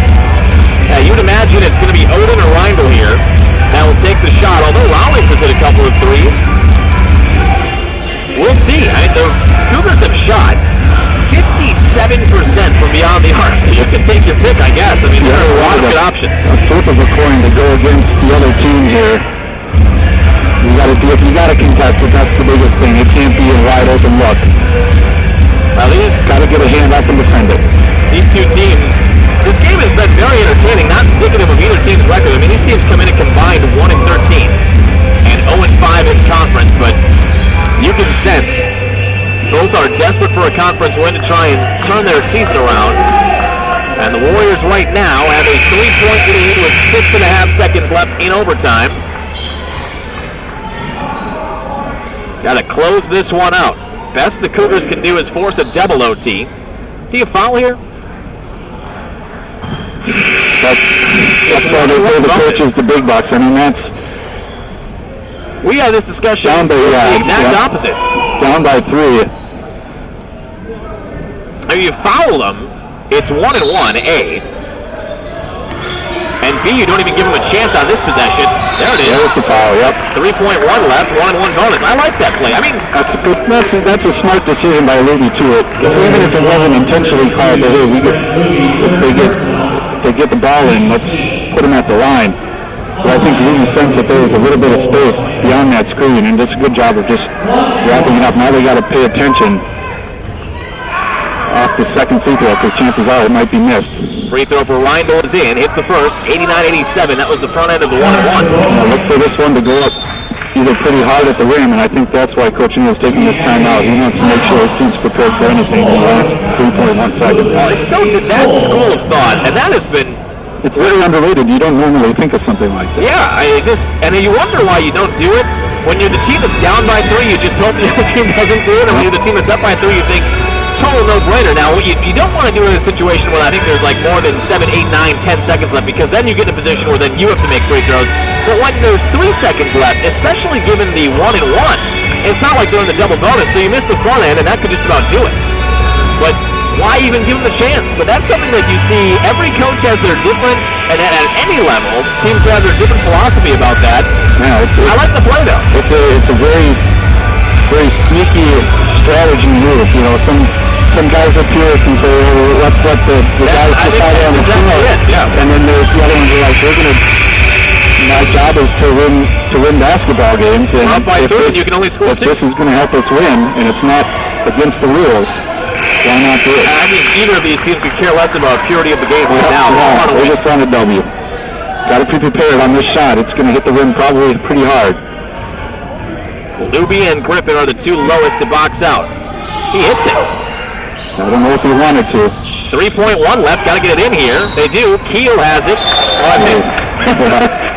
You'd imagine it's going to be Odin or Reindl here that will take the shot, although Rawlings has hit a couple of threes. We'll see. The Cougars have shot 57% from beyond the arc, so you can take your pick, I guess. I mean, there are a lot of good options. A flip of a coin to go against the other team here. You got to contest it. That's the biggest thing. It can't be a wide open look. Well, these got to get a hand up and defend it. These two teams. This game has been very entertaining, not indicative of either team's record. I mean, these teams come in and combined 1-13 and 0-5 in conference, but you can sense both are desperate for a conference win to try and turn their season around. And the Warriors right now have a 3-point lead with 6.5 seconds left in overtime. Got to close this one out. Best the Cougars can do is force a double OT. Do you foul here? That's why they pay the coaches the big bucks. I mean, we had this discussion down by, the exact opposite. Down by 3. If you foul them, it's 1-1, A. And B, you don't even give them a chance on this possession. There it is. There's the foul, yep. 3.1 left, 1-1 bonus. I like that play. I mean, that's a smart decision by Ruby to it. Even if it wasn't intentionally called, but hey, if they get the ball in, let's put them at the line. But I think Ruby sensed that there was a little bit of space beyond that screen, and does a good job of just wrapping it up. Now they got to pay attention off the second free throw, because chances are it might be missed. Free throw for Reindl is in. Hits the first. 89-87. That was the front end of the 1-1. Look for this one to go up either pretty hard at the rim, and I think that's why Coach Neal is taking this time out. He wants to make sure his team's prepared for anything in the last 3.1 seconds. Well, it's so to that school of thought, and that has been... It's very underrated. You don't normally think of something like that. Yeah, and you wonder why you don't do it. When you're the team that's down by 3, you just hope the other team doesn't do it, and when you're the team that's up by 3, you think, total no-brainer. Now, what you don't want to do in a situation where I think there's like more than 7, 8, 9, 10 seconds left, because then you get in a position where then you have to make free throws. But when there's 3 seconds left, especially given the 1-and-1, it's not like they're in the double bonus, so you miss the front end, and that could just about do it. But why even give them the chance? But that's something that you see. Every coach has their different, and at any level, seems to have their different philosophy about that. Yeah, I like the play, though. It's a very, very sneaky strategy move. You know, some guys are purists and say, oh, let's let the guys decide on the field. Yeah. And then there's the other ones who are like, my job is to win basketball games, and you can only score if this is going to help us win, and it's not against the rules, why not do it? I mean, either of these teams could care less about purity of the game right now. They just want a W. Got to be prepared on this shot. It's going to hit the rim probably pretty hard. Luby and Griffin are the 2 lowest to box out. He hits it. I don't know if he wanted to. 3.1 left. Got to get it in here. They do. Keel has it.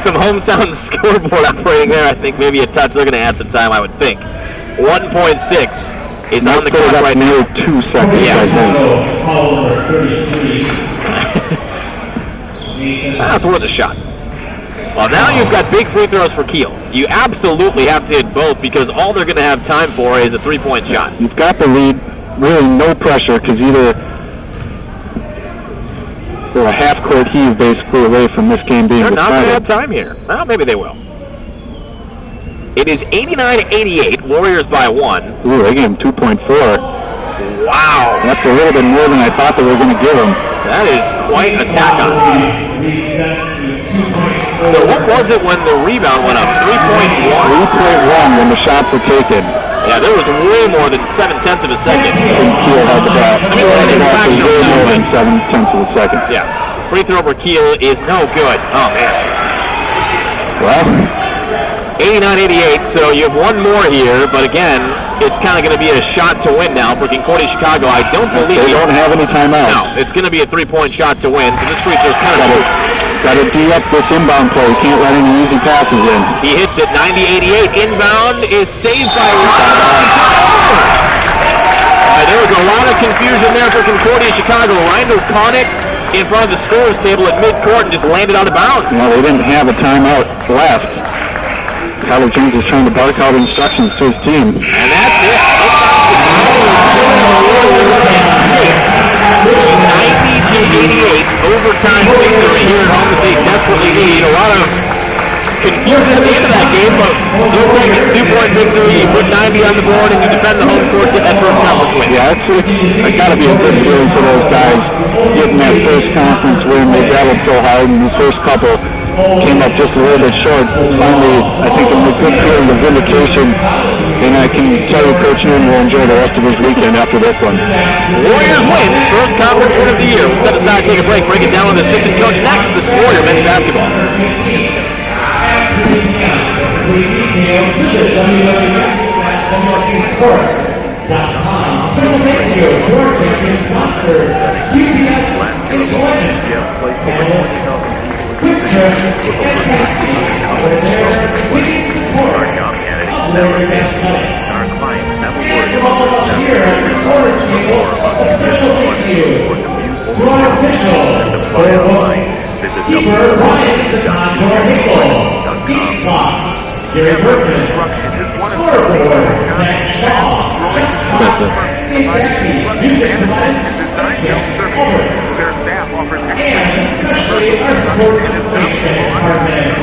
Some hometown scoreboard operating there. I think maybe a touch. They're going to add some time, I would think. 1.6 is on the clock right now. 2 seconds, I think. That's worth a shot. Well, now you've got big free throws for Kiel. You absolutely have to hit both because all they're going to have time for is a 3-point shot. You've got the lead. Really no pressure because either they're a half-court heave basically away from this game being decided. They're not going to have time here. Well, maybe they will. It is 89-88. Warriors by 1. Ooh, they gave him 2.4. Wow. That's a little bit more than I thought they were going to give him. That is quite a tack on. So what was it when the rebound went up? 3.1? 3.1 when the shots were taken. Yeah, there was way more than 7/10 of a second. Kiel had the ball. I mean, way more than 7/10 of a second. Yeah. Free throw for Kiel is no good. Oh, man. Well, 89-88, so you have one more here, but again, it's kind of going to be a shot to win now for Concordia Chicago. I don't believe... They don't have any timeouts. No, it's going to be a 3-point shot to win, so this free throw is kind of loose. Got to D up this inbound play. Can't let any easy passes in. He hits it 90-88. Inbound is saved by Ryan. There was a lot of confusion there for Concordia Chicago. Ryan caught it in front of the scorer's table at midcourt and just landed out of bounds. Yeah, they didn't have a timeout left. Tyler James is trying to bark out instructions to his team. And that's it. 90-88 overtime victory here at home that they desperately need. A lot of confusion at the end of that game, but you'll take it. 2-point victory, you put 90 on the board, and you defend the home court, get that first conference win. Yeah, it's got to be a good feeling for those guys getting that first conference win. They battled so hard in the first couple. Came up just a little bit short. Finally, I think a good feeling of vindication, and I can tell you Coach Newton will enjoy the rest of his weekend after this one. Warriors win, first conference win of the year. We'll step aside, take a break, break it down with assistant coach next, the Warrior men's basketball. Thank you to our champion sponsors, QPS Employment, Quick Trip, team support, Our job candidates Warriors Athletics. and our clients never worry From all of us here at the Sports Table, a special thank you to our official scoreboard keeper Ryan the Condor Hinkle, Deep Sauce, Gary Berkman, scoreboard Zach Shaw, Dave Becky, music provided by Jeff Culver, and especially our sports information department,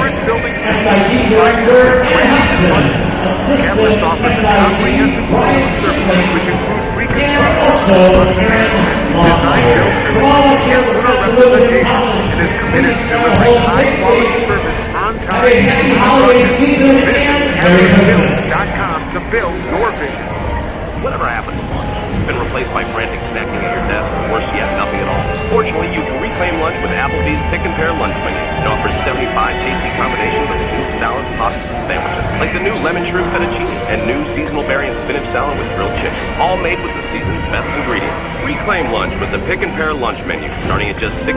SID Director Ann Hudson, Assistant SID Brian Schilling, and also Karen Monster. From all of us here at Wisconsin Lutheran College, please travel safely. Have a happy holiday season and Merry Christmas. to build your vision. Whatever happened to lunch? Been replaced by frantic snacking at your desk? Worse yet, nothing at all. Fortunately, you can reclaim lunch with Applebee's Pick and Pair lunch menu. It offers 75 tasty combinations of soup, salads, pastas, and sandwiches, like the new lemon shrimp fettuccine and new seasonal berry and spinach salad with grilled chicken, all made with the season's best ingredients. Reclaim lunch with the Pick and Pair lunch menu, starting at just $6.